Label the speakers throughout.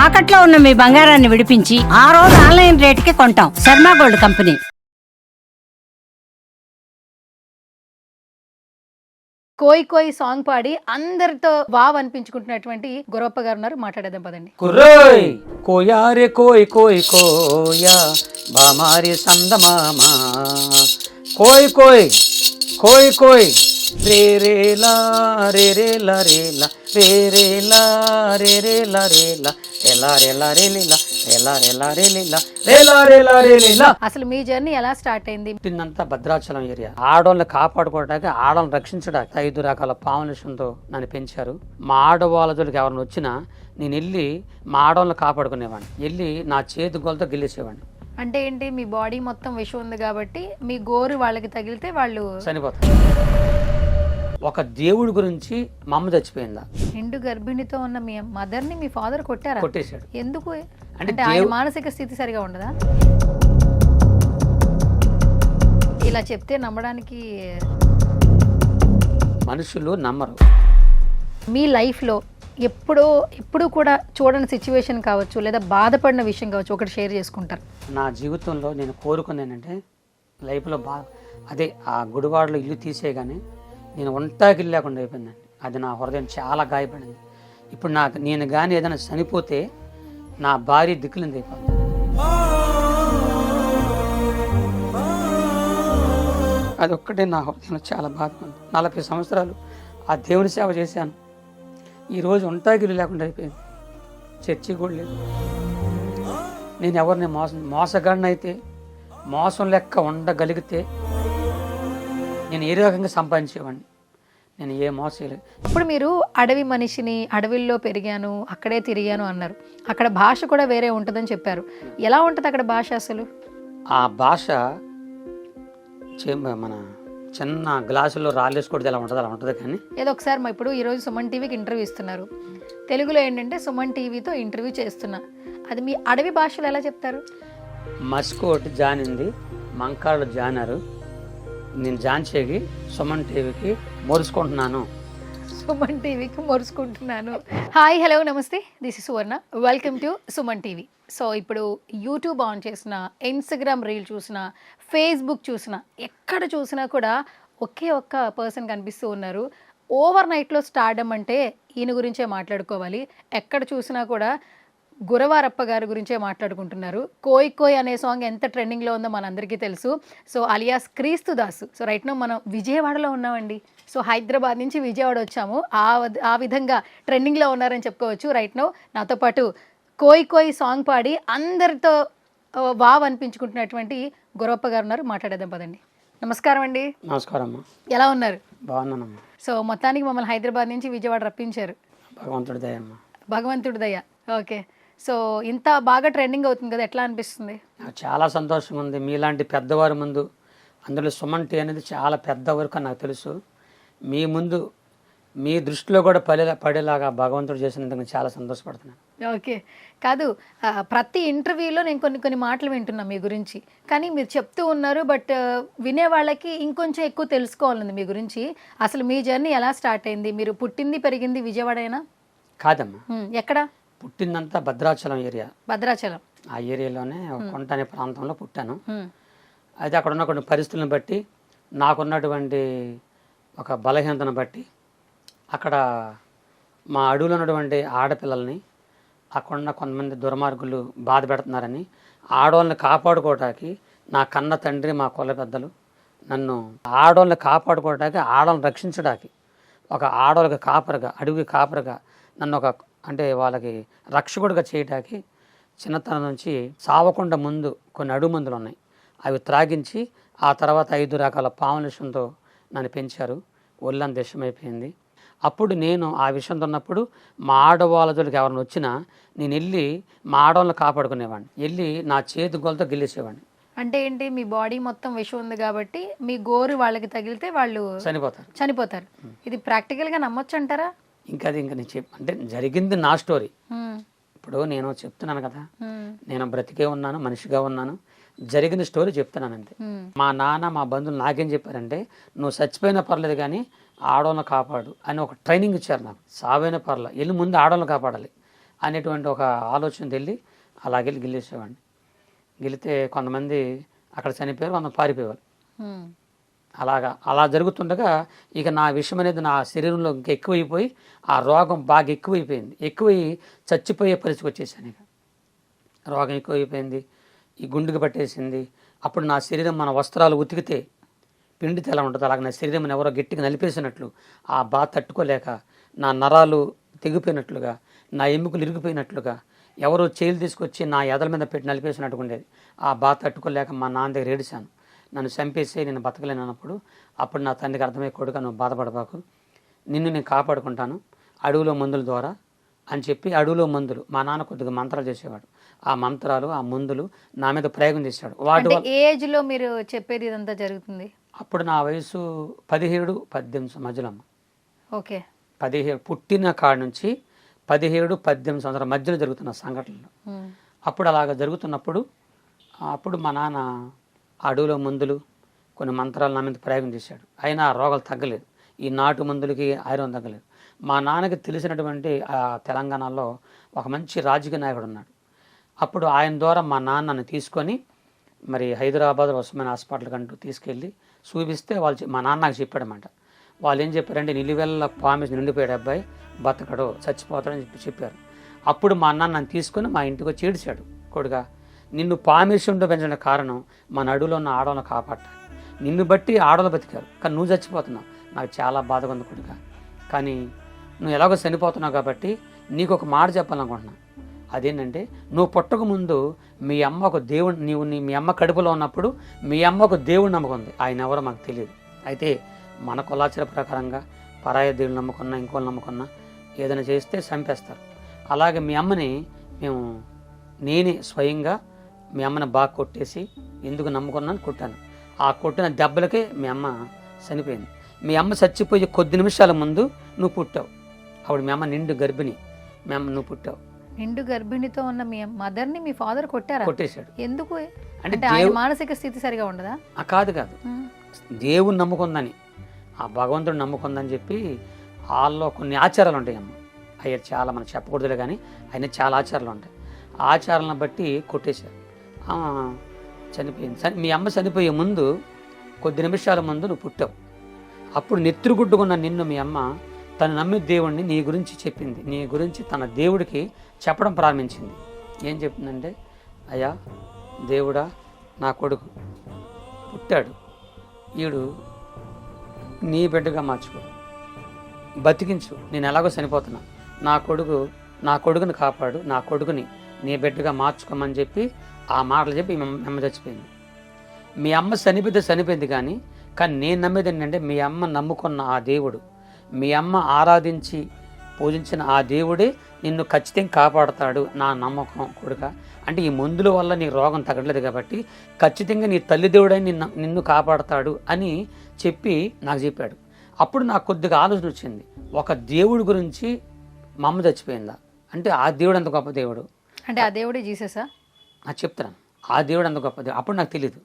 Speaker 1: తాకట్లో ఉన్న మీ బంగారాన్ని విడిపించి ఆ రోజు ఆన్లైన్ రేటుకి కొంటాం. Sharma gold company.
Speaker 2: కోయి కోయి సాంగ్ పాడి అందరితో వావ్ అనిపించుకుంటున్నటువంటి గురప్ప గారు ఉన్నారు. మాట్లాడేద్దాం పదండి.
Speaker 3: కుర్రోయ్ కోయా రే కోయ్ కోయ్ కోయా బామారి సందమామ కోయ్ కోయ్ కోయ్ కోయ్ రే రే లా రే రే లా రే లా రే రే లా రే రే లా రే లా ఎలా రే లా రే లీలా ఎలా రే లా రే లీలా రే లా రే లా రే లీలా.
Speaker 2: అసలు మీ జర్నీ ఎలా స్టార్ట్ అయింది?
Speaker 3: పుట్టిందంతా భద్రాచలం ఏరియా. ఆడవాళ్ళని కాపాడుకోవడానికి, ఆడవాళ్ళని రక్షించడానికి 5 రకాల పాములేషన్తో నన్ను పెంచారు. మా ఆడవాళ్ళ జోలికి ఎవరిని వచ్చినా నేను వెళ్ళి మా ఆడవాళ్ళని కాపాడుకునేవాడిని. వెళ్ళి నా చేతి గోలతో గెలిచేవాడిని.
Speaker 2: అంటే ఏంటి, మీ బాడీ మొత్తం విషం ఉంది కాబట్టి మీ గోరు వాళ్ళకి తగిలితే వాళ్ళు
Speaker 3: చనిపోతారు. ఒక దేవుడి గురించి మా అమ్మ చచ్చిపోయిందా?
Speaker 2: నిండు గర్భిణితో ఉన్న మీ మదర్ ని మీ ఫాదర్ కొట్టారా?
Speaker 3: కొట్టేశాడు.
Speaker 2: ఎందుకు?
Speaker 3: అంటే
Speaker 2: అంటే ఆయన మానసిక స్థితి సరిగా ఉండదా? ఇలా చెప్తే నమ్మడానికి
Speaker 3: మనుషులు నమ్మరు.
Speaker 2: మీ లైఫ్లో ఎప్పుడు కూడా చూడని సిచ్యువేషన్ కావచ్చు, లేదా బాధపడిన విషయం కావచ్చు, ఒకటి షేర్ చేసుకుంటారు.
Speaker 3: నా జీవితంలో నేను కోరుకుంది ఏంటంటే లైఫ్లో అదే ఆ గుడివాడలో ఇల్లు తీసేయగానే నేను ఒంటాకి లేకుండా అయిపోయిందండి. అది నా హృదయం చాలా గాయపడింది. ఇప్పుడు నేను కానీ ఏదైనా చనిపోతే నా భార్య దిక్కులింది అయిపోతుంది. అది ఒక్కటే నా హృదయంలో చాలా బాధపడింది. 40 సంవత్సరాలు ఆ దేవుని సేవ చేశాను. ఈరోజు ఒంటాకి లేకుండా అయిపోయింది. చర్చి కూడా లేదు. నేను ఎవరిని మోసగాడినైతే మోసం లెక్క ఉండగలిగితే నేను ఏ రకంగా సంపాదించేవాడిని. నేను ఏ మోసలేదు.
Speaker 2: ఇప్పుడు మీరు అడవి మనిషిని, అడవిల్లో పెరిగాను, అక్కడే తిరిగాను అన్నారు. అక్కడ భాష కూడా వేరే ఉంటుందని చెప్పారు. ఎలా ఉంటుంది అక్కడ భాష అసలు?
Speaker 3: ఆ భాష మన చిన్న గ్లాసులో రాళ్ళేసుకోవడం ఎలా ఉంటుంది అలా ఉంటుంది. కానీ
Speaker 2: ఏదో ఒకసారి మా ఇప్పుడు ఈరోజు సుమన్ టీవీకి ఇంటర్వ్యూ ఇస్తున్నారు. తెలుగులో ఏంటంటే సుమన్ టీవీతో ఇంటర్వ్యూ చేస్తున్నా. అది మీ అడవి భాషలో ఎలా చెప్తారు?
Speaker 3: మస్కోటి జానింది, మంకాళ్ళు జానారు, నేను జాన్చేగి సుమన్ టీవీకి మొరుచుకుంటున్నాను.
Speaker 2: సుమన్ టీవీకి మొరుచుకుంటున్నాను. హాయ్, హలో, నమస్తే. This is Suvarna. Welcome to Suman TV. So ఇప్పుడు యూట్యూబ్ ఆన్ చేసిన, ఇన్స్టాగ్రామ్ రీల్ చూసిన, ఫేస్బుక్ చూసిన, ఎక్కడ చూసినా కూడా ఒకే ఒక్క పర్సన్ కనిపిస్తూ ఉన్నారు. ఓవర్ నైట్లో స్టార్డమ్ అంటే ఈయన గురించే మాట్లాడుకోవాలి. ఎక్కడ చూసినా కూడా గురవారప్ప గారి గురించే మాట్లాడుకుంటున్నారు. కోయ్ కోయ్ అనే సాంగ్ ఎంత ట్రెండింగ్లో ఉందో మనందరికీ తెలుసు. సో అలియాస్ క్రీస్తు దాసు. సో రైట్ నో మనం విజయవాడలో ఉన్నామండి. సో హైదరాబాద్ నుంచి విజయవాడ వచ్చాము. ఆ విధంగా ట్రెండింగ్లో ఉన్నారని చెప్పుకోవచ్చు. రైట్ నో నాతో పాటు కోయ్ కోయ్ సాంగ్ పాడి అందరితో వావ్ అనిపించుకుంటున్నటువంటి గురప్ప గారు ఉన్నారు. మాట్లాడేద్దాం పదండి. నమస్కారం అండి.
Speaker 3: నమస్కారం అమ్మా.
Speaker 2: ఎలా ఉన్నారు?
Speaker 3: బాగున్నానమ్మా.
Speaker 2: సో మొత్తానికి మమ్మల్ని హైదరాబాద్ నుంచి విజయవాడ రప్పించారు.
Speaker 3: భగవంతుడి దయమ్మా.
Speaker 2: భగవంతుడి దయ. ఓకే. సో ఇంత బాగా ట్రెండింగ్ అవుతుంది కదా, ఎట్లా అనిపిస్తుంది?
Speaker 3: నాకు చాలా సంతోషంగా ఉంది. మీలాంటి పెద్దవారి ముందు, అందులో సుమన్ టీ అనేది చాలా పెద్ద వరకు నాకు తెలుసు, మీ ముందు మీ దృష్టిలో కూడా పడేలాగా భగవంతుడు చేసినందుకు నేను చాలా సంతోషపడుతున్నాను.
Speaker 2: ఓకే. కాదు, ప్రతి ఇంటర్వ్యూలో నేను కొన్ని మాటలు వింటున్నాను మీ గురించి. కానీ మీరు చెప్తూ ఉన్నారు, బట్ వినే వాళ్ళకి ఇంకొంచెం ఎక్కువ తెలుసుకోవాలండి మీ గురించి. అసలు మీ జర్నీ ఎలా స్టార్ట్ అయింది? మీరు పుట్టింది పెరిగింది విజయవాడేనా?
Speaker 3: కాదమ్మా,
Speaker 2: ఎక్కడ?
Speaker 3: పుట్టిందంతా భద్రాచలం ఏరియా.
Speaker 2: భద్రాచలం
Speaker 3: ఆ ఏరియాలోనే కొంట అనే ప్రాంతంలో పుట్టాను. అయితే అక్కడ ఉన్న కొన్ని పరిస్థితులను బట్టి, నాకున్నటువంటి ఒక బలహీనతను బట్టి, అక్కడ మా అడవిలో ఉన్నటువంటి ఆడపిల్లల్ని అక్కడున్న కొంతమంది దుర్మార్గులు బాధ పెడుతున్నారని, ఆడవాళ్ళని కాపాడుకోవటానికి నా కన్న తండ్రి, మా కుల పెద్దలు నన్ను ఆడవాళ్ళని కాపాడుకోవటానికి, ఆడవాళ్ళని రక్షించడానికి, ఒక ఆడవాళ్ళకి కాపరగా, అడవికి కాపరగా నన్ను అంటే వాళ్ళకి రక్షకుడిగా చేయటానికి చిన్నతనం నుంచి సావకుండా ముందు కొన్ని అడుగు మందులు ఉన్నాయి. అవి త్రాగించి ఆ తర్వాత 5 రకాల పాములేషన్తో నన్ను పెంచారు. ఒళ్ళంత విషమైపోయింది. అప్పుడు నేను ఆ విషయంతో ఉన్నప్పుడు మా ఆడవాళ్ళ జోలికి ఎవరిని వచ్చినా నేను వెళ్ళి మా ఆడవాళ్ళని కాపాడుకునేవాడిని. వెళ్ళి నా చేతి గోలతో గెలిచేవాడిని.
Speaker 2: అంటే ఏంటి, మీ బాడీ మొత్తం విషం ఉంది కాబట్టి మీ గోరు వాళ్ళకి తగిలితే వాళ్ళు చనిపోతారు. ఇది ప్రాక్టికల్గా నమ్మొచ్చు అంటారా?
Speaker 3: ఇంకా నేను అంటే జరిగింది నా స్టోరీ. ఇప్పుడు నేను చెప్తున్నాను కదా, నేను బ్రతికే ఉన్నాను, మనిషిగా ఉన్నాను, జరిగిన స్టోరీ చెప్తున్నాను అంతే. మా నాన్న, మా బంధువులు నాకేం చెప్పారంటే, నువ్వు చచ్చిపోయినా పర్లేదు కానీ ఆడవాళ్ళని కాపాడు అని ఒక ట్రైనింగ్ ఇచ్చారు నాకు. సావైనా పర్లేదు, వెళ్ళి ముందు ఆడవాళ్ళని కాపాడాలి. అనేటువంటి ఒక ఆలోచన వెళ్ళి అలాగెళ్ళి గిల్లేసేవాడిని. గెలితే కొంతమంది అక్కడ చనిపోయారు, కొంతమంది పారిపోయేవారు. అలా జరుగుతుండగా ఇక నా విషయం అనేది నా శరీరంలో ఇంకా ఎక్కువైపోయి ఆ రోగం బాగా ఎక్కువైపోయింది. ఎక్కువై చచ్చిపోయే పరిస్థితికి వచ్చేసాను. ఇక రోగం ఎక్కువైపోయింది, ఈ గుండెకి పట్టేసింది. అప్పుడు నా శరీరం మన వస్త్రాలు ఉతికితే పిండితే ఎలా ఉంటుంది అలాగే నా శరీరం ఎవరో గట్టిగా నలిపేసినట్లు ఆ బాధ తట్టుకోలేక నా నరాలు తెగిపోయినట్లుగా, నా ఎముకలు ఇరిగిపోయినట్లుగా, ఎవరో చేతులు తీసుకొచ్చి నా ఎదల మీద పెట్టి నలిపేసినట్టుగా ఉండేది. ఆ బాధ తట్టుకోలేక మా నాన్న దగ్గర ఏడిశాను. నన్ను చంపేసి నేను బతకలేను అన్నప్పుడు అప్పుడు నా తండ్రికి అర్థమయ్యే కొడుకు నువ్వు బాధపడబాకు, నిన్ను నేను కాపాడుకుంటాను అడవిలో మందుల ద్వారా అని చెప్పి అడవిలో మందులు మా నాన్న కొద్దిగా మంత్రాలు చేసేవాడు. ఆ మంత్రాలు ఆ మందులు నా మీద ప్రయోగం చేశాడు. వాటి వల్ల
Speaker 2: ఏజ్లో మీరు చెప్పేది ఇదంతా జరుగుతుంది?
Speaker 3: అప్పుడు నా వయసు 17-18 మధ్యలో అమ్మ.
Speaker 2: ఓకే.
Speaker 3: 17 పుట్టిన కాడ నుంచి 17-18 సంవత్సరాల మధ్యలో జరుగుతున్న సంఘటనలు. అప్పుడు అలాగ జరుగుతున్నప్పుడు అప్పుడు మా నాన్న అడవిలో మందులు కొన్ని మంత్రాలు నా మీద ప్రయోగం చేశాడు. అయినా ఆ రోగాలు తగ్గలేదు. ఈ నాటు మందులకి ఐరన్ తగ్గలేదు. మా నాన్నకి తెలిసినటువంటి తెలంగాణలో ఒక మంచి రాజకీయ నాయకుడు ఉన్నాడు. అప్పుడు ఆయన ద్వారా మా నాన్నని తీసుకొని మరి హైదరాబాద్ ఉస్మానియా హాస్పిటల్కి అంటూ తీసుకెళ్ళి చూపిస్తే వాళ్ళు మా నాన్న నాకు చెప్పాడన్నమాట. వాళ్ళు ఏం చెప్పారంటే నిలువెల్ల పామేసి నిండిపోయాడు అబ్బాయి, బతకడు చచ్చిపోతాడని చెప్పారు. అప్పుడు మా అన్న నన్ను తీసుకొని మా ఇంటికి వచ్చి ఏడిచాడు. కొడుగా నిన్ను పామేసి ఉండి పెంచడానికి కారణం మన అడవిలో ఉన్న ఆడవాళ్ళని కాపాడటానికి. నిన్ను బట్టి ఆడవాళ్ళు బతికారు, కానీ నువ్వు చచ్చిపోతున్నావు. నాకు చాలా బాధగా ఉంది కొడుగా, కానీ నువ్వు ఎలాగో చనిపోతున్నావు కాబట్టి నీకు ఒక మాట చెప్పాలనుకుంటున్నాను. అదేంటంటే నువ్వు పుట్టక ముందు మీ అమ్మ ఒక దేవుడు, మీ అమ్మ కడుపులో ఉన్నప్పుడు మీ అమ్మ ఒక దేవుడు నమ్మకుంది. ఆయన ఎవరో మాకు తెలియదు. అయితే మన కులాచార ప్రకారంగా పరాయ దేవుడు నమ్ముకున్నా ఇంకోళ్ళు నమ్ముకున్నా ఏదైనా చేస్తే చంపేస్తారు. అలాగే మీ అమ్మని నేనే స్వయంగా మీ అమ్మని బాగా కొట్టేసి ఎందుకు నమ్ముకున్నాను కొట్టాను. ఆ కొట్టిన దెబ్బలకే మీ అమ్మ చనిపోయింది. మీ అమ్మ చచ్చిపోయే కొద్ది నిమిషాల ముందు నువ్వు పుట్టావు. అప్పుడు మీ అమ్మ నిండు గర్భిణి, మీ అమ్మ నువ్వు పుట్టావు.
Speaker 2: నిండు గర్భిణితో ఉన్న మీ మదర్ని మీ ఫాదర్
Speaker 3: కొట్టేశాడు.
Speaker 2: ఎందుకు?
Speaker 3: అంటే
Speaker 2: ఆయన మానసిక స్థితి సరిగా ఉండదా?
Speaker 3: కాదు దేవుని నమ్ముకుందని, ఆ భగవంతుడు నమ్ముకుందని చెప్పి వాళ్ళలో కొన్ని ఆచారాలు ఉంటాయి అమ్మ. అయ్యా చాలా మనం చెప్పకూడదులే, కానీ ఆయన చాలా ఆచారాలు ఉంటాయి. ఆచారాలను బట్టి కొట్టేశారు. చనిపోయింది. మీ అమ్మ చనిపోయే ముందు కొద్ది నిమిషాల ముందు నువ్వు పుట్టావు. అప్పుడు నెత్తురుగుడ్డుకున్న నిన్ను మీ అమ్మ తను నమ్మే దేవుడిని నీ గురించి చెప్పింది. నీ గురించి తన దేవుడికి చెప్పడం ప్రారంభించింది. ఏం చెప్తుందంటే, అయ్యా దేవుడా నా కొడుకు పుట్టాడు, ఈడు నీ బిడ్డగా మార్చుకో, బతికించు, నేను ఎలాగో చనిపోతున్నా, నా కొడుకుని కాపాడు, నా కొడుకుని నీ బిడ్డగా మార్చుకోమని చెప్పి ఆ మాటలు చెప్పి మీ అమ్మ చచ్చిపోయింది. మీ అమ్మ చనిపోయింది కానీ నేను నమ్మేది ఏంటంటే మీ అమ్మ నమ్ముకున్న ఆ దేవుడు, మీ అమ్మ ఆరాధించి పూజించిన ఆ దేవుడే నిన్ను ఖచ్చితంగా కాపాడుతాడు, నా నమ్మకం కొడుక. అంటే ఈ మందుల వల్ల నీ రోగం తగ్గట్లేదు కాబట్టి ఖచ్చితంగా నీ తల్లి దేవుడై నిన్ను కాపాడుతాడు అని చెప్పి నాకు చెప్పాడు. అప్పుడు నాకు కొద్దిగా ఆలోచన వచ్చింది, ఒక దేవుడి గురించి మా అమ్మ చచ్చిపోయిందా అంటే ఆ దేవుడు ఎంత గొప్ప దేవుడు
Speaker 2: అంటే ఆ దేవుడే జీససా?
Speaker 3: చెప్తాను. ఆ దేవుడు ఎంత గొప్ప దేవుడు అప్పుడు నాకు తెలియదు.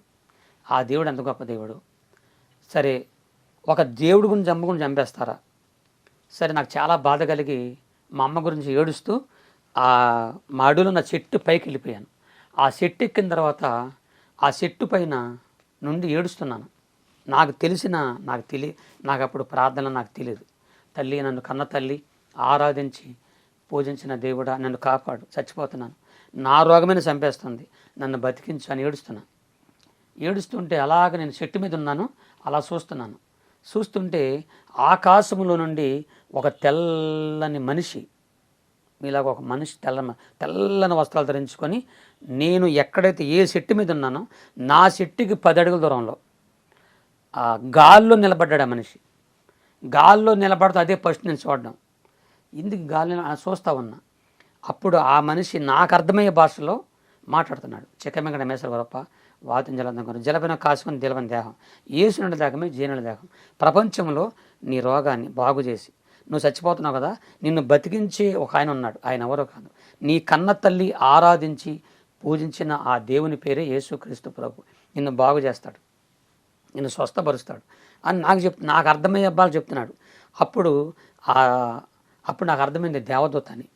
Speaker 3: ఆ దేవుడు ఎంత గొప్ప దేవుడు. సరే ఒక దేవుడి గురించి చంపేస్తారా? సరే నాకు చాలా బాధ కలిగి మా అమ్మ గురించి ఏడుస్తూ మా అడవిలో నా చెట్టు పైకి వెళ్ళిపోయాను. ఆ చెట్టు ఎక్కిన తర్వాత ఆ చెట్టు పైన నుండి ఏడుస్తున్నాను. నాకు అప్పుడు ప్రార్థన నాకు తెలియదు. తల్లి, నన్ను కన్న తల్లి, ఆరాధించి పూజించిన దేవుడా నన్ను కాపాడు, చచ్చిపోతున్నాను, నా రోగమైన చంపేస్తుంది, నన్ను బతికించు అని ఏడుస్తుంటే అలాగ నేను చెట్టు మీద ఉన్నాను. అలా చూస్తుంటే ఆకాశంలో నుండి ఒక తెల్లని మనిషి, మీలాగా ఒక మనిషి తెల్లని వస్త్రాలు ధరించుకొని నేను ఎక్కడైతే ఏ చెట్టు మీద ఉన్నానో నా చెట్టుకి 10 అడుగుల దూరంలో గాల్లో నిలబడ్డాడు. ఆ మనిషి గాల్లో నిలబడితే అదే ఫస్ట్ నేను చూడడం. ఇందుకు గాలిని చూస్తూ ఉన్నా. అప్పుడు ఆ మనిషి నాకు అర్థమయ్యే భాషలో మాట్లాడుతున్నాడు. చెక్కమెగడ మేసర గొప్ప వాతం జలందం జలపైన కాసుకొని దిలవని దేహం, ఏసునుడి దేహమే జీనుడి దేహం. ప్రపంచంలో నీ రోగాన్ని బాగు చేసి నువ్వు చచ్చిపోతున్నావు కదా, నిన్ను బతికించే ఒక ఆయన ఉన్నాడు. ఆయన ఎవరో కాదు, నీ కన్న తల్లి ఆరాధించి పూజించిన ఆ దేవుని పేరే యేసుక్రీస్తు ప్రభు. నిన్ను బాగు చేస్తాడు, నిన్ను స్వస్థపరుస్తాడు అని నాకు అర్థమయ్యే అబ్బాలు చెప్తున్నాడు. అప్పుడు నాకు అర్థమైంది దేవదూత అని.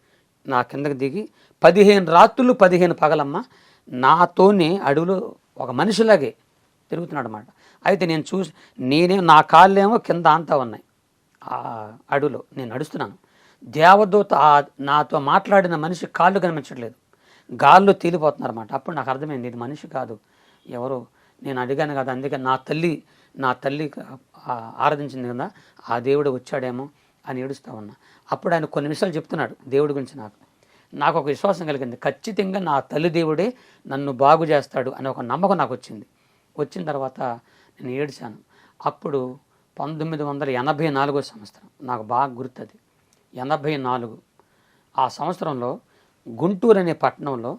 Speaker 3: నా కిందకి దిగి 15 రాత్రులు 15 పగలమ్మ నాతోనే అడవిలో ఒక మనిషిలాగే తిరుగుతున్నాడు అన్నమాట. అయితే నేను నా కాళ్ళేమో కింద అంతా ఉన్నాయి. ఆ అడవిలో నేను నడుస్తున్నాను. దేవదూత నాతో మాట్లాడిన మనిషి కాళ్ళు కనిపించట్లేదు, గాల్లో తేలిపోతున్నారు అన్నమాట. అప్పుడు నాకు అర్థమైంది ఇది మనిషి కాదు, ఎవరో నేను అడిగాను కదా, అందుకే నా తల్లి ఆరాధించింది కదా ఆ దేవుడు వచ్చాడేమో అని ఏడుస్తూ ఉన్నా. అప్పుడు ఆయన కొన్ని విషయాలు చెప్తున్నాడు దేవుడి గురించి. నాకు ఒక విశ్వాసం కలిగింది, ఖచ్చితంగా నా తల్లి దేవుడే నన్ను బాగు చేస్తాడు అనే ఒక నమ్మకం నాకు వచ్చింది. వచ్చిన తర్వాత నేను ఏడ్చాను. అప్పుడు 1984 సంవత్సరం నాకు బాగా గుర్తుంది. 84 ఆ సంవత్సరంలో గుంటూరు అనే పట్టణంలో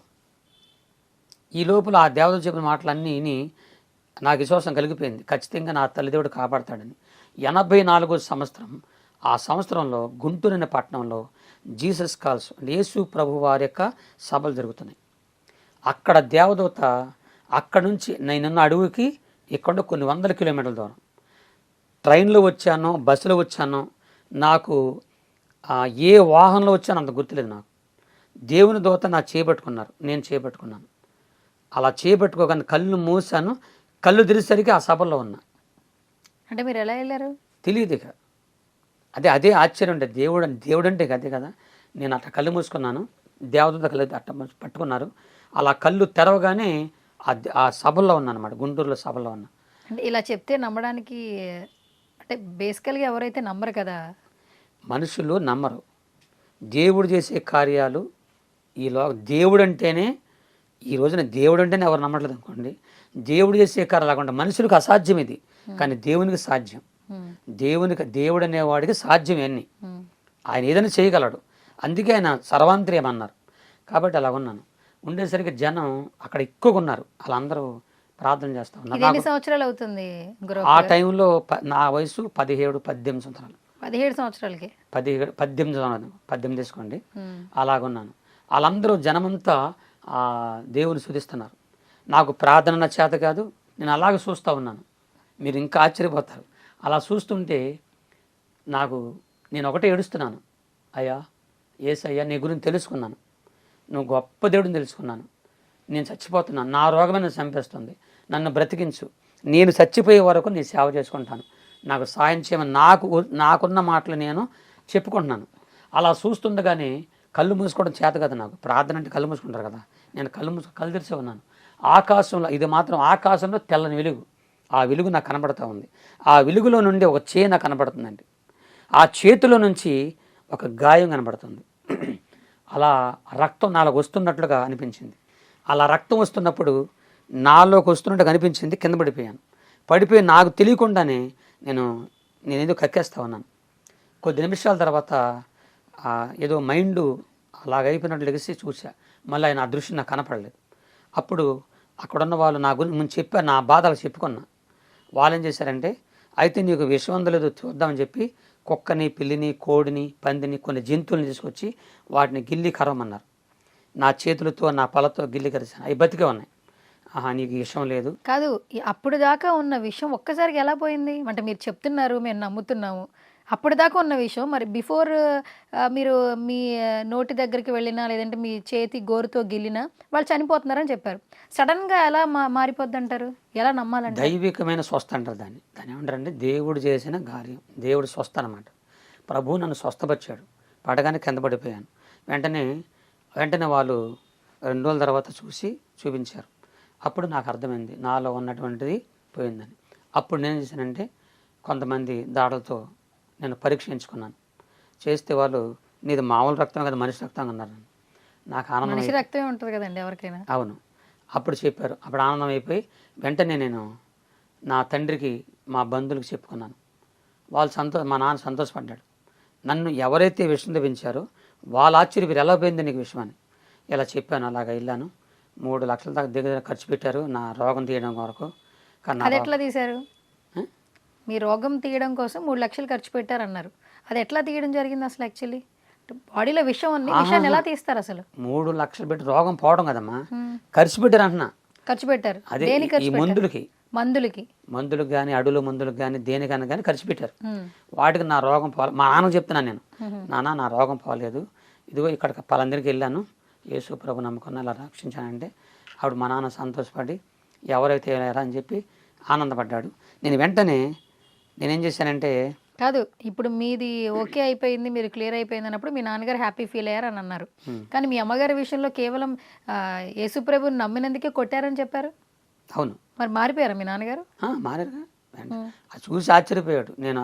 Speaker 3: ఈ లోపల ఆ దేవత చెప్పిన మాటలన్నీ విని నాకు విశ్వాసం కలిగిపోయింది, ఖచ్చితంగా నా తల్లిదేవుడు కాపాడతాడని. 84 సంవత్సరం ఆ సంవత్సరంలో గుంటూరు అనే పట్టణంలో జీసస్ కాల్స్ యేసు ప్రభు వారి యొక్క సభలు జరుగుతున్నాయి. అక్కడ దేవదూత అక్కడ నుంచి నేనున్న అడవికి ఇక్కడ కొన్ని 100 కిలోమీటర్ల దూరం ట్రైన్లో వచ్చానో బస్సులో వచ్చానో నాకు ఏ వాహనంలో వచ్చానో అంత గుర్తులేదు. నాకు దేవుని దూత నా చేపట్టుకున్నారు, నేను చేపట్టుకున్నాను. అలా చేపట్టుకోగానే కళ్ళు మూసాను, కళ్ళు తెరిసేసరికి ఆ సభలో ఉన్నా.
Speaker 2: అంటే మీరు ఎలా వెళ్ళారు
Speaker 3: తెలియదు. ఇక అదే ఆశ్చర్యం ఉండే, దేవుడు అంటే అదే కదా. నేను అట్లా కళ్ళు మూసుకున్నాను, దేవదూత కళ్ళు అట్ట పట్టుకున్నారు. అలా కళ్ళు తెరవగానే ఆ సభలో ఉన్నా అనమాట, గుంటూరులో సభలో ఉన్నా.
Speaker 2: అంటే ఇలా చెప్తే నమ్మడానికి అంటే బేసికల్గా ఎవరైతే నమ్మరు కదా,
Speaker 3: మనుషులు నమ్మరు. దేవుడు చేసే కార్యాలు దేవుడు అంటేనే, ఈ రోజున దేవుడు అంటేనే ఎవరు నమ్మట్లేదు అనుకోండి. దేవుడు చేసే కార్యాలు లేకుండా మనుషులకు అసాధ్యం ఇది, కానీ దేవునికి సాధ్యం. దేవుడు అనేవాడికి సాధ్యం అన్ని, ఆయన ఏదైనా చేయగలడు. అందుకే ఆయన సర్వాంతర్యం అన్నారు. కాబట్టి అలా ఉన్నాను. ఉండేసరికి జనం అక్కడ ఎక్కువగా ఉన్నారు, వాళ్ళందరూ ప్రార్థన చేస్తూ ఉన్నారు.
Speaker 2: ఎన్ని సంవత్సరాలు అవుతుంది
Speaker 3: ఆ టైంలో నా వయసు 17-18 సంవత్సరాలు.
Speaker 2: 17 సంవత్సరాలకి
Speaker 3: 18 తీసుకోండి. అలాగున్నాను. వాళ్ళందరూ జనమంతా దేవుని స్తుతిస్తున్నారు. నాకు ప్రార్థన చేత కాదు, నేను అలాగే చూస్తూ ఉన్నాను. మీరు ఇంకా ఆశ్చర్యపోతారు. అలా చూస్తుంటే నేను ఒకటే ఏడుస్తున్నాను, అయ్యా యేసయ్యా నీ గురించి తెలుసుకున్నాను, నువ్వు గొప్ప దేవుడిని తెలుసుకున్నాను. నేను చచ్చిపోతున్నాను, నా రోగమే నన్ను చంపేస్తుంది, నన్ను బ్రతికించు, నేను చచ్చిపోయే వరకు నీ సేవ చేసుకుంటాను, నాకు సాయం చేయమని నాకున్న మాటలు నేను చెప్పుకుంటున్నాను. అలా చూస్తుండగానే కళ్ళు మూసుకోవడం చేత కదా నాకు, ప్రార్థన అంటే కళ్ళు మూసుకుంటారు కదా, నేను కళ్ళు తెరిచే ఉన్నాను. ఆకాశంలో ఇది మాత్రం ఆకాశంలో తెల్లని వెలుగు, ఆ వెలుగు నాకు కనబడుతూ ఉంది. ఆ వెలుగులో నుండి ఒక చేయి నాకు కనబడుతుందండి. ఆ చేతిలో నుంచి ఒక గాయం కనబడుతుంది. అలా రక్తం నాలోకి వస్తున్నట్లుగా అనిపించింది. అలా రక్తం వస్తున్నప్పుడు నాలోకి వస్తున్నట్టుగా అనిపించింది. కింద పడిపోయి నాకు తెలియకుండానే నేనేదో కక్కేస్తా ఉన్నాను. కొద్ది నిమిషాల తర్వాత ఏదో మైండ్ అలాగైపోయినట్లు లెగిసి చూసా. మళ్ళీ ఆయన ఆ దృశ్యం నాకు కనపడలేదు. అప్పుడు అక్కడున్న వాళ్ళు నా గురించి ముందు చెప్పారు, నా బాధలు చెప్పుకున్నా. వాళ్ళు ఏం చేశారంటే, అయితే నీకు విషం ఉందో లేదో చూద్దామని చెప్పి కుక్కని, పిల్లిని, కోడిని, పందిని, కొన్ని జంతువులను తీసుకొచ్చి వాటిని గిల్లి కరవమన్నారు. నా చేతులతో నా పళ్ళతో గిల్లి కరిచాను. అవి బతికే ఉన్నాయి. నీకు విషం లేదు
Speaker 2: కాదు. అప్పుడు దాకా ఉన్న విషయం ఒక్కసారికి ఎలా పోయింది? అంటే మీరు చెప్తున్నారు, మేము నమ్ముతున్నాము, అప్పుడు దాకా ఉన్న విషయం మరి బిఫోర్ మీరు మీ నోటి దగ్గరికి వెళ్ళినా లేదంటే మీ చేతి గోరుతో గిల్లినా వాళ్ళు చనిపోతున్నారని చెప్పారు. సడన్గా ఎలా మారిపోద్ది అంటారు? ఎలా నమ్మాలంటే?
Speaker 3: దైవికమైన స్వస్థ అంటారు దాన్ని ఏమంటారంటే దేవుడు చేసిన కార్యం, దేవుడు స్వస్థ అనమాట. ప్రభువు నన్ను స్వస్థపరిచాడు. పడగానే కింద పడిపోయాను. వెంటనే వాళ్ళు 2 రోజుల తర్వాత చూపించారు. అప్పుడు నాకు అర్థమైంది నాలో ఉన్నటువంటిది పోయిందని. అప్పుడు నేను చేశానంటే కొంతమంది దాడులతో నేను పరీక్షించుకున్నాను. చేస్తే వాళ్ళు నీది మామూలు రక్తం కదా, మనిషి రక్తం అన్నారు. నాకు ఆనందం.
Speaker 2: మనిషి రక్తమే ఉంటుంది కదండి ఎవరికైనా.
Speaker 3: అవును. అప్పుడు చెప్పారు. అప్పుడు ఆనందం అయిపోయి వెంటనే నేను నా తండ్రికి, మా బంధువులకు చెప్పుకున్నాను. మా నాన్న సంతోషపడ్డాడు. నన్ను ఎవరైతే విషయం తెప్పించారో వాళ్ళ ఆశ్చర్య మీరు ఎలా పోయింది నీకు విషయం అని ఇలా చెప్పాను. అలాగా వెళ్ళాను. 3 లక్షల దాకా దగ్గర ఖర్చు పెట్టారు నా రోగం తీయడం కొరకు.
Speaker 2: అది ఎట్లా తీశారు? మీ రోగం తీయడం కోసం 3 లక్షలు ఖర్చు పెట్టారన్నారు. అది ఎట్లా తీయడం జరిగింది అసలు? యాక్చువల్లీ బాడీలో విషయాన్ని ఎలా తీస్తారు అసలు?
Speaker 3: 3 లక్షలు పెట్టి రోగం పోవడం కదమ్మా, ఖర్చు పెట్టారు అంటున్నా.
Speaker 2: ఖర్చు పెట్టారు
Speaker 3: అదే ఈ మందులకు కానీ, అడుగుల మందులకు కానీ, దేనికైనా కానీ ఖర్చు పెట్టారు. వాటికి నా రోగం పోవాలి. మా నాన్న చెప్తున్నాను నేను, నాన్న నా రోగం పోలేదు, ఇదిగో ఇక్కడ పలాందరికి వెళ్ళాను, యేసు ప్రభు నమ్ముకున్న అలా రక్షించానంటే ఆవిడ మా నాన్న సంతోషపడి ఎవరైతే వెళ్ళారా అని చెప్పి ఆనందపడ్డాడు. నేను వెంటనే నేనేం చేశానంటే,
Speaker 2: కాదు, ఇప్పుడు మీది ఓకే అయిపోయింది, మీరు క్లియర్ అయిపోయింది అన్నప్పుడు మీ నాన్నగారు హ్యాపీ ఫీల్ అయ్యారు అని అన్నారు. కానీ మీ అమ్మగారి విషయంలో కేవలం యేసుప్రభుని నమ్మినందుకే కొట్టారని చెప్పారు.
Speaker 3: అవును,
Speaker 2: మరి మారిపోయారా మీ నాన్నగారు?
Speaker 3: మారారుగా. అది చూసి ఆశ్చర్యపోయాడు. నేను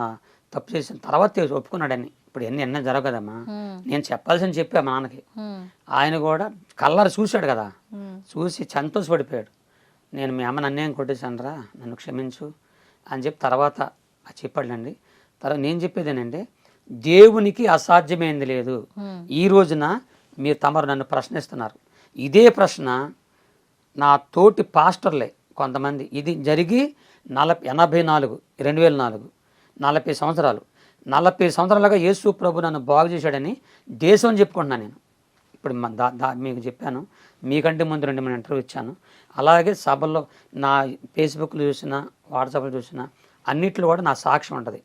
Speaker 3: తప్పు చేసిన తర్వాత ఒప్పుకున్నాడని. ఇప్పుడు ఎన్న జరగదమ్మా, నేను చెప్పాల్సింది చెప్పా మా నాన్నకి. ఆయన కూడా కళ్ళారు చూశాడు కదా, చూసి సంతోషపడిపోయాడు. నేను మీ అమ్మని అన్యాయం కొట్టేశానురా, నన్ను క్షమించు అని చెప్పి తర్వాత చెప్పాడండి. తర్వాత నేను చెప్పేదేనంటే, దేవునికి అసాధ్యమైంది లేదు. ఈ రోజున మీరు తమరు నన్ను ప్రశ్నిస్తున్నారు. ఇదే ప్రశ్న నా తోటి పాస్టర్లే కొంతమంది, ఇది జరిగి 84 2004 40 సంవత్సరాలు 40 సంవత్సరాలుగా యేసు ప్రభు నన్ను బాగు చేశాడని దేశం చెప్పుకుంటున్నాను నేను. ఇప్పుడు మీకు చెప్పాను, మీకంటే ముందు 2 3 ఇంటర్వ్యూ ఇచ్చాను. అలాగే సభల్లో నా ఫేస్బుక్లో చూసిన, వాట్సాప్లో చూసిన అన్నిట్లో కూడా నా సాక్ష్యం ఉంటుంది.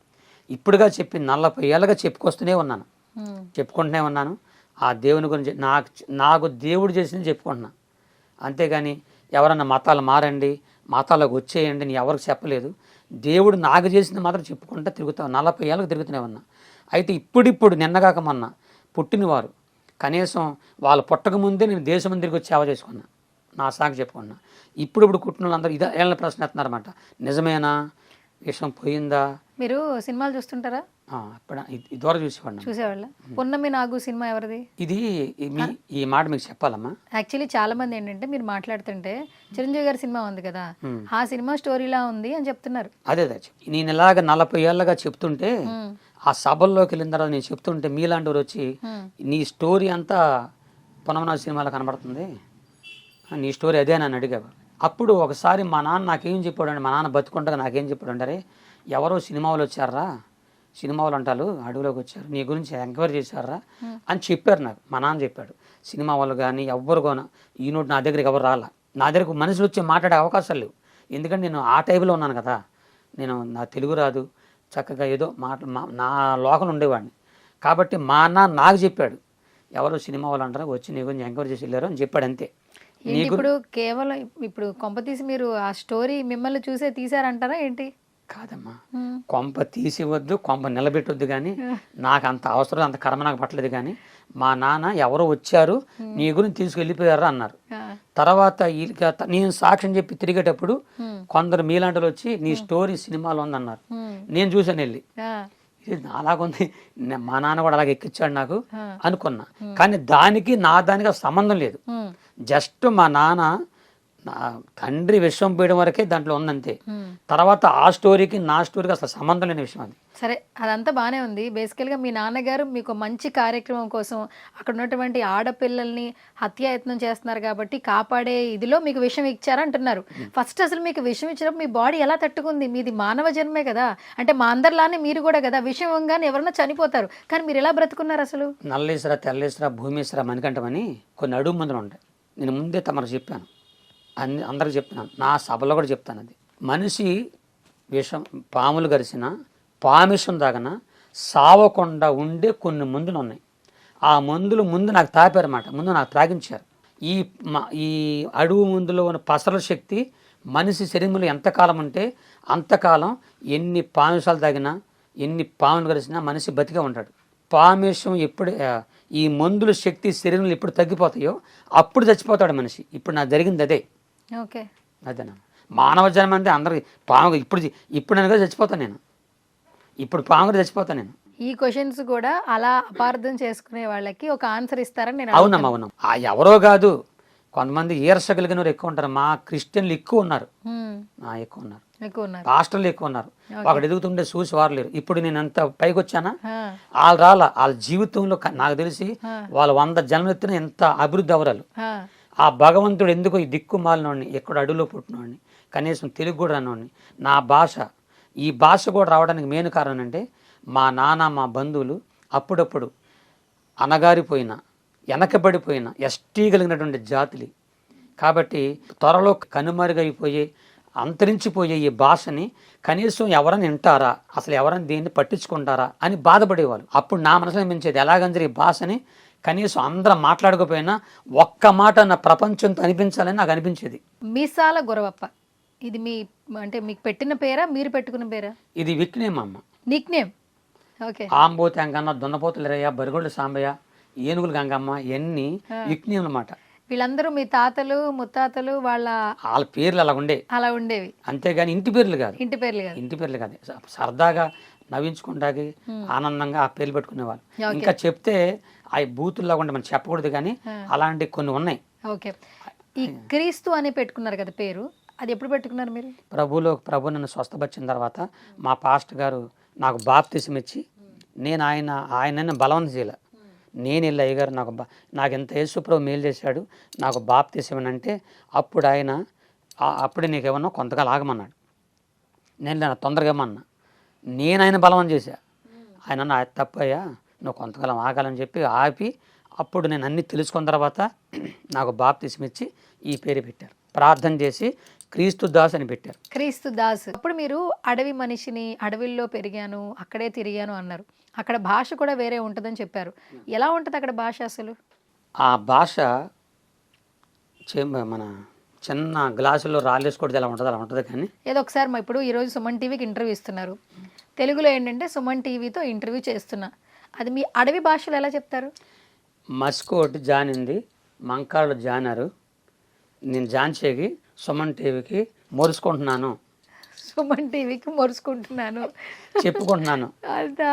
Speaker 3: ఇప్పుడుగా చెప్పి 40 ఏళ్ళగా చెప్పుకొస్తూనే ఉన్నాను, చెప్పుకుంటూనే ఉన్నాను. ఆ దేవుని గురించి నాకు దేవుడు చేసింది చెప్పుకుంటున్నా. అంతేగాని ఎవరన్నా మతాలు మారండి, మతాలకు వచ్చేయండి అని ఎవరికి చెప్పలేదు. దేవుడు నాకు చేసింది మాత్రం చెప్పుకుంటా తిరుగుతా, 40 ఏళ్ళకు తిరుగుతూనే ఉన్నా. అయితే ఇప్పుడు నిన్నగాక మొన్న పుట్టినవారు కనీసం వాళ్ళు పుట్టక ముందే నేను దేశం తిరిగి వచ్చి సేవ చేసుకున్నా, నా సాగు చెప్పుకున్నా. ఇప్పుడు కుట్టిన వాళ్ళందరూ ఇదే ఏళ్ళ ప్రశ్న ఎత్తున్నారన్నమాట. నిజమేనా, విషయం పోయిందా?
Speaker 2: మీరు సినిమాలు చూస్తుంటారా?
Speaker 3: ఇప్పుడు ఇదివరకు
Speaker 2: చూసేవాళ్ళ. పున్నమి నాగు సినిమా ఎవరిది?
Speaker 3: ఇది ఈ మాట మీకు చెప్పాలమ్మా.
Speaker 2: యాక్చువల్లీ చాలా మంది ఏంటంటే మీరు మాట్లాడుతుంటే చిరంజీవి గారి సినిమా ఉంది కదా, ఆ సినిమా స్టోరీలా ఉంది అని చెప్తున్నారు.
Speaker 3: అదే నేను ఇలాగ 40 ఏళ్ళగా చెప్తుంటే, ఆ సభల్లోకి వెళ్ళిన తర్వాత నేను చెప్తుంటే మీలాంటి వారు వచ్చి నీ స్టోరీ అంతా పునమనాథ్ సినిమాలో కనబడుతుంది, నీ స్టోరీ అదే నన్ను అడిగావు. అప్పుడు ఒకసారి మా నాన్న నాకేం చెప్పాడు, మా నాన్న బతుకుండగా నాకేం చెప్పాడు అంటే, ఎవరో సినిమా వాళ్ళు వచ్చారా, సినిమా వాళ్ళు అంటారు అడవిలోకి వచ్చారు, నీ గురించి ఎంక్వైరీ చేశారా అని చెప్పారు నాకు. మా నాన్న చెప్పాడు, సినిమా వాళ్ళు కానీ ఎవ్వరు కోన ఈ నోటి నా దగ్గరికి ఎవరు రాలా, నా దగ్గరకు మనుషులు వచ్చి మాట్లాడే అవకాశాలు లేవు. ఎందుకంటే నేను ఆ టైంలో ఉన్నాను కదా, నేను నా తెలుగు రాదు, చక్కగా ఏదో నా లోకం ఉండేవాడిని. కాబట్టి మా నాన్న నాకు చెప్పాడు, ఎవరో సినిమా వాళ్ళు అంటారు వచ్చి నీ గురించి ఎంక్వైరీ చేసి వెళ్ళారు అని చెప్పాడు. అంతే.
Speaker 2: ఇప్పుడు కేవలం ఇప్పుడు కొంపతీసి మీరు ఆ స్టోరీ మిమ్మల్ని చూసే తీసారంటారా ఏంటి?
Speaker 3: కాదమ్మా, కొంప తీసివద్దు, కొంప నిలబెట్టొద్దు, కానీ నాకు అంత అవసరం, అంత కర్మ నాకు పట్టలేదు. కానీ మా నాన్న ఎవరో వచ్చారు నీ గురించి తీసుకెళ్ళిపోయారు అన్నారు. తర్వాత నేను సాక్ష్యం చెప్పి తిరిగేటప్పుడు కొందరు మీలాంటి వచ్చి నీ స్టోరీ సినిమాలో ఉందన్నారు. నేను చూసాను వెళ్ళి, ఇది అలాగుంది, మా నాన్న కూడా అలాగే ఎక్కించాడు నాకు అనుకున్నా. కానీ దానికి సంబంధం లేదు. జస్ట్ మా నాన్న తండ్రి విషయం పోయడం వరకే దాంట్లో ఉందంతే. తర్వాత ఆ స్టోరీకి నా స్టోరీకి అసలు సంబంధం లేని విషయం అది.
Speaker 2: సరే, అదంతా బాగానే ఉంది. బేసికల్గా మీ నాన్నగారు మీకు మంచి కార్యక్రమం కోసం అక్కడ ఉన్నటువంటి ఆడపిల్లల్ని హత్యాయత్నం చేస్తున్నారు కాబట్టి కాపాడే ఇదిలో మీకు విషయం ఇచ్చారంటున్నారు. ఫస్ట్ అసలు మీకు విషయం ఇచ్చినప్పుడు మీ బాడీ ఎలా తట్టుకుంది? మీది మానవ జన్మే కదా, అంటే మా అందరిలానే మీరు కూడా కదా, విషయం ఇవ్వగానే ఎవరన్నా చనిపోతారు, కానీ మీరు ఎలా బ్రతుకున్నారు అసలు?
Speaker 3: నల్లేశ్వర, తెల్లేశ్వర, భూమేశ్వర, మణికంఠమని కొన్ని అడుగు మందులు ఉంటాయి. నేను ముందే తమకు చెప్పాను, అందరికి చెప్తున్నాను, నా సభలో కూడా చెప్తాను. అది మనిషి విషం పాములు గరిసిన పామిషం దాగన సావకుండా ఉండే కొన్ని మందులు ఉన్నాయి. ఆ మందులు ముందు నాకు తాపారన్నమాట, ముందు నాకు త్రాగించారు. ఈ అడుగు మందులో ఉన్న పసల శక్తి మనిషి శరీరంలో ఎంతకాలం ఉంటే అంతకాలం ఎన్ని పామిషాలు తాగినా, ఎన్ని పాములు గరిసినా మనిషి బతికే ఉంటాడు. పామిషం ఎప్పుడు, ఈ మందుల శక్తి శరీరంలో ఎప్పుడు తగ్గిపోతాయో అప్పుడు చచ్చిపోతాడు మనిషి. ఇప్పుడు నాకు జరిగింది అదే.
Speaker 2: ఓకే,
Speaker 3: అదేనా మానవ జన్మ అంటే అందరికి పాము. ఇప్పుడు నేను చచ్చిపోతాను, నేను ఇప్పుడు పాము చచ్చిపోతాను నేను.
Speaker 2: ఈ క్వశ్చన్స్ కూడా అలా అపార్థం చేసుకునే వాళ్ళకి ఒక ఆన్సర్ ఇస్తారని నేను.
Speaker 3: అవునమ్మా. ఎవరో కాదు, కొంతమంది ఈర్ష కలిగిన వారు ఎక్కువ ఉంటారు. మా క్రిస్టియన్లు ఎక్కువ ఉన్నారు, ఎక్కువ ఉన్నారు, పాస్టర్లు ఎక్కువ ఉన్నారు. ఒకటి ఎదుగుతుండే చూసి వారు లేరు. ఇప్పుడు నేను ఎంత పైకి వచ్చానా, వాళ్ళు వాళ్ళ జీవితంలో నాకు తెలిసి వాళ్ళు 100 జన్మలెత్తిన ఎంత అభివృద్ధి అవరాలు. ఆ భగవంతుడు ఎందుకు ఈ దిక్కు మాలినోడిని, ఎక్కడ అడుగులో పుట్టినోడిని, కనీసం తెలుగు కూడా రానోడిని, నా భాష, ఈ భాష కూడా రావడానికి మెయిన్ కారణం అంటే మా నాన్న, మా బంధువులు అప్పుడప్పుడు అనగారిపోయిన, వెనకబడిపోయిన ఎస్టీ కలిగినటువంటి జాతులు. కాబట్టి త్వరలో కనుమరుగైపోయే, అంతరించిపోయే ఈ భాషని కనీసం ఎవరైనా వింటారా, అసలు ఎవరైనా దీన్ని పట్టించుకుంటారా అని బాధపడేవాళ్ళు. అప్పుడు నా మనసులో మించేది ఎలాగంటే ఈ భాషని కనీసం అందరం మాట్లాడకపోయినా ఒక్క మాట నా ప్రపంచంతో అనిపించాలని నాకు అనిపించేది.
Speaker 2: మీసాల గురవప్ప ఇది మీ అంటే మీకు పెట్టిన పేరా మీరు పెట్టుకున్న పేరా?
Speaker 3: ఇది విక్నేమ్ అమ్మ.
Speaker 2: Nick name. ఓకే.
Speaker 3: ఆంబోతి అంకన్న, దున్నపోతులు రయ్య, బరిగొడ్ల సాంబయ్య, ఏనుగులు గంగమ్మ ఇవన్నీ విక్నేమ్ అన్నమాట.
Speaker 2: వీళ్ళందరూ మీ తాతలు ముత్తాతలు వాళ్ళ
Speaker 3: పేర్లు అలా
Speaker 2: ఉండేవి,
Speaker 3: అంతేగాని ఇంటి పేర్లు కాదు.
Speaker 2: ఇంటి పేర్లు కాదు.
Speaker 3: ఇంటి పేర్లు కాదు, సరదాగా నవ్వించుకుంటాకి ఆనందంగా ఆ పేర్లు పెట్టుకునేవాళ్ళు. ఇంకా చెప్తే ఆ బూతుల్లా ఉంటే మనం చెప్పకూడదు, కానీ అలాంటి కొన్ని ఉన్నాయి.
Speaker 2: ఓకే. ఈ క్రీస్తు అని పెట్టుకున్నారు కదా పేరు, అది ఎప్పుడు పెట్టుకున్నారు మీరు?
Speaker 3: ప్రభు నన్ను స్వస్థపరిచిన తర్వాత మా పాస్టర్ గారు నాకు బాప్తిసం ఇచ్చి, నేను ఆయన బలవంతం చేయలే. నేను వెళ్ళి అయ్యగారు నాకు ఎంత యేసుప్రభు మేలు చేశాడు, నాకు బాప్తిసం అంటే అప్పుడు ఆయన అప్పుడే నీకేమన్నా కొంతకాలం ఆగమన్నాడు. నేను తొందరగా ఏమన్నా నేను ఆయన బలవంతం చేశా. ఆయన నా తప్పయ్యా, నువ్వు కొంతకాలం ఆగాలని చెప్పి ఆపి అప్పుడు నేను అన్నీ తెలుసుకున్న తర్వాత నాకు బాప్తిసం ఇచ్చి ఈ పేరు పెట్టారు. ప్రార్థన చేసి క్రీస్తు దాస్ అని పెట్టారు.
Speaker 2: క్రీస్తు దాస్. అప్పుడు మీరు అడవి మనిషిని, అడవిల్లో పెరిగాను, అక్కడే తిరిగాను అన్నారు. అక్కడ భాష కూడా వేరే ఉంటుందని చెప్పారు. ఎలా ఉంటుంది అక్కడ భాష అసలు?
Speaker 3: ఆ భాష మన చిన్న గ్లాసులో రాళ్ళేసుకోవడం ఎలా ఉంటుంది అలా ఉంటుంది. కానీ
Speaker 2: ఏదో ఒకసారి ఇప్పుడు ఈరోజు సుమన్ టీవీకి ఇంటర్వ్యూ ఇస్తున్నారు, తెలుగులో ఏంటంటే సుమన్ టీవీతో ఇంటర్వ్యూ చేస్తున్నా, అది మీ అడవి భాషలో ఎలా చెప్తారు?
Speaker 3: మస్కోటి జానింది, మంకాళ్ళు జానారు, నేను జాన్చేకి సుమన్ టీవీకి మొరుసుకుంటున్నాను,
Speaker 2: సుమన్ టీవీకి మొరుసుకుంటున్నాను
Speaker 3: చెప్పుకుంటున్నాను.
Speaker 2: అదా.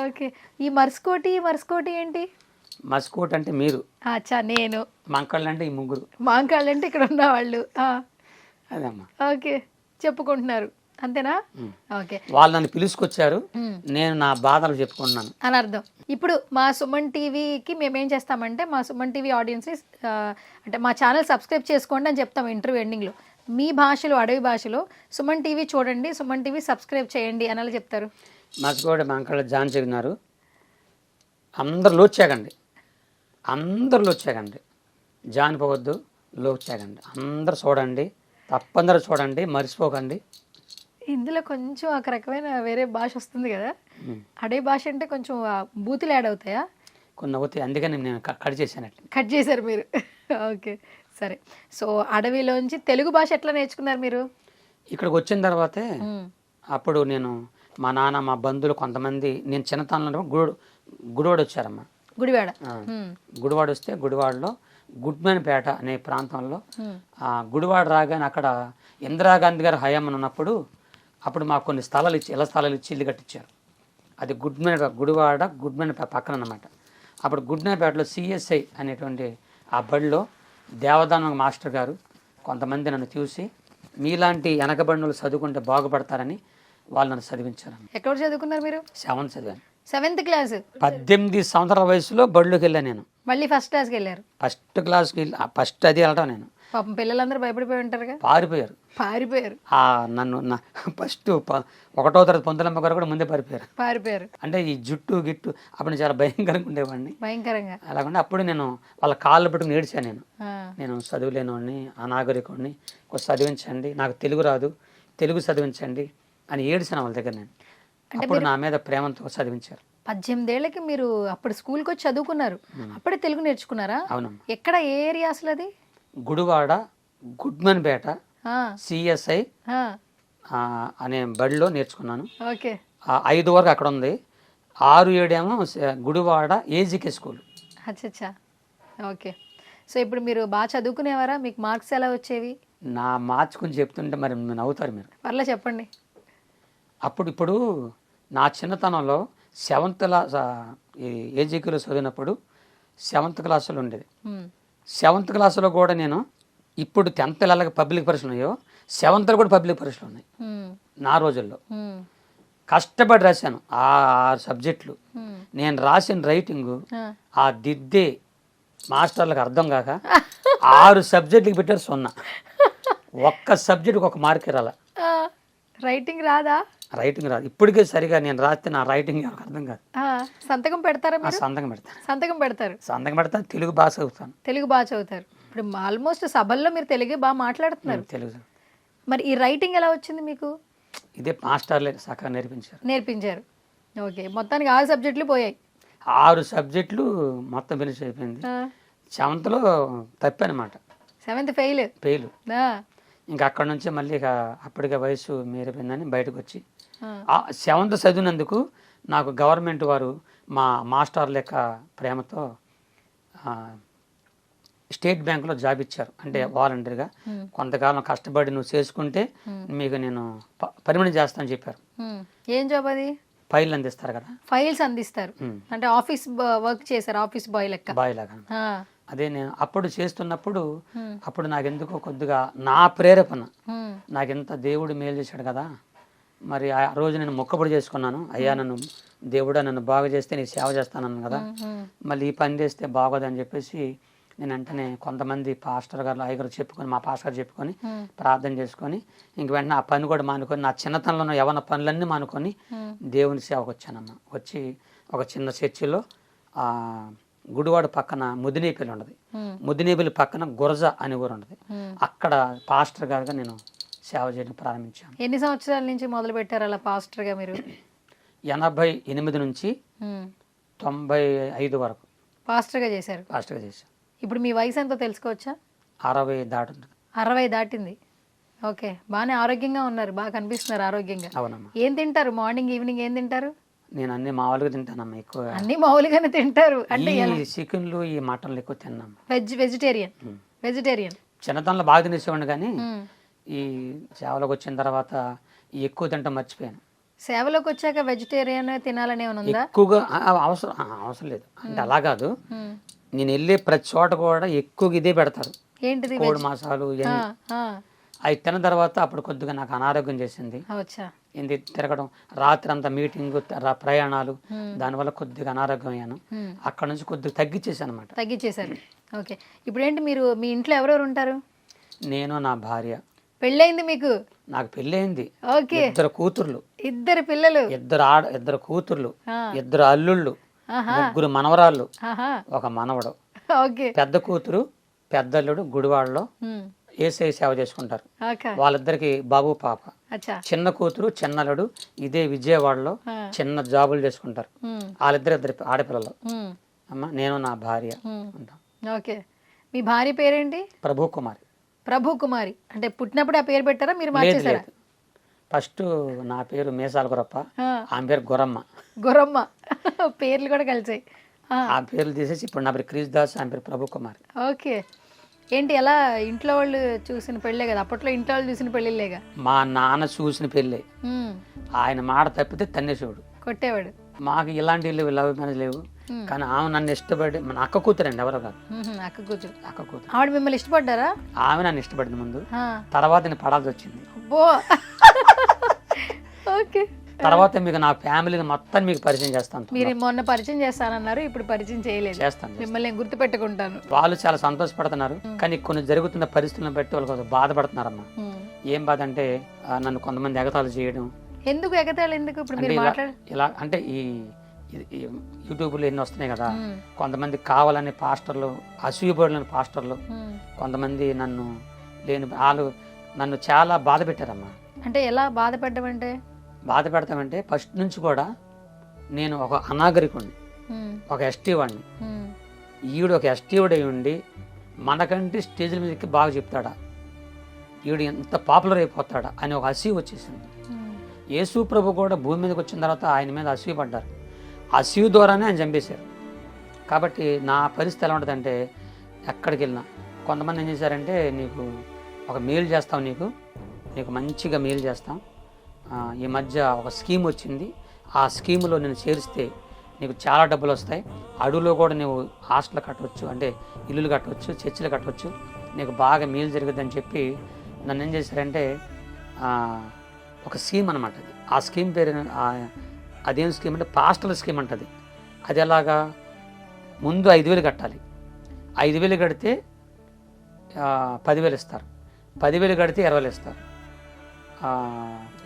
Speaker 2: ఓకే. ఈ మర్స్కోటి ఏంటి?
Speaker 3: మస్కోట్ అంటే మీరు,
Speaker 2: అచ్చా నేను,
Speaker 3: మంకాళ్ళు అంటే ఈ ముగ్గురు,
Speaker 2: మాంకాళ్ళు అంటే ఇక్కడ ఉన్న వాళ్ళు.
Speaker 3: అదమ్మా.
Speaker 2: ఓకే, చెప్పుకుంటున్నారు అంతేనా? ఓకే.
Speaker 3: వాళ్ళు నన్ను పిలుచుకొచ్చారు, నేను నా బాధలు చెప్పుకుంటున్నాను
Speaker 2: అని అర్థం. ఇప్పుడు మా సుమన్ టీవీకి మేము ఏం చేస్తామంటే, మా సుమన్ టీవీ ఆడియన్స్ని అంటే మా ఛానల్ సబ్స్క్రైబ్ చేసుకోండి అని చెప్తాం ఇంటర్వ్యూ ఎండింగ్లో. మీ భాషలో, అడవి భాషలో సుమన్ టీవీ చూడండి, సుమన్ టీవీ సబ్స్క్రైబ్ చేయండి అని అలా చెప్తారు.
Speaker 3: మస్కోటి మంకాళ్ళు జాన్ చెగినారు, అందరు లోచాగండి, అందరు లోచాగండి, జానిపోవద్దు, లోచాగండి, అందరు చూడండి, తప్పందరూ చూడండి, మర్చిపోకండి.
Speaker 2: ఇందులో కొంచెం ఒక రకమైన వేరే భాష వస్తుంది కదా, అడవి భాష అంటే కొంచెం బూతులు యాడ్ అవుతాయా?
Speaker 3: కొన్ని అవుతాయి, అందుకని నేను కట్ చేశానట్టు.
Speaker 2: కట్ చేశారు మీరు. ఓకే, సరే. సో అడవిలోంచి తెలుగు భాష ఎట్లా నేర్చుకున్నారు మీరు?
Speaker 3: ఇక్కడికి వచ్చిన తర్వాతే అప్పుడు నేను మా నాన్న, మా బంధువులు కొంతమంది, నేను చిన్నతనంలో గుడివాడ వచ్చారమ్మా.
Speaker 2: గుడివాడ.
Speaker 3: గుడివాడ వస్తే గుడివాడలో గుడ్మెన్పేట అనే ప్రాంతంలో గుడివాడ రాగానే అక్కడ ఇందిరాగాంధీ గారు హయాం ఉన్నప్పుడు అప్పుడు మాకు కొన్ని స్థలాలు ఇచ్చి, ఇళ్ల స్థలాలు ఇచ్చి ఇల్లు కట్టించారు. అది గుడివాడ గుడ్మెన్పేట పక్కన అన్నమాట. అప్పుడు గుడ్మెన్పేటలో సిఎస్ఐ అనేటువంటి ఆ బడిలో దేవదానం మాస్టర్ గారు కొంతమంది నన్ను చూసి, మీలాంటి వెనకబడినలు చదువుకుంటే బాగుపడతారని వాళ్ళు నన్ను చదివించారు.
Speaker 2: ఎక్కడ చదువుకున్నారు మీరు?
Speaker 3: 7th చదివాను.
Speaker 2: 7th class.
Speaker 3: 18 సంవత్సరాల వయసులో బడిలోకి వెళ్ళాను నేను.
Speaker 2: మళ్ళీ ఫస్ట్ క్లాస్కి వెళ్ళారు?
Speaker 3: ఫస్ట్ క్లాస్కి వెళ్ళి ఫస్ట్ అది వెళ్ళటం నేను.
Speaker 2: పాపం పిల్లలందరూ భయపడిపోయి ఉంటారుగా. పారిపోయారు.
Speaker 3: నన్ను ఫస్ట్ 1వ తరగతి పొందలమ్మ గారు కూడా ముందే పారిపోయారు. అంటే ఈ జుట్టు గిట్టు అప్పుడు చాలా భయంకరంగా ఉండేవాడిని.
Speaker 2: భయంకరంగా
Speaker 3: అలాగంటే అప్పుడు నేను వాళ్ళ కాళ్ళు పట్టుకుని ఏడ్చాను. నేను చదువులేనివాడిని, అనాగరికుడిని, కొంచెం చదివించండి, నాకు తెలుగు రాదు, తెలుగు చదివించండి అని ఏడ్చాను వాళ్ళ దగ్గర. నేను అప్పుడు నా మీద ప్రేమతో చదివించారు.
Speaker 2: 18 ఏళ్ళకి మీరు అప్పుడు స్కూల్కి వచ్చి చదువుకున్నారు, అప్పుడే తెలుగు నేర్చుకున్నారా?
Speaker 3: అవునమ్మా.
Speaker 2: ఎక్కడ, ఏ ఏరియా అసలు అది?
Speaker 3: గుడివాడ గుడ్మెన్పేట సిఎస్ఐ అనే బడిలో నేర్చుకున్నాను.
Speaker 2: ఓకే.
Speaker 3: 5 వరకు అక్కడ ఉంది, 6, 7 ఏమో గుడివాడ ఏజీకే స్కూల్.
Speaker 2: అచ్చా. ఓకే. సో ఇప్పుడు మీరు బాగా చదువుకునేవారా? మీకు మార్క్స్ ఎలా వచ్చేవి?
Speaker 3: నా మార్క్స్ గురించి చెప్తుంటే మరి నవ్వుతారు మీరు.
Speaker 2: పర్లే చెప్పండి.
Speaker 3: ఇప్పుడు నా చిన్నతనంలో 7th క్లాస్ ఏజీకేలో చదివినప్పుడు 7th క్లాసులో ఉండేది. 7th క్లాసులో కూడా నేను ఇప్పుడు 10th పిల్లలకి పబ్లిక్ పరీక్షలు ఉన్నాయో 7th కూడా పబ్లిక్ పరీక్షలు ఉన్నాయి. నా రోజుల్లో కష్టపడి రాశాను ఆ 6 సబ్జెక్టులు. నేను రాసిన రైటింగు ఆ దిద్దే మాస్టర్లకు అర్థం కాక 6 సబ్జెక్టులకి పెట్టారు 0. ఒక్క సబ్జెక్టుకి 1 మార్క్ రాల.
Speaker 2: రైటింగ్ రాదా?
Speaker 3: రైటింగ్ రాదు ఇప్పటికే. సరిగా నేను రాస్తే నా రైటింగ్ ఎవరికి అర్థం కాదు.
Speaker 2: సంతకం పెడతారా?
Speaker 3: సంతకం పెడతాను.
Speaker 2: సంతకం పెడతారు.
Speaker 3: తెలుగు బాగా చదువుతాను.
Speaker 2: తెలుగు బాగా చదువుతారు. ఇప్పుడు ఆల్మోస్ట్ సభల్లో మీరు తెలుగు బాగా మాట్లాడుతున్నారు.
Speaker 3: తెలుగు.
Speaker 2: మరి ఈ రైటింగ్ ఎలా వచ్చింది మీకు?
Speaker 3: ఇదే మాస్టర్లే సగం నేర్పించారు.
Speaker 2: ఓకే, మొత్తానికి 6 సబ్జెక్టులు పోయాయి.
Speaker 3: 6 సబ్జెక్టులు మొత్తం ఫినిష్ అయిపోయింది. 7th తప్పనమాట,
Speaker 2: 7th fail.
Speaker 3: ఇంకా అక్కడ నుంచి మళ్ళీ ఇక అప్పటికే వయసు మీరిపోయిందని బయటకు వచ్చి 7th చదివినందుకు నాకు గవర్నమెంట్ వారు మా మాస్టర్ లెక్క ప్రేమతో స్టేట్ బ్యాంకులో జాబ్ ఇచ్చారు. అంటే వాలంటీర్గా కొంతకాలం కష్టపడి నువ్వు చేసుకుంటే మీకు నేను పర్మనెంట్ చేస్తానని చెప్పారు.
Speaker 2: ఏం జాబ్ అది?
Speaker 3: ఫైల్ అందిస్తారు కదా.
Speaker 2: ఫైల్స్ అందిస్తారు అంటే ఆఫీస్ వర్క్ చేశారు, ఆఫీస్ బాయ్ లెక్క.
Speaker 3: బాయ్ లాగా. అదే నేను అప్పుడు చేస్తున్నప్పుడు అప్పుడు నాకెందుకో కొద్దిగా నా ప్రేరేపణ, నాకెంత దేవుడు మేలు చేశాడు కదా, మరి ఆ రోజు నేను మొక్కబడి చేసుకున్నాను. అయ్యా నన్ను దేవుడా నన్ను బాగా చేస్తే నీకు సేవ చేస్తానన్నాను కదా, మళ్ళీ ఈ పని చేస్తే బాగోదని చెప్పేసి నేను వెంటనే కొంతమంది పాస్టర్ గారు అయ్యగారు చెప్పుకొని, మా పాస్టర్ గారు చెప్పుకొని ప్రార్థన చేసుకొని ఇంక వెంటనే ఆ పని కూడా మానుకొని నా చిన్నతనంలో యవన పనులన్నీ మానుకొని దేవుని సేవకు వచ్చానమ్మా. వచ్చి ఒక చిన్న చర్చిలో గుడివాడ పక్కన ముదినేపల్లి ఉండదు, ముదినేపల్లి పక్కన గురజ అనే ఊరు ఉండదు, అక్కడ పాస్టర్ గారుగా నేను సేవ చేయడం ప్రారంభించాను.
Speaker 2: ఎన్ని సంవత్సరాల నుంచి మొదలు పెట్టారు అలా పాస్టర్గా మీరు?
Speaker 3: 88 నుంచి 95 వరకు
Speaker 2: పాస్టర్గా చేశారు.
Speaker 3: పాస్టర్గా చేశాను.
Speaker 2: ఇప్పుడు మీ వయసు ఎంతో తెలుసుకోవచ్చా?
Speaker 3: 60 దాటుంది.
Speaker 2: 60 దాటింది. ఓకే, బాగానే ఆరోగ్యంగా ఉన్నారు, బాగా కనిపిస్తున్నారు ఆరోగ్యంగా.
Speaker 3: అవునమ్మా.
Speaker 2: ఏం తింటారు మార్నింగ్ ఈవినింగ్ ఏం తింటారు?
Speaker 3: నేను అన్ని మామూలుగా తింటానమ్మా, ఎక్కువ
Speaker 2: అన్ని మామూలుగానే తింటారు అంటే
Speaker 3: ఈ చికెన్లు ఈ మటన్లు ఎక్కువ తిన్నాము.
Speaker 2: వెజిటేరియన్
Speaker 3: చిన్నతనంలో బాగా తినేసేవాడిని, కానీ ఈ సేవలోకి వచ్చిన తర్వాత ఎక్కువ తింటాం మర్చిపోయాను.
Speaker 2: సేవలోకి వచ్చాక వెజిటేరియన్ తినాలనే ఉందా?
Speaker 3: ఎక్కువగా అవసరం లేదు అంటే అలా కాదు, నేను వెళ్ళే ప్రతి చోట కూడా ఎక్కువగా ఇదే పెడతారు.
Speaker 2: ఏంటిది?
Speaker 3: కోడి మాసాలు అవి తిన్న తర్వాత అప్పుడు కొద్దిగా నాకు అనారోగ్యం చేసింది. ఏంది తిరగడం, రాత్రి అంతా మీటింగ్, ప్రయాణాలు, దానివల్ల కొద్దిగా అనారోగ్యం అయ్యాను. అక్కడ నుంచి కొద్దిగా తగ్గించేసాను అనమాట.
Speaker 2: తగ్గించేశారు. ఓకే, ఇప్పుడు ఏంటి మీరు మీ ఇంట్లో ఎవరెవరు ఉంటారు?
Speaker 3: నేను, నా భార్య.
Speaker 2: పెళ్ళయింది మీకు?
Speaker 3: నాకు పెళ్ళయింది.
Speaker 2: ఓకే,
Speaker 3: 2 కూతుర్లు,
Speaker 2: 2 పిల్లలు,
Speaker 3: 2 కూతుర్లు, 2 అల్లుళ్ళు, 3 మనవరాళ్ళు, 1 మనవడు.
Speaker 2: ఓకే,
Speaker 3: పెద్ద కూతురు పెద్ద అల్లుడు గుడివాడలో ఏసఐ సేవ చేసుకుంటారు, వాళ్ళిద్దరికి బాబు పాప. చిన్న కూతురు చిన్నలుడు ఇదే విజయవాడలో చిన్న జాబులు చేసుకుంటారు, వాళ్ళిద్దరు ఆడపిల్లలు. అమ్మ నేను నా భార్య ఉంటాం.
Speaker 2: ఓకే, మీ భార్య పేరేంటి?
Speaker 3: ప్రభు కుమారి.
Speaker 2: ప్రభు కుమారి అంటే పుట్టినప్పుడు ఆ పేరు పెట్టారా మీరు మార్చేసారా?
Speaker 3: ఫస్ట్ నా పేరు మేసాల గురప్ప, ఆమె పేరు గురమ్మ.
Speaker 2: గురమ్మ పేర్లు కూడా కలిసాయి.
Speaker 3: ఆ పేర్లు తీసేసి ఇప్పుడు నా పేరు క్రిస్ దాస్, ఆమె పేరు ప్రభు కుమారి.
Speaker 2: ఓకే, ఏంటి ఎలా ఇంట్లో వాళ్ళు చూసిన పెళ్ళే కదా, అప్పట్లో ఇంట్లో వాళ్ళు చూసిన పెళ్ళిళ్ళేగా.
Speaker 3: మా నాన్న చూసిన పెళ్ళే, ఆయన మాట తప్పితే తన్నేసేవాడు,
Speaker 2: కొట్టేవాడు.
Speaker 3: మాకు ఇలాంటి లవ్ మ్యారేజ్ లేవు, కానీ ఆమె నన్ను ఇష్టపడి, మన అక్క కూతురండి, ఎవరో కాదు,
Speaker 2: అక్క కూతురు.
Speaker 3: అక్క కూతురు.
Speaker 2: ఆవిడ మిమ్మల్ని ఇష్టపడ్డారా?
Speaker 3: ఆమె నన్ను ఇష్టపడింది ముందు, తర్వాత నేను పడాల్సి వచ్చింది.
Speaker 2: ఓకే,
Speaker 3: తర్వాత మీకు నా ఫ్యామిలీని మొత్తం మీకు పరిచయం చేస్తాను.
Speaker 2: మీరు మొన్న పరిచయం చేస్తానన్నారు, ఇప్పుడు పరిచయం చేయలేదు.
Speaker 3: చేస్తాను,
Speaker 2: మిమ్మల్ని గుర్తు పెట్టుకుంటాను.
Speaker 3: వాళ్ళు చాలా సంతోషపడుతున్నారు, కానీ కొన్ని జరుగుతున్న పరిస్థితులను బట్టి వాళ్ళు కొంచెం బాధపడుతున్నారమ్మా. ఏం బాధ అంటే నన్ను కొంతమంది ఎగతాళి చేయడం.
Speaker 2: ఎందుకు ఎగతాళి? ఎందుకు? ఇప్పుడు మీరు
Speaker 3: ఇలా అంటే ఈ యూట్యూబ్లో ఎన్ని వస్తున్నాయి కదా, కొంతమంది కావాలని పాస్టర్లు, అసూయపడిన పాస్టర్లు కొంతమంది నన్ను వాళ్ళు నన్ను చాలా బాధ పెట్టారమ్మా.
Speaker 2: అంటే ఎలా బాధ పెట్టమంటే?
Speaker 3: బాధ పెడతామంటే ఫస్ట్ నుంచి కూడా నేను ఒక అనాగరికుడిని, ఒక ఎస్టీ వాడిని, ఈవిడ ఒక ఎస్టీ వాడు అయి ఉండి మనకంటే స్టేజ్ల మీదకి బాగా చెప్తాడా, ఈవిడ ఎంత పాపులర్ అయిపోతాడా అని ఒక అసూయ వచ్చేసింది. యేసు ప్రభు కూడా భూమి మీదకి వచ్చిన తర్వాత ఆయన మీద అసూయ పడ్డారు, అసూయ ద్వారానే ఆయన చంపేశారు. కాబట్టి నా పరిస్థితి ఎలా ఉంటుందంటే ఎక్కడికి వెళ్ళినా కొంతమంది ఏం చేశారంటే, నీకు ఒక మేలు చేస్తాం, నీకు మంచిగా మేలు చేస్తాం, ఈ మధ్య ఒక స్కీమ్ వచ్చింది, ఆ స్కీములో నేను చేరిస్తే నీకు చాలా డబ్బులు వస్తాయి, అడవులో కూడా నువ్వు హాస్టల్ కట్టవచ్చు, అంటే ఇల్లులు కట్టవచ్చు, చర్చిలు కట్టవచ్చు, నీకు బాగా మేలు జరుగుతుందని చెప్పి నన్ను ఏం చేశారంటే ఒక స్కీమ్ అనమాట అది. ఆ స్కీమ్ పేరు అదేం స్కీమ్ అంటే పాస్టల్ స్కీమ్ అంటది. అది ఎలాగా, ముందు 5,000 కట్టాలి, 5,000 కడితే 10,000 ఇస్తారు, 10,000 కడితే 20,000 ఇస్తారు,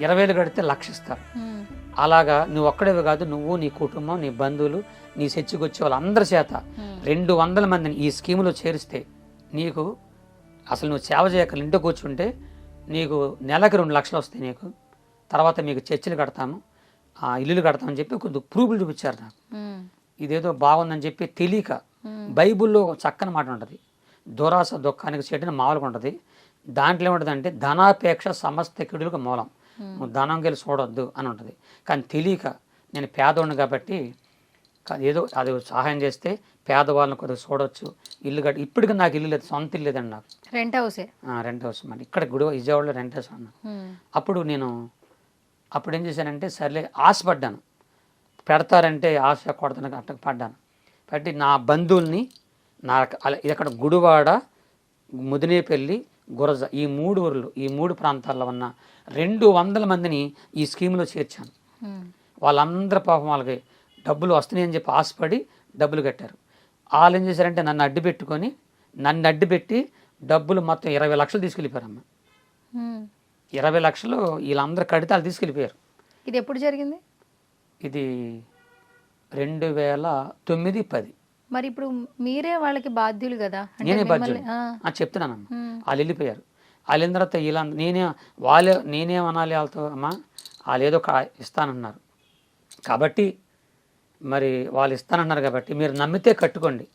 Speaker 3: 20,000 కడితే 1,00,000 ఇస్తారు. అలాగా నువ్వు ఒక్కడేవి కాదు, నువ్వు, నీ కుటుంబం, నీ బంధువులు, నీ చర్చికి వచ్చే వాళ్ళందరి చేత 200 మందిని ఈ స్కీములో చేరిస్తే నీకు అసలు నువ్వు సేవ చేయక ఇంట్లో కూర్చుంటే నీకు నెలకి 2,00,000 వస్తాయి నీకు. తర్వాత మీకు చర్చిలు కడతాము, ఇల్లులు కడతామని చెప్పి కొద్దిగా ప్రూఫ్లు చూపించారు నాకు. ఇదేదో బాగుందని చెప్పి తెలియక బైబిల్లో ఒక చక్కని మాట ఉంటుంది, దురాశ దుఃఖానికి చెట్టుని మామూలుగా ఉంటుంది. దాంట్లో ఏముంటుందంటే ధనాపేక్ష సమస్త కీడులకు మూలం, నువ్వు ధనం గెలి చూడొద్దు అని ఉంటుంది. కానీ తెలియక నేను పేదవాడిని కాబట్టి ఏదో అది సహాయం చేస్తే పేదవాళ్ళని కొద్దిగా చూడవచ్చు, ఇల్లు కట్టి ఇప్పటికి నాకు ఇల్లు లేదు, సొంత ఇల్లు లేదండి నాకు,
Speaker 2: రెంట్ హౌసే.
Speaker 3: రెంట్ హౌస్ మరి ఇక్కడ విజయవాడలో రెంట్ హౌస్ అన్నా. అప్పుడు ఏం చేశానంటే సర్లే ఆశపడ్డాను, పెడతారంటే ఆశ కొడతాను అట్ట పడ్డాను. పట్టి నా బంధువుల్ని ఇక్కడ గుడివాడ, ముదినేపల్లి, గురజ ఈ 3 ఊర్లు, ఈ 3 ప్రాంతాల్లో ఉన్న 200 మందిని ఈ స్కీమ్లో చేర్చాను. వాళ్ళందరూ పాపం వాళ్ళకి డబ్బులు వస్తున్నాయని చెప్పి ఆశపడి డబ్బులు కట్టారు. వాళ్ళు ఏం చేశారంటే నన్ను అడ్డుపెట్టి డబ్బులు మొత్తం 20 లక్షలు తీసుకెళ్ళిపోయారమ్మ. 20 లక్షలు వీళ్ళందరూ కడితే వాళ్ళు తీసుకెళ్ళిపోయారు.
Speaker 2: ఇది ఎప్పుడు జరిగింది?
Speaker 3: ఇది 2009-10.
Speaker 2: మరి ఇప్పుడు మీరే వాళ్ళకి బాధ్యులు కదా?
Speaker 3: నేనే బాధ్యులు చెప్తున్నానమ్మా. వాళ్ళు వెళ్ళిపోయారు. వాళ్ళు వెళ్ళిన తర్వాత నేనేమనాలి వాళ్ళతో, అమ్మా వాళ్ళు ఏదో ఇస్తానన్నారు కాబట్టి, మరి వాళ్ళు ఇస్తానన్నారు కాబట్టి మీరు నమ్మితే కట్టుకోండి,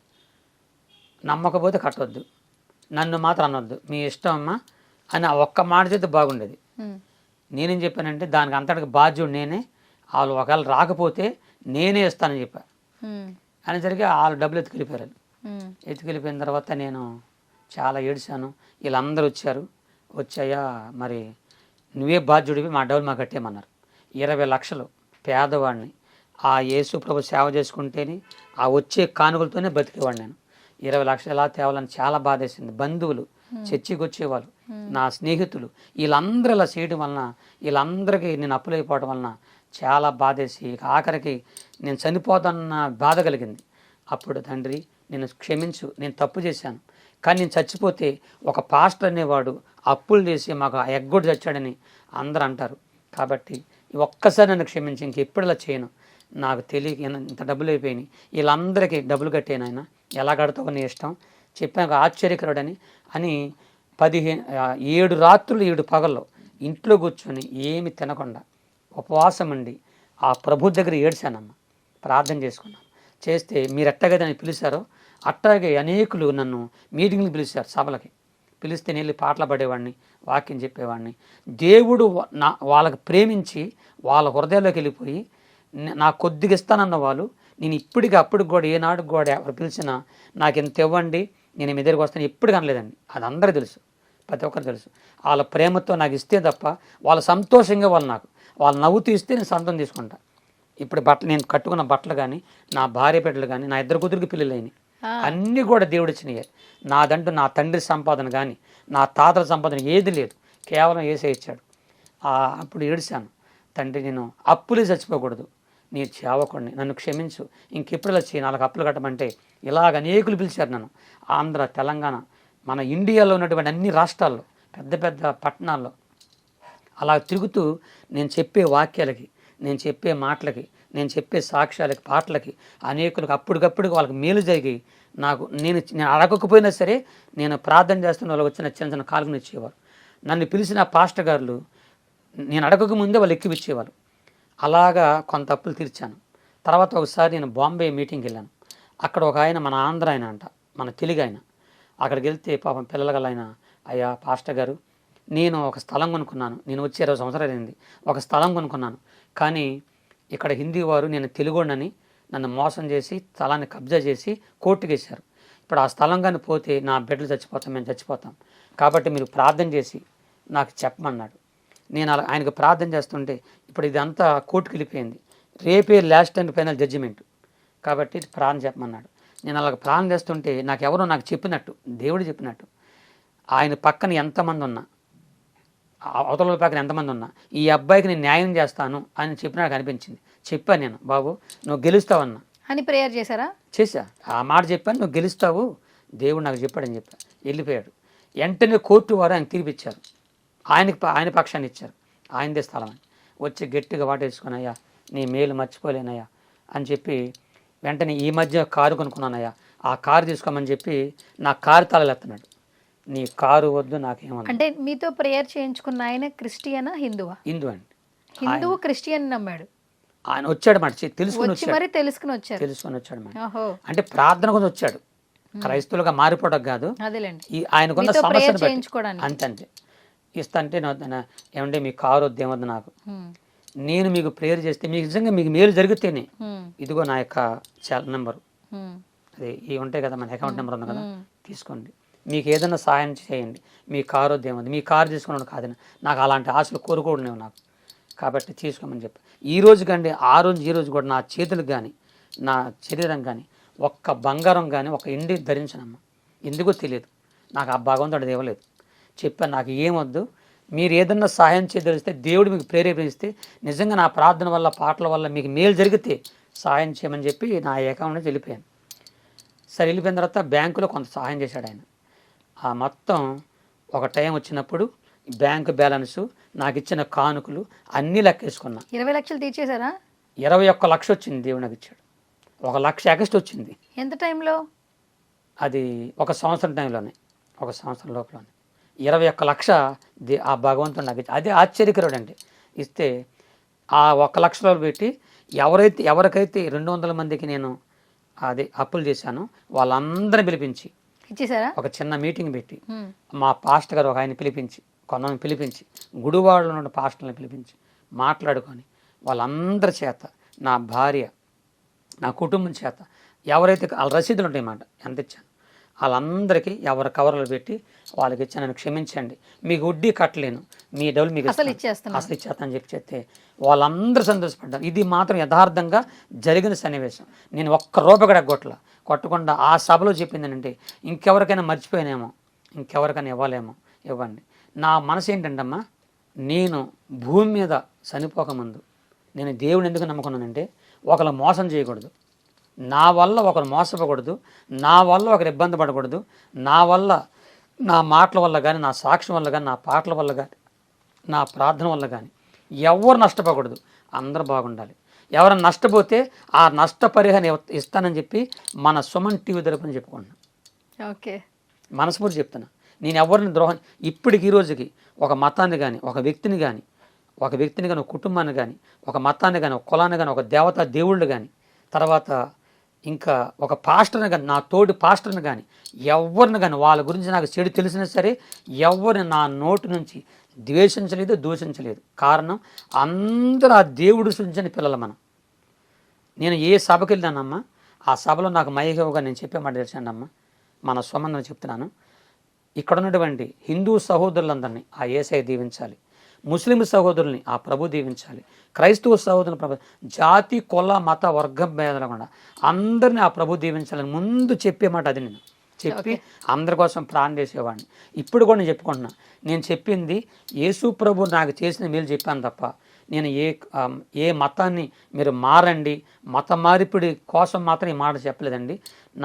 Speaker 3: నమ్మకపోతే కట్టొద్దు, నన్ను మాత్రం అనొద్దు, మీ ఇష్టం అమ్మా అని ఒక్క మాట చేస్తే బాగుండేది. నేనేం చెప్పానంటే దానికి అంతటికి బాధ్యుడు నేనే, వాళ్ళు ఒకవేళ రాకపోతే నేనే ఇస్తానని చెప్పా. అనేసరికి వాళ్ళు డబ్బులు ఎత్తుకెళ్ళిపోయారు. ఎత్తుకెళ్ళిపోయిన తర్వాత నేను చాలా ఏడ్చాను. వీళ్ళందరూ వచ్చాయా మరి నువ్వే బాధ్యుడివి, మా డబ్బులు మాకు కట్టేయమన్నారు. 20 లక్షలు పేదవాడిని ఆ యేసు ప్రభు సేవ చేసుకుంటేనే ఆ వచ్చే కానుకలతోనే బతికేవాడు నేను. 20 లక్షలు ఎలా తేవాలని చాలా బాధేసింది. బంధువులు చర్చికి వచ్చేవాళ్ళు, నా స్నేహితులు, వీళ్ళందరూ ఇలా చేయడం వలన, వీళ్ళందరికీ నేను అప్పులైపోవడం వలన చాలా బాధేసి ఆఖరికి నేను చనిపోతాన్న బాధ కలిగింది. అప్పుడు తండ్రి నేను క్షమించు, నేను తప్పు చేశాను, కానీ నేను చచ్చిపోతే ఒక పాస్టర్ అనేవాడు అప్పులు చేసి మాకు ఎగ్గొడు చచ్చాడని అందరూ అంటారు. కాబట్టి ఒక్కసారి నన్ను క్షమించి ఇంకెప్పుడు ఇలా చేయను, నాకు తెలియక ఇంత డబ్బులు అయిపోయినాయి, వీళ్ళందరికీ డబ్బులు కట్టాను, ఆయన ఎలా కడతావు నీ ఇష్టం చెప్పాక ఆశ్చర్యకరుడని 7 రాత్రులు 7 పగల్లో ఇంట్లో కూర్చొని ఏమి తినకుండా ఉపవాసం ఉండి ఆ ప్రభు దగ్గర ఏడ్చానమ్మ, ప్రార్థన చేసుకున్నాను. చేస్తే మీరు ఎట్టగా నన్ను పిలిచారో అట్టాగే అనేకులు నన్ను మీటింగ్లు పిలిచారు, సభలకి పిలిస్తే నేను వెళ్ళి పాటలు పడేవాడిని, వాక్యం చెప్పేవాడిని. దేవుడు వాళ్ళకి ప్రేమించి వాళ్ళ హృదయాల్లోకి వెళ్ళిపోయి నాకు కొద్దిగా ఇస్తానన్న వాళ్ళు నేను అప్పుడు కూడా ఏనాడు కూడా ఎవరు పిలిచినా నాకు ఇంత ఇవ్వండి నేను మీ దగ్గరికి వస్తాను ఎప్పుడు కనలేదండి. అది అందరూ తెలుసు, ప్రతి ఒక్కరు తెలుసు. వాళ్ళ ప్రేమతో నాకు ఇస్తే తప్ప వాళ్ళ సంతోషంగా వాళ్ళు నవ్వుతూ ఇస్తే నేను సంతం తీసుకుంటా. ఇప్పుడు నేను కట్టుకున్న బట్టలు కానీ, నా భార్య బిడ్డలు కానీ, నా 2 కూతురికి పిల్లలు అయినాయి, అన్నీ కూడా దేవుడు ఇచ్చినాయి. నాదంటూ నా తండ్రి సంపాదన కానీ నా తాతల సంపాదన ఏది లేదు, కేవలం ఏసే ఇచ్చాడు. అప్పుడు ఏడిశాను, తండ్రి నేను అప్పులే చచ్చిపోకూడదు, నీ సేవకుడిని, నన్ను క్షమించు, ఇంకెప్పుడు ఇలా చేయి, నాకు అప్పులు కట్టమంటే ఇలాగ అనేకులు పిలిచారు నన్ను. ఆంధ్ర, తెలంగాణ, మన ఇండియాలో ఉన్నటువంటి అన్ని రాష్ట్రాల్లో, పెద్ద పెద్ద పట్టణాల్లో అలా తిరుగుతూ నేను చెప్పే వాక్యాలకి, నేను చెప్పే మాటలకి, నేను చెప్పే సాక్ష్యాలకి, పాటలకి అనేకులకు అప్పటికప్పుడు వాళ్ళకి మేలు జరిగి నేను అడగకపోయినా సరే నేను ప్రార్థన చేస్తున్న వాళ్ళు వచ్చిన చిన్న చిన్న కాలుగుని ఇచ్చేవారు. నన్ను పిలిచిన పాస్టర్ గారులు నేను అడగక ముందే వాళ్ళు ఎక్కిపిచ్చేవారు. అలాగా కొంత అప్పులు తీర్చాను. తర్వాత ఒకసారి నేను బాంబే మీటింగ్కి వెళ్ళాను. అక్కడ ఒక ఆయన, మన ఆంధ్ర ఆయన అంట, మన తెలుగు ఆయన, అక్కడికి వెళ్తే పాపం పిల్లలగల ఆయన, అయ్యా పాస్టర్ గారు నేను ఒక స్థలం కొనుక్కున్నాను, నేను వచ్చి 20 సంవత్సరాలు అయింది, ఒక స్థలం కొనుక్కున్నాను, కానీ ఇక్కడ హిందీ వారు నేను తెలుగునని నన్ను మోసం చేసి స్థలాన్ని కబ్జా చేసి కోర్టుకు వేశారు. ఇప్పుడు ఆ స్థలం కానీ పోతే నా బిడ్డలు చచ్చిపోతాం, మేము చచ్చిపోతాం, కాబట్టి మీరు ప్రార్థన చేసి నాకు చెప్పమన్నాడు. నేను అలా ఆయనకు ప్రార్థన చేస్తుంటే ఇప్పుడు ఇదంతా కోర్టుకు వెళ్ళిపోయింది, రేపే లాస్ట్ అండ్ ఫైనల్ జడ్జిమెంట్, కాబట్టి ప్రార్థన చెప్పమన్నాడు. నేను అలాగ ప్రార్థన చేస్తుంటే ఎవరో నాకు చెప్పినట్టు, దేవుడు చెప్పినట్టు, ఆయన పక్కన ఎంతమంది ఉన్నా, అవతల పక్కన ఎంతమంది ఉన్నా ఈ అబ్బాయికి నేను న్యాయం చేస్తాను అని చెప్పి నాకు అనిపించింది. చెప్పాను నేను, బాబు నువ్వు గెలుస్తావన్నా
Speaker 2: అని ప్రేయర్ చేశారా?
Speaker 3: చేశా, ఆ మాట చెప్పాను, నువ్వు గెలుస్తావు, దేవుడు నాకు చెప్పాడని చెప్పా. వెళ్ళిపోయాడు. వెంటనే కోర్టు వారు ఆయన తీర్పిచ్చారు, ఆయన పక్షాన్ని ఇచ్చారు, ఆయనదే స్థలం అని. వచ్చి గట్టిగా వాటేసుకుని, అయ్యా నీ మేలు మర్చిపోలేనయ్యా అని చెప్పి వెంటనే ఈ మధ్య కారు కొనుక్కున్నానయ్యా, ఆ కారు తీసుకోమని చెప్పి నా కారు తాళాలు ఎత్తున్నాడు. నీ కారు వద్దు నాకేమన్నా.
Speaker 2: అంటే మీతో ప్రేయర్ చేయించుకున్న ఆయన క్రిస్టియనా హిందువా?
Speaker 3: హిందూ అండి.
Speaker 2: హిందువు క్రిస్టియన్ నమ్మాడు.
Speaker 3: ఆయన వచ్చాడు మాట తెలుసుకుని
Speaker 2: వచ్చి
Speaker 3: వచ్చాడు
Speaker 2: మరి తెలుసుకుని
Speaker 3: వచ్చాడు మాట.
Speaker 2: ఓహో
Speaker 3: అంటే ప్రార్థన కోసం వచ్చాడు, క్రైస్తవులుగా మారిపోవడం కాదు,
Speaker 2: అదేలేండి
Speaker 3: ఈ ఆయనకున్న
Speaker 2: మీతో
Speaker 3: సమస్యను
Speaker 2: prayer
Speaker 3: బట్టి
Speaker 2: చేయించుకోవడానికి.
Speaker 3: అంతే ఇస్తా అంటే ఏమంటే మీ కారు వద్దు ఏమొద్దు నాకు, నేను మీకు ప్రేయర్ చేస్తే మీకు నిజంగా మీకు మేలు జరిగితేనే ఇదిగో నా యొక్క నెంబరు, అదే ఇవి ఉంటాయి కదా, మన అకౌంట్ నెంబర్ ఉంది కదా, తీసుకోండి, మీకు ఏదైనా సాయం చేయండి, మీ కారు వద్దు ఏమొద్దు, మీ కారు తీసుకున్నాను కాదని, నాకు అలాంటి ఆశలు కోరుకోవడం నాకు, కాబట్టి తీసుకోమని చెప్పి ఈ రోజు కండి ఆ రోజు ఈ రోజు కూడా నా చేతులకు కానీ నా శరీరం కానీ ఒక్క బంగారం కానీ ఒక ఇండి ధరించనమ్మా. ఎందుకో తెలియదు, నాకు ఆ భగవంతుడు ఇవ్వలేదు. చెప్పాను నాకు ఏమొద్దు, మీరు ఏదన్నా సహాయం చేయదలిస్తే దేవుడు మీకు ప్రేరేపిస్తే నిజంగా నా ప్రార్థన వల్ల పాటల వల్ల మీకు మేలు జరిగితే సహాయం చేయమని చెప్పి నా అకౌంట్ నుంచి వెళ్ళిపోయాను. సరే వెళ్ళిపోయిన తర్వాత బ్యాంకులో కొంత సహాయం చేశాడు ఆయన. ఆ మొత్తం ఒక టైం వచ్చినప్పుడు బ్యాంకు బ్యాలెన్సు నాకు ఇచ్చిన కానుకలు అన్నీ లెక్కేసుకున్నా.
Speaker 2: 20 లక్షలు తీర్చేశారా?
Speaker 3: 21 లక్షలు వచ్చింది, దేవుడు నాకు ఇచ్చాడు. 1 లక్ష ఎక్స్ట్రా వచ్చింది.
Speaker 2: ఎంత టైంలో?
Speaker 3: అది ఒక సంవత్సరం టైంలోనే, ఒక సంవత్సరం లోపలనే 21 లక్ష ఆ భగవంతుడు నాకు ఇచ్చి, అదే ఆశ్చర్యకరుడు అంటే ఇస్తే ఆ 1 లక్షలో పెట్టి ఎవరికైతే 200 మందికి నేను అదే అప్పులు చేశానో వాళ్ళందరిని పిలిపించి
Speaker 2: ఇచ్చేసారా?
Speaker 3: ఒక చిన్న మీటింగ్ పెట్టి మా పాస్టర్ గారు ఒక ఆయన పిలిపించి కొంతమంది పిలిపించి గుడివాడలో ఉన్న పాస్టర్ని పిలిపించి మాట్లాడుకొని వాళ్ళందరి చేత నా భార్య నా కుటుంబం చేత ఎవరైతే వాళ్ళ రసీదులు ఉంటాయన్నమాట ఎంత ఇచ్చాను వాళ్ళందరికీ ఎవరి కవర్లు పెట్టి వాళ్ళకి ఇచ్చాను, క్షమించండి మీకు వడ్డీ కట్టలేను, మీ డబ్బులు మీకు అసలు ఇచ్చేస్తాను అని చెప్పి చెప్తే వాళ్ళందరూ సంతోషపడ్డారు. ఇది మాత్రం యథార్థంగా జరిగిన సన్నివేశం. నేను ఒక్క రూపాయి కూడా కొట్టకుండా ఆ సభలో చెప్పింది ఇంకెవరికైనా మర్చిపోయినేమో, ఇంకెవరికైనా ఇవ్వలేమో ఇవ్వండి. నా మనసు ఏంటంటమ్మా, నేను భూమి మీద చనిపోకముందు నేను దేవుని ఎందుకు నమ్ముకున్నానంటే ఒకరు మోసం చేయకూడదు, నా వల్ల ఒకరు మోసపోకూడదు, నా వల్ల ఒకరు ఇబ్బంది పడకూడదు, నా వల్ల నా మాటల వల్ల కానీ నా సాక్ష్యం వల్ల కానీ నా పాటల వల్ల కానీ నా ప్రార్థన వల్ల కానీ ఎవరు నష్టపోకూడదు, అందరూ బాగుండాలి. ఎవరైనా నష్టపోతే ఆ నష్టపరిహారం ఇస్తానని చెప్పి మన సుమన్ టీవీ తరపున చెప్పుకుంటున్నాను.
Speaker 2: ఓకే,
Speaker 3: మనస్ఫూర్తి చెప్తున్నా. నేను ఎవరిని ద్రోహం ఇప్పటికి ఈ రోజుకి ఒక మతాన్ని కానీ ఒక వ్యక్తిని కానీ ఒక కుటుంబాన్ని కానీ ఒక మతాన్ని కానీ ఒక కులాన్ని కానీ ఒక దేవతా దేవుళ్ళు కానీ తర్వాత ఇంకా ఒక పాస్టర్ని కానీ నా తోటి పాస్టర్ని కానీ ఎవరిని కానీ వాళ్ళ గురించి నాకు చెడు తెలిసినా సరే ఎవరిని నా నోటి నుంచి ద్వేషించలేదు, దూషించలేదు. కారణం అందరూ ఆ దేవుడు సృష్టించిన పిల్లలు మనం. నేను ఏ సభకి వెళ్ళానమ్మా ఆ సభలో నాకు మైగవగా నేను చెప్పే మాట తెలిసానమ్మా, మన స్వమందని చెప్తున్నాను, ఇక్కడ ఉన్నటువంటి హిందూ సహోదరులందరినీ ఆ యేసయ్య దీవించాలి, ముస్లిం సహోదరుల్ని ఆ ప్రభు దీవించాలి, క్రైస్తవ సహోదరుని ప్రభు, జాతి కుల మత వర్గం భేదలేకుండా అందరినీ ఆ ప్రభు దీవించాలని ముందు చెప్పే మాట అది. నేను చెప్పి అందరి కోసం ప్రాణం చేసేవాడిని. ఇప్పుడు కూడా నేను చెప్పుకుంటున్నా, నేను చెప్పింది యేసు ప్రభు నాకు చేసిన మేలు చెప్పాను తప్ప నేను ఏ మతాన్ని మీరు మారండి మత మార్పిడి కోసం మాత్రం ఈ మాట చెప్పలేదండి.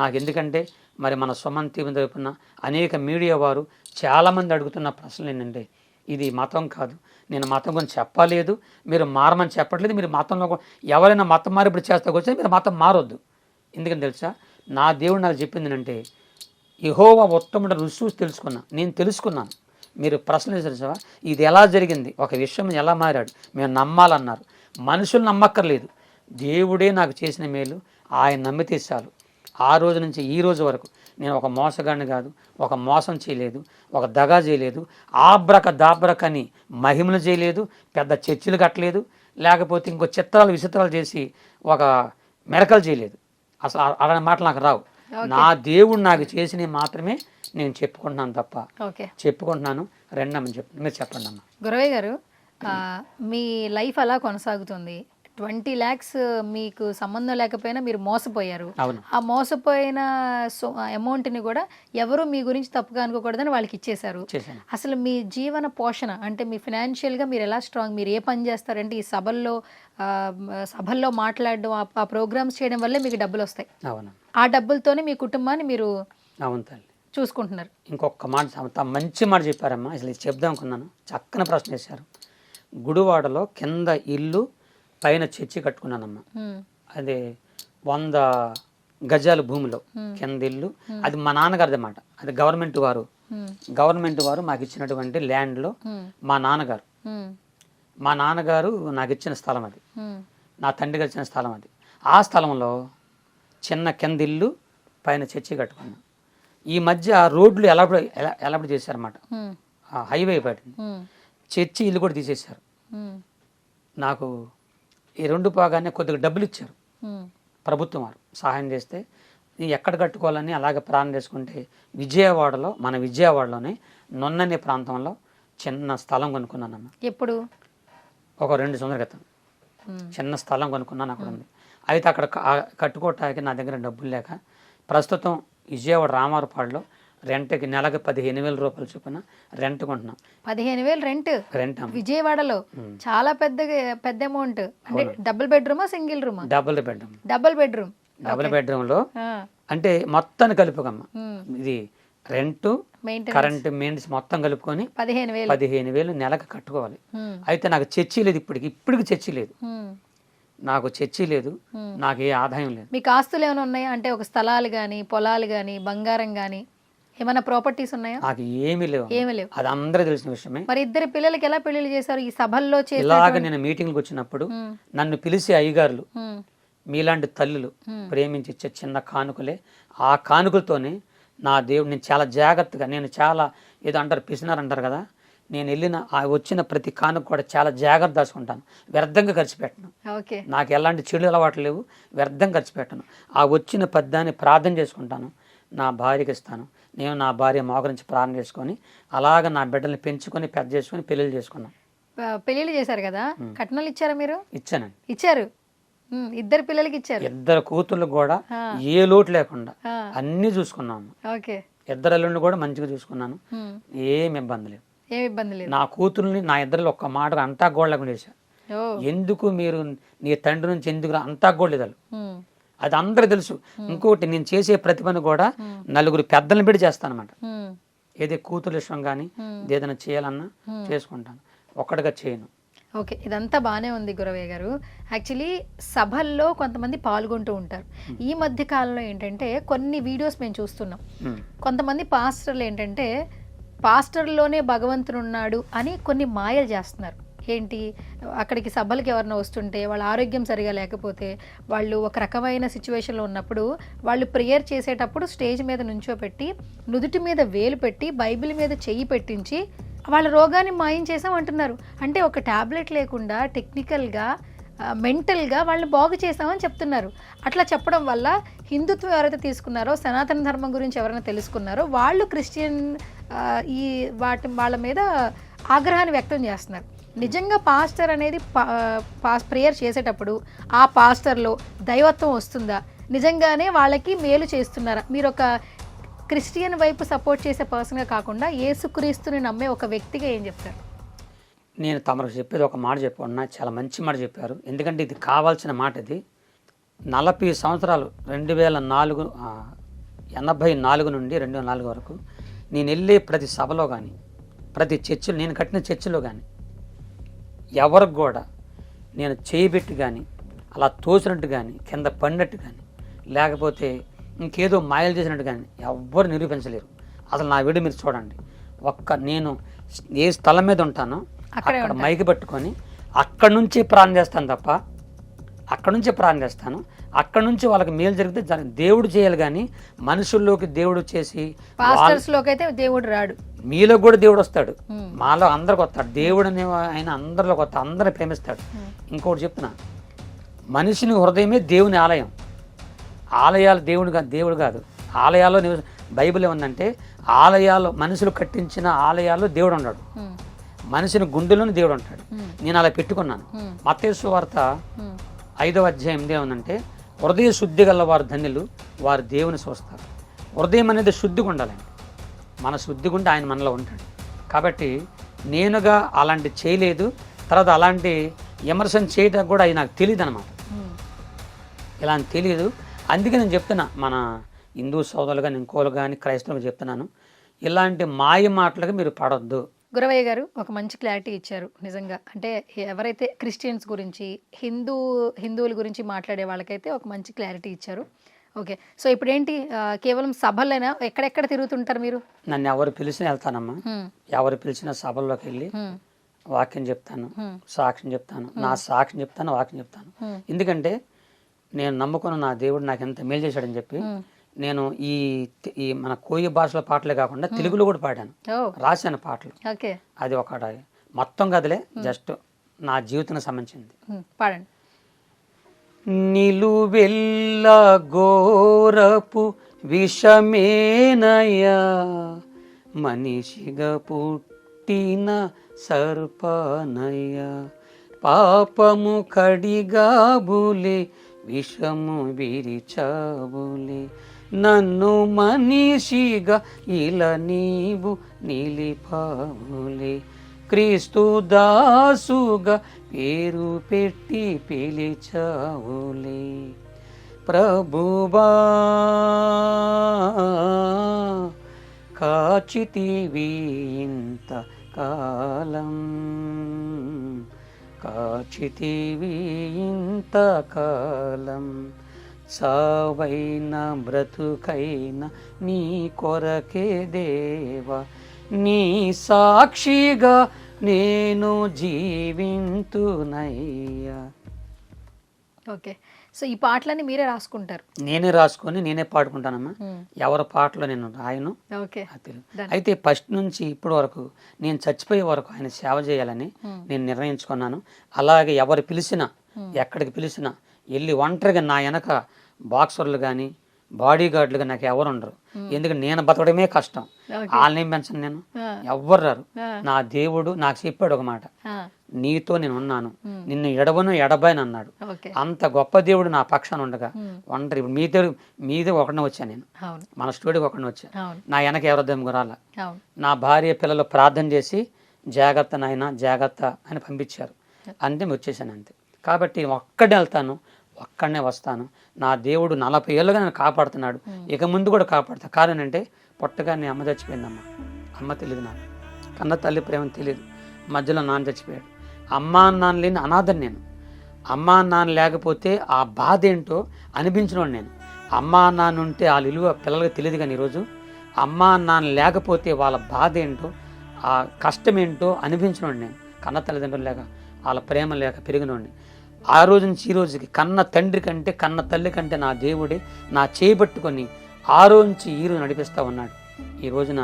Speaker 3: నాకు ఎందుకంటే మరి మన సుమన్ టీవీ తరపున అనేక మీడియా వారు చాలామంది అడుగుతున్న ప్రశ్నలు ఏంటంటే ఇది మతం కాదు, నేను మతం గురించి చెప్పలేదు, మీరు మారమని చెప్పట్లేదు, మీరు మతంలో ఎవరైనా మతం మార్పిడి చేస్తా వచ్చి మీరు మతం మారొద్దు. ఎందుకని తెలుసా, నా దేవుడు నాకు చెప్పింది అంటే యెహోవా ఉత్తముడు రుచి తెలుసుకున్నా, నేను తెలుసుకున్నాను. మీరు ప్రశ్న తెలుసా ఇది ఎలా జరిగింది, ఒక విషయం ఎలా మారాడు, మేము నమ్మాలన్నారు. మనుషులు నమ్మక్కర్లేదు, దేవుడే నాకు చేసిన మేలు ఆయన నమ్మితే చాలు. ఆ రోజు నుంచి ఈ రోజు వరకు నేను ఒక మోసగాడిని కాదు, ఒక మోసం చేయలేదు, ఒక దగా చేయలేదు, ఆబ్రక దాబ్రకని మహిమలు చేయలేదు, పెద్ద చర్చిలు కట్టలేదు, లేకపోతే ఇంకో చిత్రాలు విచిత్రాలు చేసి ఒక మెరకలు చేయలేదు. అసలు అలాంటి మాటలు నాకు రావు. నా దేవుడు నాకు చేసినవి మాత్రమే నేను చెప్పుకుంటున్నాను తప్ప చెప్పుకుంటున్నాను రెండమ్మని మీరు చెప్పండి అమ్మా.
Speaker 2: గురవయ్య గారు, మీ లైఫ్ అలా కొనసాగుతుంది. 20 lakhs మీకు సంబంధం లేకపోయినా మీరు మోసపోయారు. ఆ మోసపోయిన అమౌంట్ని కూడా ఎవరు మీ గురించి తప్పుగా అనుకోకూడదని వాళ్ళకి ఇచ్చేశారు. అసలు మీ జీవన పోషణ అంటే మీ ఫినాన్షియల్గా మీరు ఎలా స్ట్రాంగ్, మీరు ఏ పని చేస్తారంటే ఈ సభల్లో మాట్లాడడం ఆ ప్రోగ్రామ్స్ చేయడం వల్లే మీకు డబ్బులు వస్తాయి. ఆ డబ్బులతోనే మీ కుటుంబాన్ని మీరు చూసుకుంటున్నారు.
Speaker 3: ఇంకొక మాట మంచి మాట చెప్పారమ్మా, అసలు ఇది చెప్దాం అనుకున్నాను, చక్కని ప్రశ్న వేశారు. గుడివాడలో కింద ఇల్లు పైన చర్చి కట్టుకున్నానమ్మా. అదే 100 గజాల భూమిలో కింద ఇల్లు, అది మా నాన్నగారిది అన్నమాట. అది గవర్నమెంట్ వారు మాకు ఇచ్చినటువంటి ల్యాండ్లో మా నాన్నగారు నాకు ఇచ్చిన స్థలం అది. నా తండ్రి గడిచిన స్థలం అది. ఆ స్థలంలో చిన్న కింద ఇల్లు పైన చర్చి కట్టుకున్నాను. ఈ మధ్య రోడ్లు ఎలాబడి చేశారన్నమాట. హైవే పడింది, చర్చి ఇల్లు కూడా తీసేశారు. నాకు ఈ 2 పోగానే కొద్దిగా డబ్బులు ఇచ్చారు ప్రభుత్వం వారు, సహాయం చేస్తే నేను ఎక్కడ కట్టుకోవాలని అలాగే ప్రాణం చేసుకుంటే మన విజయవాడలోనే నొన్ననే ప్రాంతంలో చిన్న స్థలం కొనుక్కున్నానమ్మా.
Speaker 2: ఎప్పుడు?
Speaker 3: ఒక 2 సంవత్సరాల క్రితం చిన్న స్థలం కొనుక్కున్నాను, అక్కడ ఉంది. అయితే అక్కడ కట్టుకోవటానికి నా దగ్గర డబ్బులు లేక ప్రస్తుతం విజయవాడ రామారపాడులో రెంట్కి నెలకు 15,000 రూపాయలు చొప్పున రెంట్ కొంటున్నాం.
Speaker 2: 15,000 రెంట్ విజయవాడలో? చాలా పెద్ద అమౌంట్. అంటే డబుల్ బెడ్రూమా సింగిల్ రూమా?
Speaker 3: Double bedroom. డబుల్ బెడ్రూమ్ లో అంటే మొత్తాన్ని కలుపుకమ్మ, ఇది రెంట్ కరెంట్ మెయింటెనెన్స్ మొత్తం కలుపుకొని 15,000 నెలకు కట్టుకోవాలి. అయితే నాకు చర్చి లేదు, ఇప్పటికి చర్చి లేదు, నాకు చర్చి లేదు, నాకు ఏ ఆదాయం లేదు.
Speaker 2: మీకు ఆస్తులు ఏమైనా ఉన్నాయా? అంటే ఒక స్థలాలు కానీ పొలాలు కానీ బంగారం కానీ ఏమైనా ప్రాపర్టీస్ ఉన్నాయా?
Speaker 3: నాకు ఏమీ లేవు. అది అందరూ తెలిసిన విషయమే.
Speaker 2: మరి 2 పిల్లలకి ఎలా పెళ్లిళ్ళు చేశారు? ఈ సభల్లో
Speaker 3: ఇలాగ నేను మీటింగ్కి వచ్చినప్పుడు నన్ను పిలిచి అయ్యగారులు, మీలాంటి తల్లులు ప్రేమించి ఇచ్చే చిన్న కానుకలే, ఆ కానుకలతోనే నా దేవుడు నేను చాలా జాగ్రత్తగా, నేను చాలా ఏదో అంటారు పిసినారు అంటారు కదా, నేను వచ్చిన ప్రతి కానుక కూడా చాలా జాగ్రత్త దాచుకుంటాను, వ్యర్థంగా ఖర్చు పెట్టను. నాకు ఎలాంటి చెడు అలవాట్లు లేవు, వ్యర్థంగా ఖర్చు పెట్టను. ఆ వచ్చిన పద్దాన్ని ప్రార్థన చేసుకుంటాను, నా భార్యకి ఇస్తాను. నేను నా భార్య మోకరించి ప్రార్థన చేసుకొని అలాగ నా బిడ్డల్ని పెంచుకొని పెద్ద చేసుకొని పెళ్ళిళ్ళు చేసుకున్నాను.
Speaker 2: పెళ్ళిళ్ళు చేశారు కదా, కట్నాలు ఇచ్చారా మీరు?
Speaker 3: ఇచ్చానండి.
Speaker 2: ఇచ్చారు. 2 పిల్లలకి ఇచ్చారు.
Speaker 3: 2 కూతుర్లకు కూడా ఏ లోటు లేకుండా అన్ని చూసుకున్నాము. 2 అల్లుడిని కూడా మంచిగా చూసుకున్నాను, ఏమి ఇబ్బంది లేదు. నా కూతుర్ని నా ఇద్దరిలో ఒక్క మాట అంతా గోడలకు వేశారు. ఎందుకు మీరు నీ తండ్రి నుంచి ఎందుకు అంతా గోడలేదు, అది అందరూ తెలుసు. ఇంకోటి, నేను చేసే ప్రతి పని కూడా 4 పెద్దలను పెట్టి చేస్తాను అనమాట. ఏదే కూతురు విషయం కానీ ఏదైనా చేయాలన్నా చేసుకుంటాను, ఒక్కడిగా చేయను.
Speaker 2: ఓకే, ఇదంతా బాగానే ఉంది గురవయ్య గారు. యాక్చువల్లీ సభల్లో కొంతమంది పాల్గొంటూ ఉంటారు. ఈ మధ్య కాలంలో ఏంటంటే కొన్ని వీడియోస్ మేము చూస్తున్నాం, కొంతమంది పాస్టర్లు ఏంటంటే పాస్టర్లోనే భగవంతుడు ఉన్నాడు అని కొన్ని మాయలు చేస్తున్నారు. ఏంటి, అక్కడికి సభలకి ఎవరైనా వస్తుంటే వాళ్ళ ఆరోగ్యం సరిగా లేకపోతే, వాళ్ళు ఒక రకమైన సిచ్యువేషన్లో ఉన్నప్పుడు వాళ్ళు ప్రేయర్ చేసేటప్పుడు స్టేజ్ మీద నుంచోపెట్టి నుదుటి మీద వేలు పెట్టి బైబిల్ మీద చెయ్యి పెట్టించి వాళ్ళ రోగాన్ని మాయం చేసామంటున్నారు. అంటే ఒక టాబ్లెట్ లేకుండా టెక్నికల్గా మెంటల్గా వాళ్ళని బాగు చేసామని చెప్తున్నారు. అట్లా చెప్పడం వల్ల హిందుత్వం ఎవరైతే తీసుకున్నారో, సనాతన ధర్మం గురించి ఎవరైనా తెలుసుకున్నారో వాళ్ళు క్రిస్టియన్ వాళ్ళ మీద ఆగ్రహాన్ని వ్యక్తం చేస్తున్నారు. నిజంగా పాస్టర్ అనేది ప్రేయర్ చేసేటప్పుడు ఆ పాస్టర్లో దైవత్వం వస్తుందా? నిజంగానే వాళ్ళకి మేలు చేస్తున్నారా? మీరు ఒక క్రిస్టియన్ వైపు సపోర్ట్ చేసే పర్సన్గా కాకుండా యేసుక్రీస్తుని నమ్మే ఒక వ్యక్తిగా ఏం చెప్తారు?
Speaker 3: నేను తమకు చెప్పేది ఒక మాట చెప్పన్నా, చాలా మంచి మాట చెప్పారు. ఎందుకంటే ఇది కావాల్సిన మాట. ఇది 40 సంవత్సరాలు 1984 నుండి 2004 వరకు నేను వెళ్ళే ప్రతి సభలో కానీ ప్రతి చర్చిలో, నేను కట్టిన చర్చిలో కానీ ఎవరికి కూడా నేను చేయబెట్టి కానీ అలా తోసినట్టు కానీ కింద పడినట్టు కానీ లేకపోతే ఇంకేదో మాయలు చేసినట్టు కానీ ఎవ్వరు నిరూపించలేరు. అసలు నా వీడియో మీరు చూడండి. నేను ఏ స్థలం మీద ఉంటానో అక్కడ మైకి పట్టుకొని అక్కడి నుంచి ప్రార్థన చేస్తాను తప్ప, అక్కడ నుంచి ప్రార్థన చేస్తాను. అక్కడ నుంచి వాళ్ళకి మేలు జరిగితే దేవుడు చేయాలి, కానీ మనుషుల్లోకి దేవుడు చేసి
Speaker 2: అయితే దేవుడు రాడు.
Speaker 3: మీలో కూడా దేవుడు వస్తాడు, మాలో అందరికి వస్తాడు. దేవుడు అనే ఆయన అందరిలోకి వస్తాడు, అందరిని ప్రేమిస్తాడు. ఇంకోటి చెప్తున్నా, మనిషిని హృదయమే దేవుని ఆలయం. ఆలయాలు దేవుడు కాదు, ఆలయాల్లో బైబిల్ ఏముందంటే ఆలయాలు మనుషులు కట్టించిన ఆలయాల్లో దేవుడు ఉన్నాడు, మనిషిని గుండెలోని దేవుడు ఉంటాడు. నేను అలా పెట్టుకున్నాను. మత్తయి సువార్త 5వ అధ్యాయం ఏముందంటే, హృదయ శుద్ధి గల వారు ధన్యులు, వారు దేవుని చూస్తారు. హృదయం అనేది శుద్ధిగా ఉండాలండి. మన శుద్ధిగా ఉంటే ఆయన మనలో ఉంటాడు. కాబట్టి నేనుగా అలాంటి చేయలేదు, తర్వాత అలాంటి విమర్శన చేయడం కూడా అది నాకు తెలియదు అనమాట. ఇలా తెలియదు. అందుకే నేను చెప్తున్నా, మన హిందూ సోదరులు కానీ ఇంకోలు కానీ క్రైస్తవులు చెప్తున్నాను, ఇలాంటి మాయ మాటలకు మీరు పడొద్దు.
Speaker 2: గురవయ్య గారు ఒక మంచి క్లారిటీ ఇచ్చారు నిజంగా. అంటే ఎవరైతే క్రిస్టియన్స్ గురించి హిందువుల గురించి మాట్లాడే వాళ్ళకైతే ఒక మంచి క్లారిటీ ఇచ్చారు. ఓకే, సో ఇప్పుడు ఏంటి, కేవలం సభలైనా ఎక్కడెక్కడ తిరుగుతుంటారు మీరు?
Speaker 3: నన్ను ఎవరు పిలిచినా వెళ్తానమ్మా. ఎవరు పిలిచిన సభల్లోకి వెళ్ళి వాక్యం చెప్తాను, సాక్ష్యం చెప్తాను, నా సాక్ష్యం చెప్తాను, వాక్యం చెప్తాను. ఎందుకంటే నేను నమ్ముకున్న నా దేవుడు నాకు ఎంత మేలు చేశాడని చెప్పి నేను ఈ ఈ మన కోయి భాషల పాటలే కాకుండా తెలుగులో కూడా పాడాను, రాశాను పాటలు. అది ఒక మొత్తం కదలే, జస్ట్ నా జీవితానికి సంబంధించింది.
Speaker 2: పాడండి.
Speaker 3: నిలువెల్ల ఘోరపు విషమేనయ్యా, మనిషిగా పుట్టిన సర్పనయ్యా, పాపము కడిగాబులే విషము విరిచాబులే, నన్ను మనిషిగా ఇలా నీవు నిలిపావులే, క్రీస్తు దాసుగా పేరు పెట్టి పిలిచావులే, ప్రభువా కాచితివి ఇంత కాలం, కాచితివి ఇంత కాలం, సావైన బ్రతుకైన నీ కొరకే దేవా, నీ సాక్షిగా నేను జీవింతునయ్యా.
Speaker 2: ఓకే, సో ఈ పాటలన్నీ మీరే రాసుకుంటారు?
Speaker 3: నేనే రాసుకొని నేనే పాడుకుంటానమ్మా. ఎవరి పాటలో నేను రాయను. అయితే ఫస్ట్ నుంచి ఇప్పటి వరకు నేను చచ్చిపోయే వరకు ఆయన సేవ చేయాలని నేను నిర్ణయించుకున్నాను. అలాగే ఎవరు పిలిచినా, ఎక్కడికి పిలిచినా వెళ్ళి ఒంటరిగా నా వెనక బాక్సర్లు కానీ బాడీ గార్డులుగా నాకు ఎవరు ఉండరు. ఎందుకంటే నేను బతకడమే కష్టం, వాళ్ళని పెంచను, నేను ఎవ్వరు రారు. నా దేవుడు నాకు చెప్పాడు ఒక మాట, నీతో నేను ఉన్నాను, నిన్ను ఎడవను ఎడబాయను అన్నాడు. అంత గొప్ప దేవుడు నా పక్షాన ఉండగా ఒంటరి, ఇప్పుడు మీదే ఒకడిని వచ్చాను నేను, మన స్టూడియోకి ఒకడిని వచ్చాను, నా వెనక ఎవరొద్దాం గురాల. నా భార్య పిల్లలు ప్రార్థన చేసి జాగ్రత్త నాయన జాగ్రత్త అని పంపించారు, అంతే వచ్చేసాను అంతే. కాబట్టి ఒక్కడే వెళ్తాను, ఒక్కడనే వస్తాను. నా దేవుడు 40 ఏళ్ళుగా నన్ను కాపాడుతున్నాడు, ఇక ముందు కూడా కాపాడుతా. కారణం అంటే పుట్టగానే అమ్మ చచ్చిపోయిందమ్మా, అమ్మ తెలియదు నాకు, కన్న తల్లి ప్రేమ తెలియదు, మధ్యలో నాన్న చచ్చిపోయాడు. అమ్మా నాన్న లేని అనాథని నేను. అమ్మా నాన్న లేకపోతే ఆ బాధ ఏంటో అనిపించినోడు నేను. అమ్మా నాన్న ఉంటే వాళ్ళ విలువ పిల్లలకి తెలియదు, కానీ ఈరోజు అమ్మా నాన్న లేకపోతే వాళ్ళ బాధ ఏంటో, ఆ కష్టం ఏంటో అనిపించినోడు నేను. కన్న తల్లిదండ్రులు లేక, వాళ్ళ ప్రేమ లేక పెరిగినోడిని. ఆ రోజు నుంచి ఈ రోజుకి కన్న తండ్రి కంటే, కన్న తల్లి కంటే నా దేవుడే నా చేయబట్టుకొని ఆ రోజు నుంచి ఈ రోజు నడిపిస్తూ ఉన్నాడు. ఈ రోజున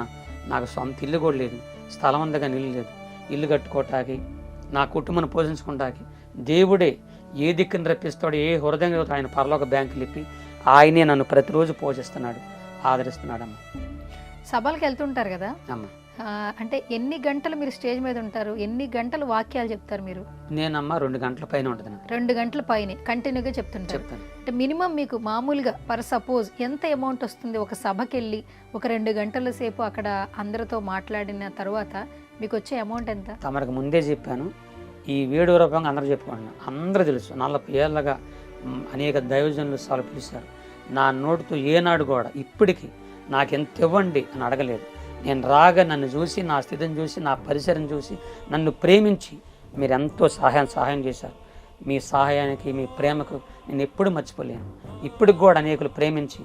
Speaker 3: నాకు సొంత ఇల్లు కూడా లేదు, స్థలం అందగా ఇల్లు లేదు. ఇల్లు కట్టుకోవటానికి, నా కుటుంబాన్ని పోషించుకోవటానికి దేవుడే ఏ దిక్కుని రప్పిస్తాడో, ఏ హృదయంగా ఆయన పరలోక బ్యాంకులు ఇప్పి ఆయనే నన్ను ప్రతిరోజు పోషిస్తున్నాడు, ఆదరిస్తున్నాడమ్మ.
Speaker 2: సభలకు వెళ్తుంటారు కదా
Speaker 3: అమ్మ,
Speaker 2: అంటే ఎన్ని గంటలు మీరు స్టేజ్ మీద ఉంటారు? ఎన్ని గంటలు వాక్యాలు చెప్తారు మీరు?
Speaker 3: నేనమ్మా 2 గంటల పైన ఉంటుంది.
Speaker 2: 2 గంటల పైన కంటిన్యూగా చెప్తాను. అంటే మినిమం మీకు మామూలుగా పర్ సపోజ్ ఎంత అమౌంట్ వస్తుంది ఒక సభకి వెళ్ళి ఒక 2 గంటల సేపు అక్కడ అందరితో మాట్లాడిన తర్వాత మీకు వచ్చే అమౌంట్ ఎంత?
Speaker 3: తమరికి ముందే చెప్పాను, ఈ వీడియో రూపంగా అందరూ చెప్పుకోండి. అందరూ తెలుసు, 40 ఏళ్ళగా అనేక దైవజనులు సార్లు పిలిచారు. నా నోటితో ఏనాడు కూడా ఇప్పటికీ నాకెంత ఇవ్వండి అని అడగలేదు. నేను రాగా నన్ను చూసి, నా స్థితిని చూసి, నా పరిసరం చూసి, నన్ను ప్రేమించి మీరు ఎంతో సహాయం చేశారు. మీ సహాయానికి, మీ ప్రేమకు నేను ఎప్పుడు మర్చిపోలేను. ఇప్పటికి కూడా అనేకులు ప్రేమించి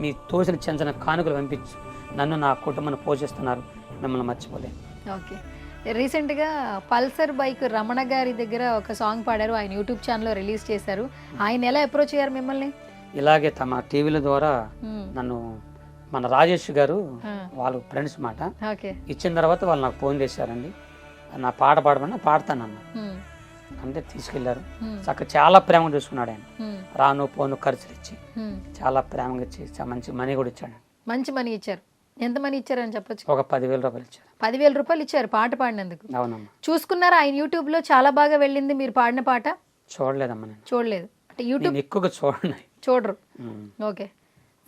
Speaker 3: మీ తోసిన చెంచన కానుకలు పంపించి నన్ను, నా కుటుంబాన్ని పోషిస్తున్నారు. మిమ్మల్ని మర్చిపోలేను.
Speaker 2: ఓకే, రీసెంట్గా పల్సర్ బైక్ రమణ గారి దగ్గర ఒక సాంగ్ పాడారు, ఆయన యూట్యూబ్ ఛానల్లో రిలీజ్ చేశారు. ఆయన ఎలా అప్రోచ్ అయ్యారు మిమ్మల్ని?
Speaker 3: ఇలాగే తమ టీవీల ద్వారా నన్ను, మన రాజేష్ గారు వాళ్ళు ఫ్రెండ్స్ మాట ఇచ్చిన తర్వాత వాళ్ళు నాకు ఫోన్ చేశారండి, నా పాట పాడమని పాడతానన్న అంటే తీసుకెళ్లారు. చక్కగా చాలా ప్రేమగా చూసుకున్నాడు ఆయన. రాను పోను ఖర్చులు ఇచ్చి చాలా ప్రేమగా ఇచ్చి మంచి మనీ కూడా ఇచ్చాడు.
Speaker 2: మంచి మనీ ఇచ్చారు. ఎంత మనీ ఇచ్చారు అని చెప్పొచ్చు?
Speaker 3: ఒక 10,000 రూపాయలు ఇచ్చారు.
Speaker 2: 10,000 రూపాయలు ఇచ్చారు పాట పాడినందుకు?
Speaker 3: అవునమ్మా.
Speaker 2: చూసుకున్నారా ఆయన యూట్యూబ్ లో చాలా బాగా వెళ్ళింది మీరు పాడిన పాట?
Speaker 3: చూడలేదమ్మా, నేను
Speaker 2: చూడలేదు. అంటే యూట్యూబ్ ఎక్కువగా చూడరు. ఓకే,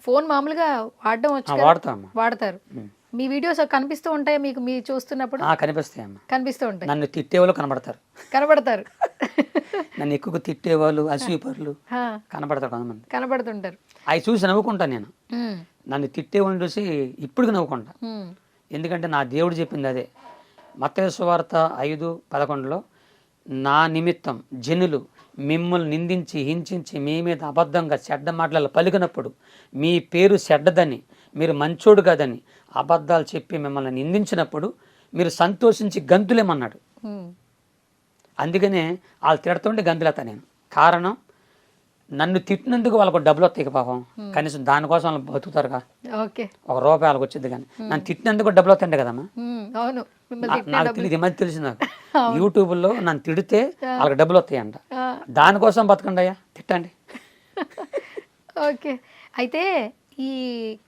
Speaker 2: ఫోన్ మామూలుగా వాడడం వచ్చి వాడతారు. మీ వీడియోస్ కనిపిస్తూ ఉంటాయి మీకు, మీరు చూస్తున్నప్పుడు? కనిపిస్తూ ఉంటాయి.
Speaker 3: నన్ను తిట్టేవాళ్ళు కనబడతారు. నన్ను ఎక్కువ తిట్టేవాళ్ళు, అసూయపరులు కనబడతారు, కొంతమంది కనబడుతుంటారు. అవి చూసి నవ్వుకుంటాను నేను. నన్ను తిట్టేవాళ్ళని చూసి ఇప్పుడు నవ్వుకుంటా. ఎందుకంటే నా దేవుడు చెప్పింది అదే. మత్తయి సువార్త 5:11లో నా నిమిత్తం జనులు మిమ్మల్ని నిందించి హింసించి మీ మీద అబద్ధంగా చెడ్డ మాటలు పలికినప్పుడు మీ పేరు చెడ్డదని, మీరు మంచోడు కాదని అబద్ధాలు చెప్పి మిమ్మల్ని నిందించినప్పుడు మీరు సంతోషించి గంతులేమన్నాడు. అందుకనే వాళ్ళు తిడుతుంటే గంతులేతా నేను. కారణం నన్ను తిట్టినందుకు వాళ్ళకు డబ్బులు వస్తాయి పాపం, కనీసం దానికోసం వాళ్ళు బతుకుతారుగా.
Speaker 2: ఓకే,
Speaker 3: ₹1 వాళ్ళకి వచ్చింది, కానీ నన్ను తిట్టినందుకు డబ్బులు వస్తాయంటే కదమ్మా.
Speaker 2: అవును,
Speaker 3: నాకు తెలియదు, ఈ మధ్య తెలిసింది నాకు. యూట్యూబ్లో నన్ను తిడితే వాళ్ళకి డబ్బులు వస్తాయంట. దానికోసం బతకండి అయ్యా, తిట్టండి.
Speaker 2: ఓకే, అయితే ఈ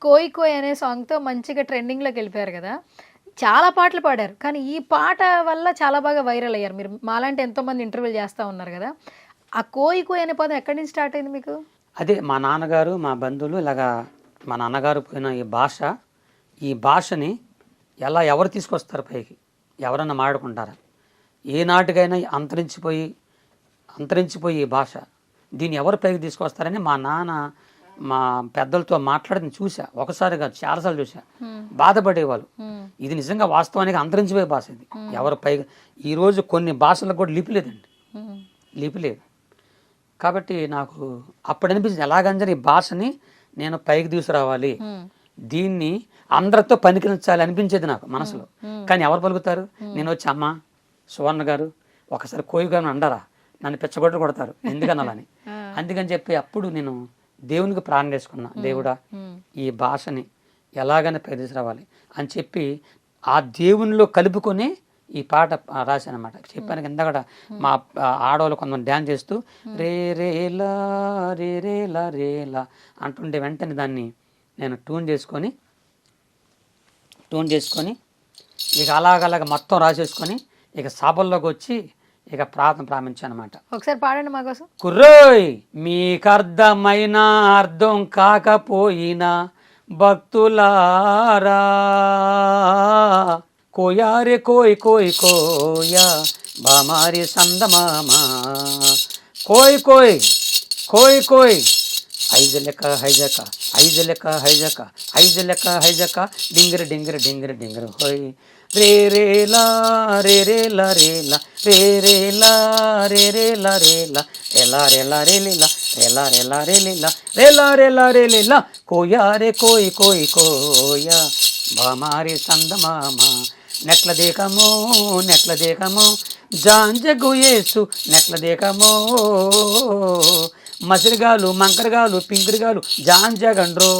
Speaker 2: కోయ్ కోయ్ అనే సాంగ్తో మంచిగా ట్రెండింగ్లోకి వెళ్ళిపోయారు కదా, చాలా పాటలు పాడారు. కానీ ఈ పాట వల్ల చాలా బాగా వైరల్ అయ్యారు. మీరు మాలాంటి ఎంతోమంది ఇంటర్వ్యూలు చేస్తూ ఉన్నారు కదా. ఆ కోయ్ కోయ్ అనే పదం ఎక్కడి నుంచి స్టార్ట్ అయింది మీకు?
Speaker 3: అదే మా నాన్నగారు మా బంధువులు ఇలాగా మా నాన్నగారు పోయిన ఈ భాషని ఎవరు తీసుకొస్తారు పైకి, ఎవరన్నా మాట్లాడుకుంటారా? ఏనాటికైనా అంతరించిపోయి ఈ భాష, దీన్ని ఎవరు పైకి తీసుకొస్తారని మా నాన్న మా పెద్దలతో మాట్లాడి చూసా. ఒకసారి కాదు, చాలాసార్లు చూసా. బాధపడేవాళ్ళు. ఇది నిజంగా వాస్తవానికి అంతరించిపోయే భాష ఇది. ఎవరు పైగా ఈరోజు కొన్ని భాషలకు కూడా లిపి లేదండి, లిపి లేదు. కాబట్టి నాకు అప్పుడు అనిపించింది, ఎలాగంజని ఈ భాషని నేను పైకి తీసుకురావాలి, దీన్ని అందరితో పనికిరించాలి అనిపించేది నాకు మనసులో. కానీ ఎవరు పలుకుతారు? నేను వచ్చి అమ్మ సువర్ణ గారు ఒకసారి కోయి గారు అంటారా, నన్ను పిచ్చగొట్టు కొడతారు ఎందుకనాలని. అందుకని చెప్పి అప్పుడు నేను దేవునికి ప్రార్థన చేసుకున్నా, దేవుడా ఈ భాషని ఎలాగైనా పైకి తీసుకురావాలి అని చెప్పి ఆ దేవునిలో కలుపుకొని ఈ పాట రాశాను అనమాట. చెప్పాను కింద కూడా మా ఆడవాళ్ళు కొంతమంది డ్యాన్స్ చేస్తూ రే రేలా రే రేలా రేలా అంటుండే వెంటనే దాన్ని నేను ట్యూన్ చేసుకొని ఇక అలాగ మొత్తం రాసేసుకొని ఇక సభల్లోకి వచ్చి ఇక ప్రార్థన ప్రారంభించాను అనమాట.
Speaker 2: ఒకసారి పాడండి మా కోసం.
Speaker 3: కుర్రోయ్ మీకు అర్థమైన అర్థం కాకపోయినా భక్తులారా, కోయారే కోయ్ కోయ్ కోయా బామారి సందమామా, కోయ్ కోయ్ కోయ్ కోయ్ ఐజలక హైజక ఐజలక హైజక ఐజలక హైజక డింగర్ డింగర్ డింగర్ డింగర్ హోయ్ రే రేలా రే రేలా రేలా రే రేలా రే రేలా రేలా రేలా రేలా రేలీలా రేలా రేలా రేలీలా రేలా రేలా రేలీలా కోయా రే కోయ్ కోయ్ కోయా బామారి సందమామా, నెట్ల దేకమో జాంజగు యేసు నెట్ల దేకమో, మసిరిగాలు మంకరగాలు పింకరిగాలు జాంజగండ్రో,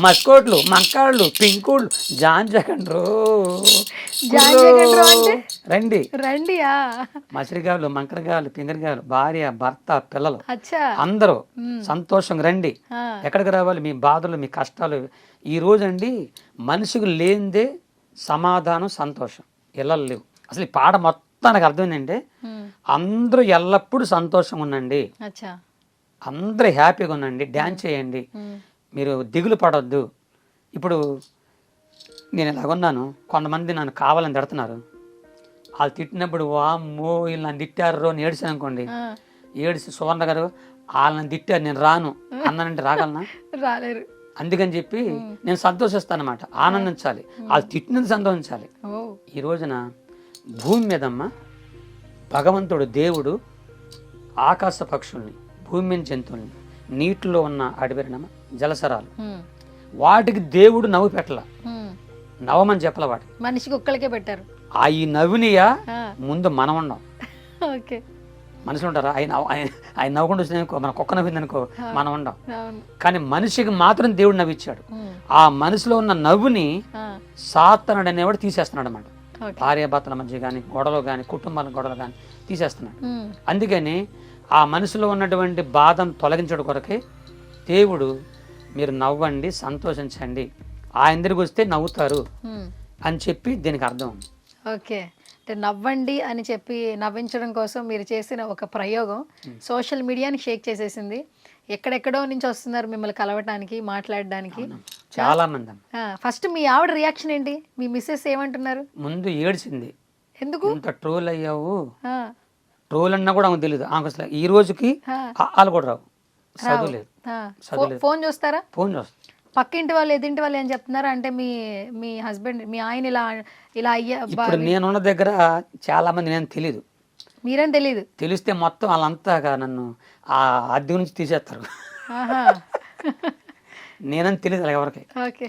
Speaker 3: మస్కోట్లు మంకాళ్ళు పింకుళ్ళు జాంజగండ్రో రండి
Speaker 2: రండియా.
Speaker 3: మసిరిగాలు మంకరగాలు పింకరిగాలు భార్య భర్త పిల్లలు అందరూ సంతోషంగా రండి. ఎక్కడికి రావాలి? మీ బాధలు మీ కష్టాలు. ఈ రోజండి మనిషికి లేనిదే సమాధానం సంతోషం ఇళ్ళలు లేవు. అసలు ఈ పాట మొత్తానికి అర్థమైందంటే అందరూ ఎల్లప్పుడూ సంతోషంగా ఉండండి, అందరూ హ్యాపీగా ఉండండి, డ్యాన్స్ చేయండి, మీరు దిగులు పడవద్దు. ఇప్పుడు నేను ఇలాగున్నాను, కొంతమంది నన్ను కావాలని తిడుతున్నారు, వాళ్ళు తిట్టినప్పుడు వామ్మో వీళ్ళు నన్ను తిట్టారు అని ఏడిసాను అనుకోండి, ఏడిసి సువర్ణ గారు వాళ్ళని తిట్టారు నేను రాను అన్నానంటే రాగలనా?
Speaker 2: రాలేరు.
Speaker 3: అందుకని చెప్పి నేను సంతోషిస్తాను అన్నమాట, ఆనందించాలి, వాళ్ళు తిట్టినది సంతోషించాలి. ఈ రోజున భూమి మీదమ్మ భగవంతుడు దేవుడు ఆకాశ పక్షుల్ని, భూమి మీద జంతువుల్ని, నీటిలో ఉన్న అడవినమ్మ జలసరాలు, వాటికి దేవుడు నవ్వు పెట్టల, నవ్వమని చెప్పల, వాటికి
Speaker 2: మనిషికి ఒక్కరికే పెట్టారు.
Speaker 3: ఈ నవ్వునియా ముందు మనం ఉండం. మనుషులు ఉంటారా? ఆయన నవ్వకుండా వచ్చిన మన కుక్క నవ్వింది అనుకో మనం ఉండం. కానీ మనిషికి మాత్రం దేవుడు నవ్విచ్చాడు. ఆ మనసులో ఉన్న నవ్వుని సాతనుడు అనేవాడు తీసేస్తున్నాడు అన్నమాట. భార్యాభర్తల మధ్య కానీ గొడవలు కానీ కుటుంబాల గొడవలు కానీ తీసేస్తున్నాడు. అందుకని ఆ మనసులో ఉన్నటువంటి బాధను తొలగించడం కొరకే దేవుడు మీరు నవ్వండి, సంతోషించండి, ఆయన దగ్గరికి వస్తే నవ్వుతారు అని చెప్పి దీనికి అర్థం.
Speaker 2: ఓకే, అంటే నవ్వండి అని చెప్పి నవ్వించడం కోసం మీరు చేసిన ఒక ప్రయోగం సోషల్ మీడియాని షేక్ చేసేసింది. ఎక్కడెక్కడో నుంచి వస్తున్నారు మిమ్మల్ని కలవటానికి, మాట్లాడడానికి
Speaker 3: చాలా మంది.
Speaker 2: ఫస్ట్ మీ ఆవిడ రియాక్షన్ ఏంటి? మీ మిస్సెస్ ఏమంటున్నారు?
Speaker 3: ముందు ఏడ్చింది,
Speaker 2: ఎందుకు
Speaker 3: ఇంత ట్రోల్ అయ్యావు, ట్రోల్ అన్నా కూడా ఆమెకు తెలియదు. ఆమెకు అసలు ఈ రోజుకి వాళ్ళు కూడా రావు, చదువులేదు.
Speaker 2: ఫోన్ చూస్తారా?
Speaker 3: ఫోన్ చూస్తా.
Speaker 2: పక్కింటి వాళ్ళు ఎదింటి వాళ్ళు ఏం చెప్తున్నారా? అంటే మీ హస్బెండ్, మీ ఆయన ఇలా అయ్యా.
Speaker 3: ఇప్పుడు నేనున్న దగ్గర చాలా మంది నేను తెలియదు,
Speaker 2: మీరేం తెలియదు.
Speaker 3: తెలిస్తే మొత్తం వాళ్ళంతా నన్ను ఆ అద్దె నుంచి తీసేస్తారు. నేనని తెలియదు ఎవరికి.
Speaker 2: ఓకే.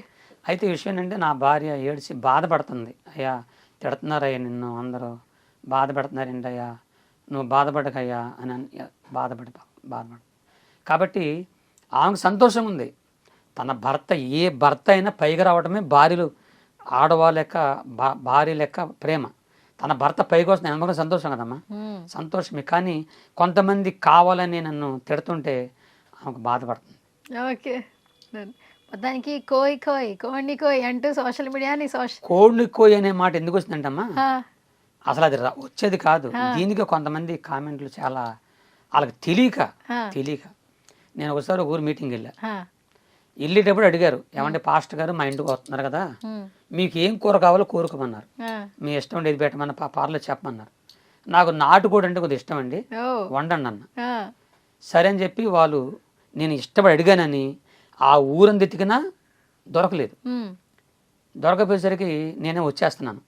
Speaker 3: అయితే విషయం ఏంటంటే నా భార్య ఏడ్చి బాధపడుతుంది, అయ్యా తిడుతున్నారయ్యా నిన్ను అందరూ, బాధ పెడుతున్నారు ఏంటయ్యా, నువ్వు బాధపడకయ్యా అని బాధపడ. కాబట్టి ఆమెకు సంతోషం ఉంది. తన భర్త ఏ భర్త అయినా పైకి రావడమే భార్యలు ఆడవాళ్ళ లెక్క భార్య లెక్క ప్రేమ. తన భర్త పైకి వస్తుంది ఎందుకంటే సంతోషం కదమ్మా, సంతోషమే. కానీ కొంతమంది కావాలని నన్ను తిడుతుంటే ఆమెకు బాధపడుతుంది.
Speaker 2: ఓకే, దానికి కోయి కోయి కోడిని కోయి అంటూ సోషల్ మీడియాని
Speaker 3: కోడిని కోయి అనే మాట ఎందుకు వచ్చిందంటమ్మా, అసలు అది వచ్చేది కాదు. దీనికి కొంతమంది కామెంట్లు చాలా వాళ్ళకి తెలియక. నేను ఒకసారి ఊరు మీటింగ్ వెళ్ళేటప్పుడు అడిగారు, ఏమంటే పాస్టర్ గారు మా ఇంటికి వస్తున్నారు కదా, మీకు ఏం కూర కావాలో కోరుకోమన్నారు, మీ ఇష్టం ఏది పెట్టమన్న పార్లో చెప్పమన్నారు. నాకు నాటుకోడి అంటే కొద్దిగా ఇష్టం అండి, వండండి అన్న. సరే అని చెప్పి వాళ్ళు, నేను ఇష్టపడి అడిగానని ఆ ఊరంతా ఎతికినా దొరకలేదు. దొరకపోయేసరికి నేనే వచ్చేస్తున్నాను.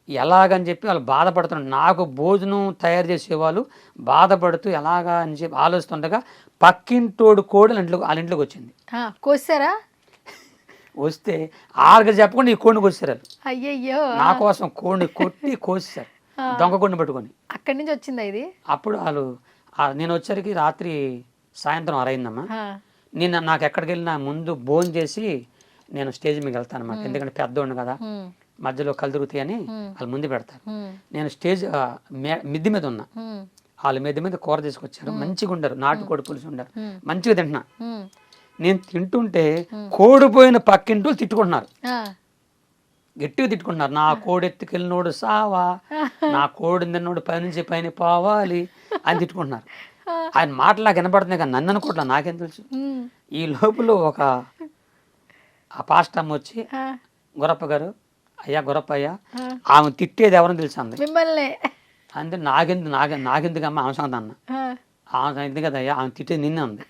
Speaker 3: ఎలాగని చెప్పి వాళ్ళు బాధపడుతున్నారు. నాకు భోజనం తయారు చేసేవాళ్ళు బాధపడుతూ ఎలాగా అని చెప్పి ఆలోచిస్తుండగా పక్కింటోడు కోడి వాళ్ళ ఇంట్లోకి వచ్చింది.
Speaker 2: కోసారా?
Speaker 3: వస్తే ఆళ్ళకి చెప్పకుండా ఈ కోడిని కోసారు.
Speaker 2: అయ్యయ్యో,
Speaker 3: నా కోసం కోడిని కొట్టి కోసారు, దొంగ కోడిని పట్టుకొని.
Speaker 2: అక్కడి నుంచి వచ్చిందా ఇది?
Speaker 3: అప్పుడు వాళ్ళు, నేను వచ్చరికి రాత్రి సాయంత్రం 6 అయిందమ్మా. నేను నాకు ఎక్కడికి వెళ్ళినా ముందు భోజనం చేసి నేను స్టేజ్ మీద వెళ్తాను అన్నమాట. ఎందుకంటే పెద్దోడిని కదా, మధ్యలో కళ్ళు తిరుగుతాయని వాళ్ళు ముందు పెడతారు. నేను స్టేజ్ మిద్ది మీద ఉన్నా, వాళ్ళు మిద్ది మీద కూర తీసుకొచ్చారు, మంచిగా ఉండరు, నాటుకోడి పులుసు ఉండరు, మంచిగా తింటున్నా. నేను తింటుంటే కోడిపోయిన పక్కింటూ తిట్టుకుంటున్నారు, గట్టిగా తిట్టుకుంటున్నారు. నా కోడి ఎత్తుకెళ్ళినోడు సావా, నా కోడి తిన్నోడు పైనుంచి పైన పోవాలి అని తిట్టుకుంటున్నారు. ఆయన మాటలు నాకు వినపడుతున్నాయి కానీ నన్ను అనుకోవట్లా, నాకేం తెలుసు. ఈ లోపల ఒక ఆ పాస్టమ్ వచ్చి, గురప్ప గారు, అయ్యా గురప్ప అయ్యా, ఆమె తిట్టేది ఎవరని తెలుసు అంది.
Speaker 2: మిమ్మల్ని
Speaker 3: అంటే నాకెందుకమ్మా ఆమె సంగతి అన్న. ఆమె ఎందుకు కదయ్యా, ఆమె తిట్టేది నిన్నే ఉంది.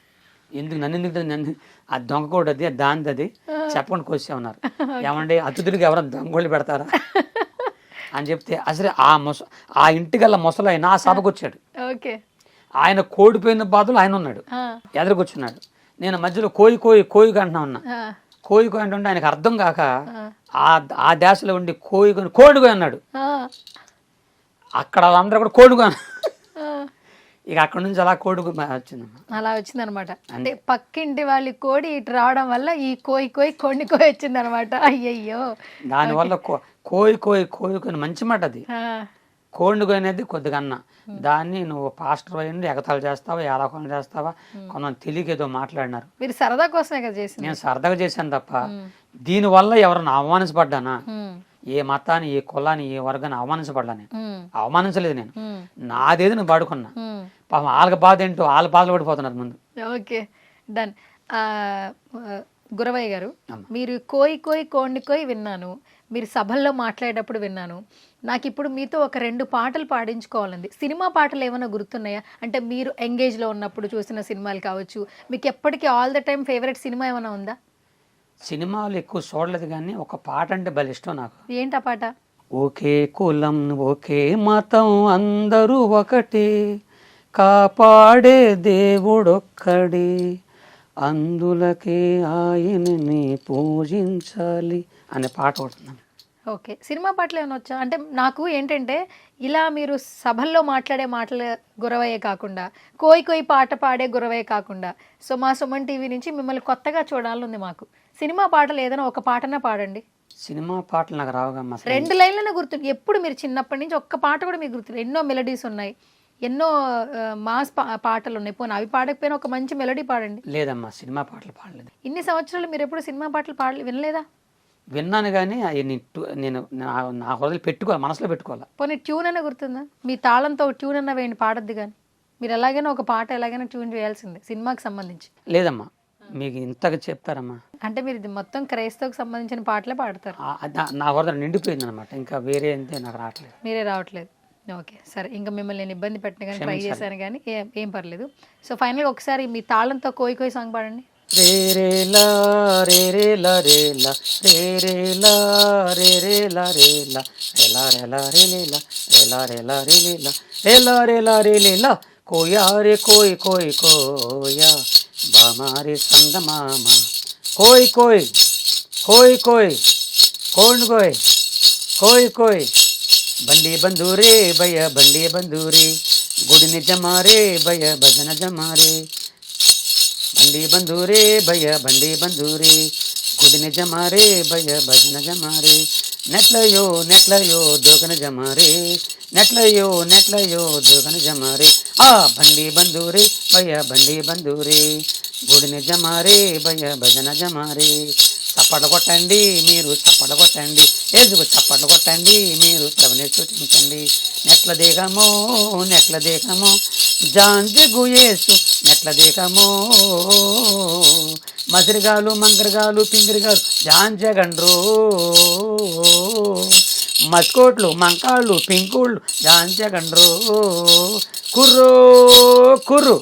Speaker 3: నన్ను ఆ దొంగ కూడా అది దానిది అది చెప్పకుండా కోసే ఉన్నారు. ఏమంటే అతిథులకి ఎవరైనా దొంగోళ్ళు పెడతారా అని చెప్తే, అసలు ఆ ఇంటికల్లా ముసలాయన ఆ సభకు వచ్చాడు. ఆయన కోడిపోయిన బాధలు ఆయన ఉన్నాడు, ఎదురుకొచ్చున్నాడు. నేను మధ్యలో కోయి అంటున్నా ఉన్నా. కోయి అంటుంటే ఆయనకు అర్థం కాక ఆ దేశంలో ఉండి కోడికోయి అన్నాడు. అక్కడ వాళ్ళందరూ కూడా కోడికోయి. ఇక అక్కడ నుంచి అలా వచ్చిందమ్మా.
Speaker 2: అలా వచ్చిందనమాట. అంటే పక్కింటి వాళ్ళ కోడి ఇటు రావడం వల్ల ఈ కోడిని కోయి వచ్చిందనమాట. అయ్యయ్యో,
Speaker 3: దానివల్ల కోయి మంచి మాట అది. కోడిని అనేది కొద్దిగా అన్న దాన్ని నువ్వు పాస్టర్ అయ్యండి ఎగతాలు చేస్తావా, ఏలాకొని చేస్తావా, కొంతమంది తెలియకేదో మాట్లాడినారు.
Speaker 2: మీరు సరదా కోసమే కదా చేసింది.
Speaker 3: నేను సరదాగా చేశాను తప్ప దీనివల్ల ఎవరన్నా అవమానించబడ్డానా, ఏ మతాన్ని, ఏ కులాన్ని, ఏ వర్గాన్ని అవమానించబడ్డా? నేను అవమానించలేదు. నేను నాదేది నువ్వు పాడుకున్నా. పాపం వాళ్ళకి బాధ ఏంటో వాళ్ళు బాధలు పడిపోతున్నారు ముందు.
Speaker 2: Okay, done. గురవయ్య గారు, మీరు కోడిని కోయి విన్నాను, మీరు సభల్లో మాట్లాడేటప్పుడు విన్నాను. నాకు ఇప్పుడు మీతో ఒక 2 పాటలు పాడించుకోవాలండి. సినిమా పాటలు ఏమైనా గుర్తున్నాయా? అంటే మీరు ఎంగేజ్లో ఉన్నప్పుడు చూసిన సినిమాలు కావచ్చు, మీకు ఎప్పటికీ all the time favourite cinema ఏమైనా ఉందా?
Speaker 3: సినిమాలు ఎక్కువ చూడలేదు కానీ ఒక పాట అంటే భలే ఇష్టం నాకు.
Speaker 2: ఏంటా పాట?
Speaker 3: ఒకే కులం ఒకే మతం అందరూ ఒకటే, కాపాడే దేవుడొక్కడే, అందులకే ఆయనని పూజించాలి అనే పాట పడుతున్నాను.
Speaker 2: ఓకే, సినిమా పాటలు ఏమైనా వచ్చా? అంటే నాకు ఏంటంటే ఇలా మీరు సభల్లో మాట్లాడే మాటలు గురవయ్య కాకుండా, కోయి పాట పాడే గురవయ్య కాకుండా, సో మా సుమన్ టీవీ నుంచి మిమ్మల్ని కొత్తగా చూడాలని మాకు. సినిమా పాటలు ఏదైనా ఒక పాటనే పాడండి.
Speaker 3: సినిమా పాటలు నాకు రావుగా.
Speaker 2: 2 లైన్లనే గుర్తుంది. ఎప్పుడు మీరు చిన్నప్పటి నుంచి ఒక్క పాట కూడా మీకు గుర్తుంది? ఎన్నో మెలడీస్ ఉన్నాయి, ఎన్నో మాస్ పాటలు ఉన్నాయి. పోనీ అవి పాడకపోయినా ఒక మంచి మెలడీ పాడండి.
Speaker 3: లేదమ్మా, సినిమా పాటలు పాడలేదు.
Speaker 2: ఇన్ని సంవత్సరాలు మీరు ఎప్పుడు సినిమా పాటలు వినలేదా?
Speaker 3: విన్నాను కానీ నేను నా హృదయం పెట్టుకోవాలి, మనసులో పెట్టుకోవాలి.
Speaker 2: పోనీ ట్యూన్ అనే గుర్తుందా? మీ తాళంతో ట్యూన్ అన్న వేయండి, పాడద్దు. కానీ మీరు ఎలాగైనా ఒక పాట ఎలాగైనా ట్యూన్ చేయాల్సిందే సినిమాకి సంబంధించి.
Speaker 3: లేదమ్మా, మీకు ఇంతగా చెప్తారమ్మా.
Speaker 2: అంటే మీరు ఇది మొత్తం క్రైస్తవుకి సంబంధించిన పాటలే పాడతారు.
Speaker 3: నా హృదయం నిండిపోయింది అనమాట, ఇంకా వేరే అంతే నాకు రావట్లేదు.
Speaker 2: మీరే రావట్లేదు. ఓకే, సరే. ఇంకా మిమ్మల్ని నేను ఇబ్బంది పెట్టిన కానీ ట్రై చేశాను కానీ ఏం పర్లేదు. సో ఫైనల్గా ఒకసారి మీ తాళంతో కోయి సాంగ్ పాడండి.
Speaker 3: రే రే లా రే రే లా రే లా రే రే లా రే రే లా రే లా రే లా రే లా రే లే లా రే లా రే లా రే లే లా రే లా రే లా రే లే లా కోయా రే కోయి కోయా బామారే సంగ మామ కోయి కోడిని కోయి కోయ్ కోయ్ బండి బంధూరే భయ బండి బంధూరే గుడిని జమారే భయ భజన జమారే బండి బంధూరే భయ బండి బంధూరే గుడిని జమారే భయ భజన జమారే నెట్లయో నెట్లయో దోగన జమారే నెట్లయో నెట్లయో దోగన జమారే ఆ బండి బంధూరే భయ బండి బంధూరే గుడిని జమారే భయ భజన జమారే చప్పట్లు కొట్టండి మీరు చప్పట్లు కొట్టండి ఏజుకు చప్పట్లు కొట్టండి మీరు ప్రభుని స్తుతించండి నెట్ల దేహమో జాంజగు యేసు నెట్ల దేహమో మసిరిగాలు మంగరగాలు పింగిరిగాలు జాంజగండ్రో మస్కోట్లు మంకాళ్ళు పింకుళ్ళు జాంజగండ్రో కుర్రో కుర్రు.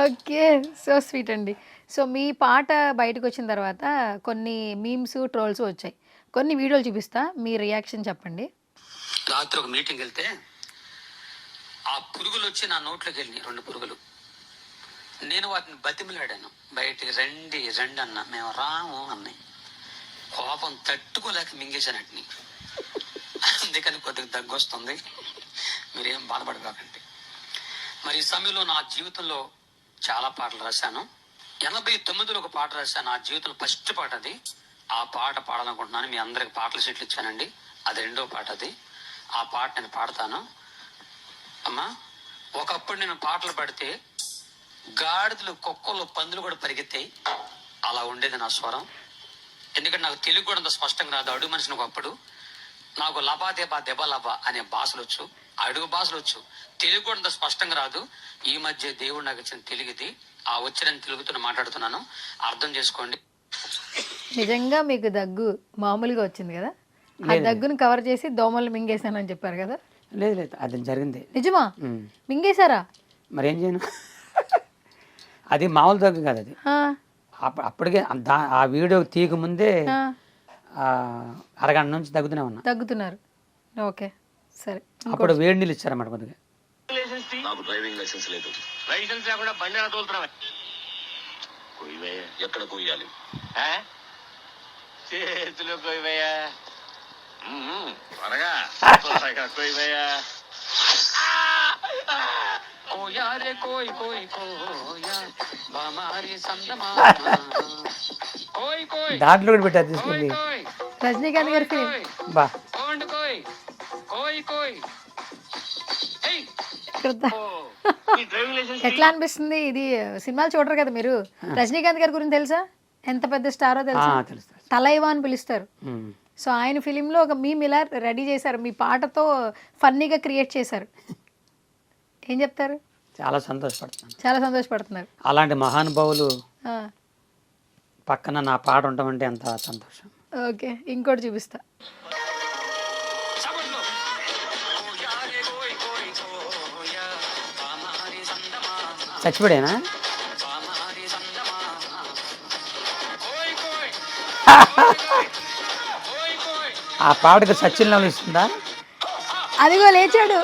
Speaker 2: ఓకే, సో స్వీట్ అండి. సో మీ పాట బయటకు వచ్చిన తర్వాత కొన్ని మీమ్స్ ట్రోల్స్ వచ్చాయి. కొన్ని వీడియోలు చూపిస్తా, మీ రియాక్షన్ చెప్పండి.
Speaker 3: రాత్రి ఒక మీటింగ్ వెళ్తే ఆ పురుగులు వచ్చి నా నోట్లోకి వెళ్ళి 2 పురుగులు. నేను వాటిని బతిమిలాడాను, బయటికి రండి రండి అన్న, మేము రాము అన్నాయి. కోపం తట్టుకోలేక మింగేశానటిని. అందుకని కొద్దిగా దగ్గొస్తుంది, మీరేం బాధపడకండి. మరి ఈ సమయంలో నా జీవితంలో చాలా పాటలు రాశాను. 89లో ఒక పాట రాశాను, నా జీవితంలో ఫస్ట్ పాట అది. ఆ పాట పాడాలనుకుంటున్నాను. మీ అందరికి పాటల షీట్లు ఇచ్చానండి, అది 2వ పాట అది. ఆ పాట నేను పాడతాను. అమ్మా, ఒకప్పుడు నేను పాటలు పాడితే గాడిదలు కుక్కలు పందులు కూడా పరిగెత్తాయి, అలా ఉండేది నా స్వరం. ఎందుకంటే నాకు తెలుగు కూడా అంత స్పష్టంగా రాదు. అడుగు మనిషిని ఒకప్పుడు నాకు లబా దెబా దెబ లబా అనే భాషలు వచ్చు, అడుగు భాషలు వచ్చు. తెలుగు కూడా అంత స్పష్టంగా రాదు. ఈ మధ్య దేవుడు నాకు ఇచ్చిన తెలుగుది, ఆ వచ్చిన తెలుగుతో మాట్లాడుతున్నాను, అర్థం చేసుకోండి.
Speaker 2: నిజంగా మీకు దగ్గు మామూలుగా వచ్చింది కదా, ఆ దగ్గును కవర్ చేసి దోమలు మింగేశానని చెప్పారు కదా?
Speaker 3: లేదు లేదు, అది జరిగింది.
Speaker 2: నిజమా? మింగేశారా?
Speaker 3: మరి ఏం చేయను, అది మామూలు దగ్గు కాదు అది. అప్పటికే ఆ వీడియో తీయక ముందే అరగంట నుంచి
Speaker 2: దగ్గుతున్నారు. ఓకే, సరే.
Speaker 3: అప్పుడు వేడి నీళ్ళు ఇచ్చారన్నమాట కొద్దిగా.
Speaker 4: నాకు డ్రైవింగ్ లైసెన్స్ లేదు. లైసెన్స్ లేకుండా బండి ఎలా తోలుతున్నావా? కొయ్యవయ్యా. ఎక్కడ కొయ్యాలి? చేతిలో కొయ్యవయ్యా. త్వరగా త్వరగా కొయ్యవయ్యా. కోయారే కోయ్ కోయ్ కోయా బామారి సందమా కోయ్ కోయ్
Speaker 3: దాంట్లో కూడా పెట్టారు తీసుకెళ్ళి.
Speaker 2: రజనీకాంత్ గారి ఫిలిం
Speaker 3: బా
Speaker 4: కోయ్ కోయ్ కోయ్.
Speaker 2: ఎట్లా అనిపిస్తుంది? ఇది సినిమాలు చూడరు కదా మీరు. రజనీకాంత్ గారి గురించి తెలుసా? ఎంత పెద్ద స్టారో తెలుసా? తలైవా అని పిలుస్తారు. సో ఆయన ఫిలింలో ఒక మీమ్ ఇలా రెడీ చేశారు, మీ పాటతో ఫన్నీగా క్రియేట్ చేశారు. ఏం చెప్తారు?
Speaker 3: చాలా సంతోషపడుతున్నారు. అలాంటి మహానుభావులు పక్కన నా పాట ఉండమంటే ఎంత సంతోషం.
Speaker 2: ఓకే, ఇంకోటి చూపిస్తా.
Speaker 3: చచ్చిపోయానా? ఆ పాటకు సచిన్ ఇస్తుందా?
Speaker 2: అదిగో లేచాడు.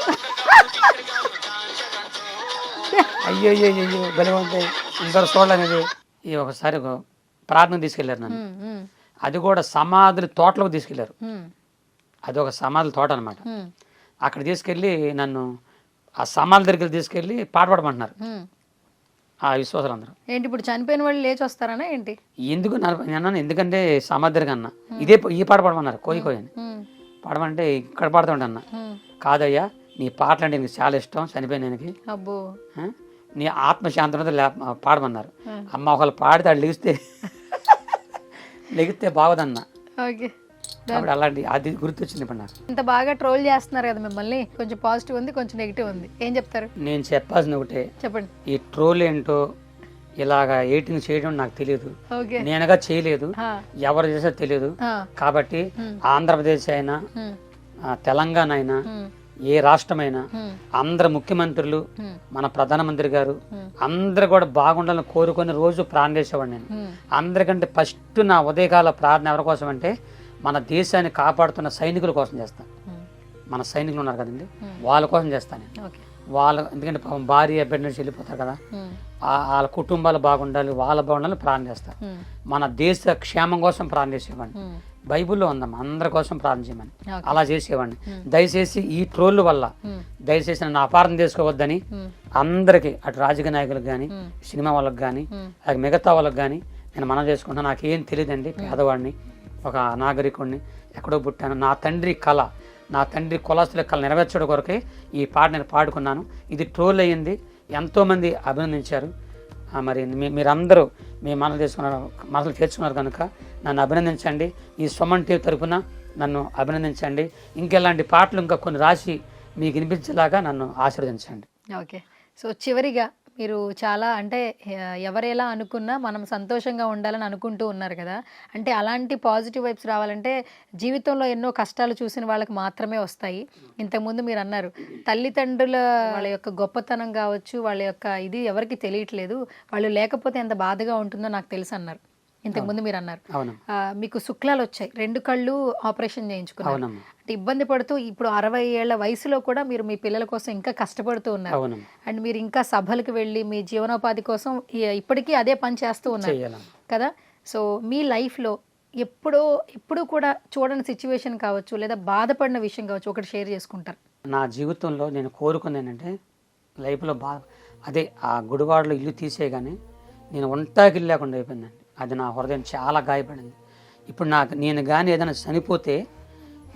Speaker 3: అయ్యో అయ్యో అయ్యో బలవంతాయి ఇంకొక చూడలేదు. ఈ ఒకసారి ప్రార్థన తీసుకెళ్లారు నన్ను. అది కూడా సమాధుల తోటలోకి తీసుకెళ్లారు. అది ఒక సమాధుల తోట అనమాట. అక్కడ తీసుకెళ్ళి నన్ను ఆ సమాధుల దగ్గరికి తీసుకెళ్ళి పాట పాడమంటున్నారు ఆ విశ్వాసాలందరూ.
Speaker 2: ఏంటి ఇప్పుడు చనిపోయిన వాళ్ళు లేచి వస్తారనా ఏంటి?
Speaker 3: ఎందుకు అన్నాను, ఎందుకంటే సమాధి దగ్గర అన్న ఈ పాట పాడమన్నారు, కోయి కోయి అని. పాడమంటే ఇక్కడ పాడుతూ ఉంటా అన్న. కాదయ్యా, నీ పాటలు అంటే నీకు చాలా ఇష్టం, చనిపోయినానికి నీ ఆత్మశాంతంతో పాడమన్నారు. అమ్మ ఒకళ్ళు పాడితే అది లెగిస్తే బాగోదన్న. కాబట్టి అలాంటి అది గుర్తొచ్చింది ఇప్పుడు నాకు.
Speaker 2: ఇంత బాగా ట్రోల్ చేస్తున్నారు కదా మిమ్మల్ని, కొంచెం పాజిటివ్ ఉంది, కొంచెం నెగిటివ్ ఉంది, ఏం చెప్తారు?
Speaker 3: నేను చెప్పాల్సింది ఒకటే,
Speaker 2: చెప్పండి.
Speaker 3: ఈ ట్రోల్ ఏంటో ఇలాగా ఎయిటింగ్ చేయడం నాకు తెలియదు, నేనుగా చేయలేదు, ఎవరు చేసో తెలియదు. కాబట్టి ఆంధ్రప్రదేశ్ అయినా తెలంగాణ అయినా ఏ రాష్ట్రమైనా అందరు ముఖ్యమంత్రులు, మన ప్రధానమంత్రి గారు అందరు కూడా బాగుండాలని కోరుకొని రోజు ప్రార్థన చేసేవాడు నేను. అందరికంటే ఫస్ట్ నా ఉదయకాల ప్రార్థన ఎవరి కోసం అంటే మన దేశాన్ని కాపాడుతున్న సైనికుల కోసం చేస్తాను. మన సైనికులు ఉన్నారు కదండి, వాళ్ళ కోసం చేస్తాను నేను. వాళ్ళ ఎందుకంటే భార్య బిడ్డ నుంచి వెళ్ళిపోతారు కదా, వాళ్ళ కుటుంబాలు బాగుండాలి, వాళ్ళ బాగుండాలని ప్రార్థన చేస్తారు. మన దేశ క్షేమం కోసం ప్రార్థన చేసేవాడిని. బైబిల్లో ఉందమ్మా, అందరి కోసం ప్రార్థన చేయమని.
Speaker 2: Okay.
Speaker 3: అలా చేసేవాడిని. దయచేసి ఈ ట్రోల్ వల్ల దయచేసి నన్ను అపార్థం చేసుకోవద్దని అందరికీ, అటు రాజకీయ నాయకులకు కానీ, సినిమా వాళ్ళకి కానీ, అలాగే మిగతా వాళ్ళకి కానీ నేను మనం చేసుకుంటాను. నాకేం తెలియదండి, పేదవాడిని, ఒక నాగరికుడిని, ఎక్కడో పుట్టాను. నా తండ్రి కళ, నా తండ్రి కులస్తుల కళ నెరవేర్చడం కొరకే ఈ పాట నేను పాడుకున్నాను. ఇది ట్రోల్ అయ్యింది, ఎంతోమంది అభినందించారు. మరి మీరందరూ మీ మనసులు తెచ్చుకున్నారు కనుక నన్ను అభినందించండి. ఈ సుమన్ టీవీ తరఫున నన్ను అభినందించండి. ఇంకెలాంటి పాటలు ఇంకా కొన్ని రాసి మీకు వినిపించేలాగా నన్ను ఆశీర్వదించండి.
Speaker 2: ఓకే. సో చివరిగా మీరు చాలా అంటే ఎవరెలా అనుకున్నా మనం సంతోషంగా ఉండాలని అనుకుంటూ ఉన్నారు కదా, అంటే అలాంటి పాజిటివ్ వైబ్స్ రావాలంటే జీవితంలో ఎన్నో కష్టాలు చూసిన వాళ్ళకి మాత్రమే వస్తాయి. ఇంతకుముందు మీరు అన్నారు తల్లిదండ్రుల వాళ్ళ యొక్క గొప్పతనం కావచ్చు, వాళ్ళ యొక్క ఇది ఎవరికి తెలియట్లేదు, వాళ్ళు లేకపోతే ఎంత బాధగా ఉంటుందో నాకు తెలుసు అన్నారు. ఇంతకుముందు మీరు అన్నారు మీకు శుక్లాలు వచ్చాయి, 2 కళ్ళు ఆపరేషన్ చేయించుకున్నారు, అంటే ఇబ్బంది పడుతూ ఇప్పుడు 60 ఏళ్ల వయసులో కూడా మీరు మీ పిల్లల కోసం ఇంకా కష్టపడుతూ ఉన్నారు. అండ్ మీరు ఇంకా సభలకు వెళ్ళి మీ జీవనోపాధి కోసం ఇప్పటికీ అదే పని చేస్తూ ఉన్నారు కదా. సో మీ లైఫ్లో ఎప్పుడు కూడా చూడని సిచ్యువేషన్ కావచ్చు, లేదా బాధపడిన విషయం కావచ్చు, ఒకటి షేర్ చేసుకుంటారు.
Speaker 3: నా జీవితంలో నేను కోరుకుంది ఏంటంటే లైఫ్లో అదే ఆ గుడివాడలో ఇల్లు తీసేయగానే నేను ఒంటాకి లేకుండా అయిపోయిందండి. అది నా హృదయం చాలా గాయపడింది. ఇప్పుడు నేను కానీ ఏదైనా చనిపోతే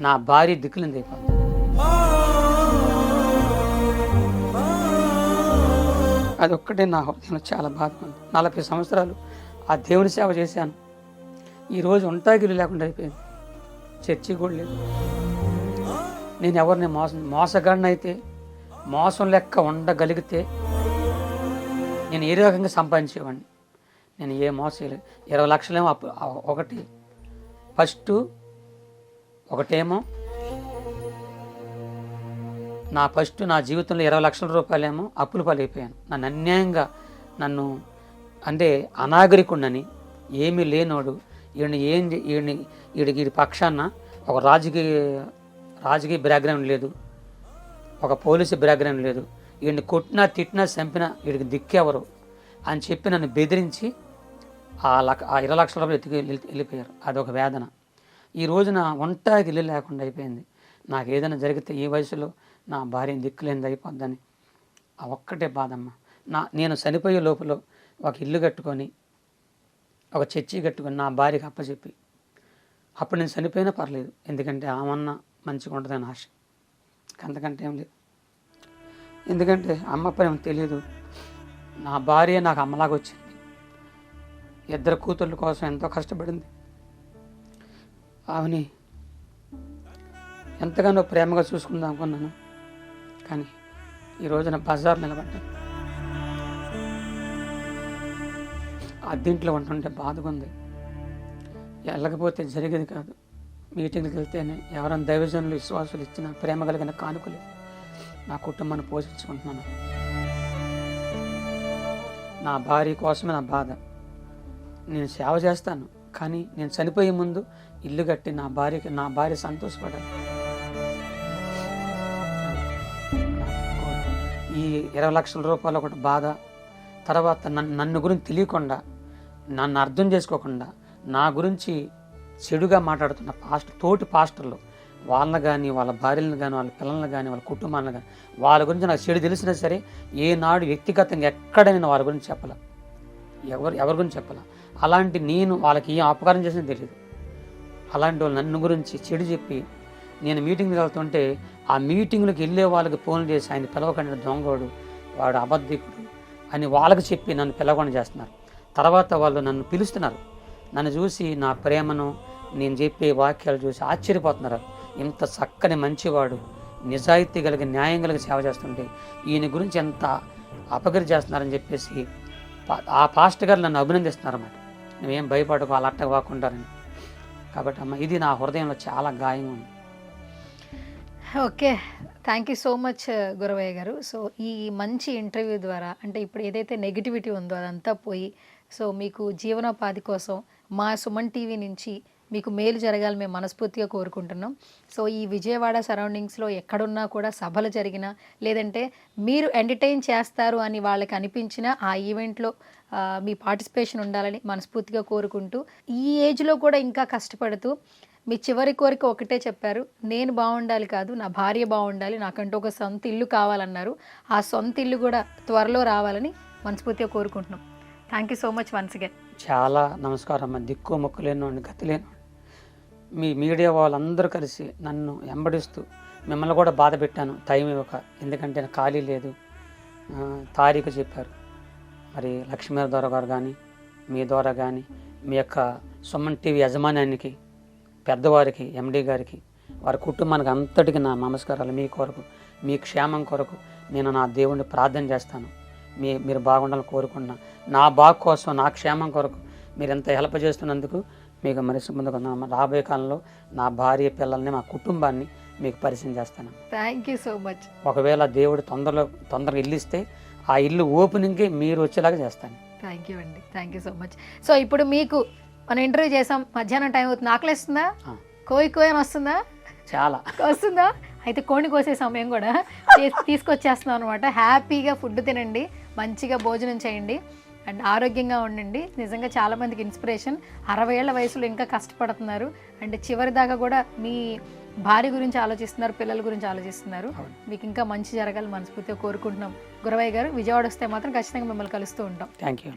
Speaker 3: నా భార్య దిక్కులింది అయిపోతుంది. అదొక్కటే నా హృదయంలో చాలా బాధగా ఉంది. 40 సంవత్సరాలు ఆ దేవుని సేవ చేశాను. ఈరోజు ఒంటాగిల్లు లేకుండా అయిపోయింది, చర్చి కూడా లేదు. నేను ఎవరిని మోసగాడినైతే, మోసం లెక్క ఉండగలిగితే నేను ఏ రకంగా సంపాదించేవాడిని. నేను ఏ మోసలేదు. 20 లక్షలేమో ఒకటేమో నా జీవితంలో 20 లక్షల రూపాయలేమో అప్పుల పాలైపోయాను. నన్ను అన్యాయంగా అంటే అనాగరికుడినని, ఏమీ లేనోడు, వీడి పక్షాన ఒక రాజకీయ బ్యాక్గ్రౌండ్ లేదు, ఒక పోలీసు బ్యాక్గ్రౌండ్ లేదు, వీడిని కొట్టినా తిట్టినా చంపినా వీడికి దిక్కెవరు అని చెప్పి నన్ను బెదిరించి ఆ 20 లక్షల రూపాయలు వెళ్ళిపోయారు. అదొక వేదన. ఈ రోజున ఒంటాకి ఇల్లు లేకుండా అయిపోయింది. నాకు ఏదైనా జరిగితే ఈ వయసులో నా భార్యని దిక్కులేనిది అయిపోద్దని ఆ ఒక్కటే బాధమ్మ. నేను చనిపోయే లోపల ఒక ఇల్లు కట్టుకొని, ఒక చర్చి కట్టుకొని నా భార్యకి అప్పచెప్పి, అప్పుడు నేను చనిపోయినా పర్లేదు, ఎందుకంటే ఆమన్నా మంచిగా ఉంటుందని ఆశ. అంతకంటే ఏం లేదు. ఎందుకంటే అమ్మ ప్రేమ తెలియదు. నా భార్య నాకు అమ్మలాగా వచ్చింది. 2 కూతుర్ల కోసం ఎంతో కష్టపడింది. ఆమెని ఎంతగానో ప్రేమగా చూసుకుందాం అనుకున్నాను, కానీ ఈ రోజున బజార్ నిలబడ్డాను. అద్దీంట్లో ఉంటుంటే బాధగా ఉంది. వెళ్ళకపోతే జరిగేది కాదు. మీటింగ్కి వెళ్తేనే ఎవరైనా దైవజనులు, విశ్వాసులు ఇచ్చిన ప్రేమ కలిగిన కానుకలు నా కుటుంబాన్ని పోషించుకుంటున్నాను. నా భార్య కోసమే నా బాధ. నేను సేవ చేస్తాను, కానీ నేను చనిపోయే ముందు ఇల్లు కట్టి నా భార్య సంతోషపడాలి. ఈ 20 లక్షల రూపాయలు ఒకటి బాధ. తర్వాత నన్ను గురించి తెలియకుండా, నన్ను అర్థం చేసుకోకుండా, నా గురించి చెడుగా మాట్లాడుతున్న తోటి పాస్టర్లు, వాళ్ళని కానీ, వాళ్ళ భార్యలను కానీ, వాళ్ళ పిల్లలను కానీ, వాళ్ళ కుటుంబాలను కానీ, వాళ్ళ గురించి నాకు చెడు తెలిసినా సరే ఏనాడు వ్యక్తిగతంగా ఎక్కడ నేను వాళ్ళ గురించి చెప్పాల, ఎవరి గురించి చెప్పాల. అలాంటి నేను వాళ్ళకి ఏం అపకారం చేసినా తెలియదు. అలాంటి వాళ్ళు నన్ను గురించి చెడు చెప్పి, నేను మీటింగ్కి వెళ్తుంటే ఆ మీటింగ్లకు వెళ్ళే వాళ్ళకి ఫోన్లు చేసి ఆయన పిలవకుండా దొంగోడు, వాడు అబద్ధికుడు అని వాళ్ళకి చెప్పి నన్ను పిలవకుండా చేస్తున్నారు. తర్వాత వాళ్ళు నన్ను పిలుస్తున్నారు. నన్ను చూసి నా ప్రేమను, నేను చెప్పే వాక్యాలు చూసి ఆశ్చర్యపోతున్నారు. ఇంత చక్కని మంచివాడు, నిజాయితీ కలిగి న్యాయం కలిగి సేవ చేస్తుంటే ఈయన గురించి ఎంత అపగిరి చేస్తున్నారని చెప్పేసి ఆ పాస్టర్ గారు నన్ను అభినందిస్తున్నారన్నమాట. నువ్వేం భయపడకు, వాళ్ళ అట్టగా వాకుంటారని. కాబట్టి అమ్మ, ఇది నా హృదయంలో చాలా గాయం ఉంది.
Speaker 2: Okay, thank you so much Guravayya garu. So ఈ మంచి ఇంటర్వ్యూ ద్వారా, అంటే ఇప్పుడు ఏదైతే నెగిటివిటీ ఉందో అదంతా పోయి, సో మీకు జీవనోపాధి కోసం మా సుమన్ టీవీ నుంచి మీకు మేలు జరగాలి మేము మనస్ఫూర్తిగా కోరుకుంటున్నాం. సో ఈ విజయవాడ సరౌండింగ్స్లో ఎక్కడున్నా కూడా సభలు జరిగినా, లేదంటే మీరు ఎంటర్టైన్ చేస్తారు అని వాళ్ళకి అనిపించిన ఆ ఈవెంట్లో మీ పార్టిసిపేషన్ ఉండాలని మనస్ఫూర్తిగా కోరుకుంటూ, ఈ ఏజ్లో కూడా ఇంకా కష్టపడుతూ మీ చివరి కోరిక ఒకటే చెప్పారు, నేను బాగుండాలి కాదు, నా భార్య బాగుండాలి, నాకంటూ ఒక సొంత ఇల్లు కావాలన్నారు. ఆ సొంత ఇల్లు కూడా త్వరలో రావాలని మనస్ఫూర్తిగా కోరుకుంటున్నాం. Thank you so much once again.
Speaker 3: చాలా నమస్కారం అమ్మ. దిక్కు మొక్కు లేనివాడిని, గతి లేనివాడిని. మీ మీడియా వాళ్ళందరూ కలిసి నన్ను వెంబడిస్తూ మిమ్మల్ని కూడా బాధ పెట్టాను, టైం ఇవ్వక. ఎందుకంటే నాకు ఖాళీ లేదు. తారీఖు చెప్పారు. మరి లక్ష్మీ ద్వారా గారు కానీ, మీ ద్వారా కానీ, మీ యొక్క సుమన్ టీవీ యజమానానికి, పెద్దవారికి, ఎండి గారికి, వారి కుటుంబానికి అంతటికి నా నమస్కారాలు. మీ కొరకు, మీ క్షేమం కొరకు నేను నా దేవుణ్ణి ప్రార్థన చేస్తాను. మీరు బాగుండాలని కోరుకున్నా. నా బాగు కోసం, నా క్షేమం కొరకు మీరు ఎంత హెల్ప్ చేస్తున్నందుకు మీకు మనిషి ముందుకు రాబోయే కాలంలో నా భార్య, పిల్లల్ని, మా కుటుంబాన్ని మీకు పరిచయం చేస్తాను.
Speaker 2: Thank you so much.
Speaker 3: ఒకవేళ దేవుడు తొందరగా ఇల్లు ఇస్తే ఆ ఇల్లు ఓపెనింగ్కి మీరు వచ్చేలాగా చేస్తాను.
Speaker 2: థ్యాంక్ యూ అండి, thank you so much. So ఇప్పుడు మీకు మనం ఇంటర్వ్యూ చేసాం, మధ్యాహ్నం టైం అవుతుంది, ఆకలిస్తుందా? కోయి అని వస్తుందా?
Speaker 3: చాలా
Speaker 2: వస్తుందా? అయితే కోడిని కోసే సమయం కూడా తీసుకొచ్చేస్తున్నాం అనమాట. హ్యాపీగా ఫుడ్ తినండి, మంచిగా భోజనం చేయండి అండ్ ఆరోగ్యంగా ఉండండి. నిజంగా చాలామందికి ఇన్స్పిరేషన్. 60 ఏళ్ల వయసులో ఇంకా కష్టపడుతున్నారు అండ్ చివరి దాకా కూడా మీ భార్య గురించి ఆలోచిస్తున్నారు, పిల్లల గురించి ఆలోచిస్తున్నారు. మీకు ఇంకా మంచి జరగాలి మనస్ఫూర్తిగా కోరుకుంటున్నాం. గురవయ్య గారు, విజయవాడ వస్తే మాత్రం ఖచ్చితంగా మిమ్మల్ని కలుస్తూ ఉంటాం.
Speaker 3: Thank you.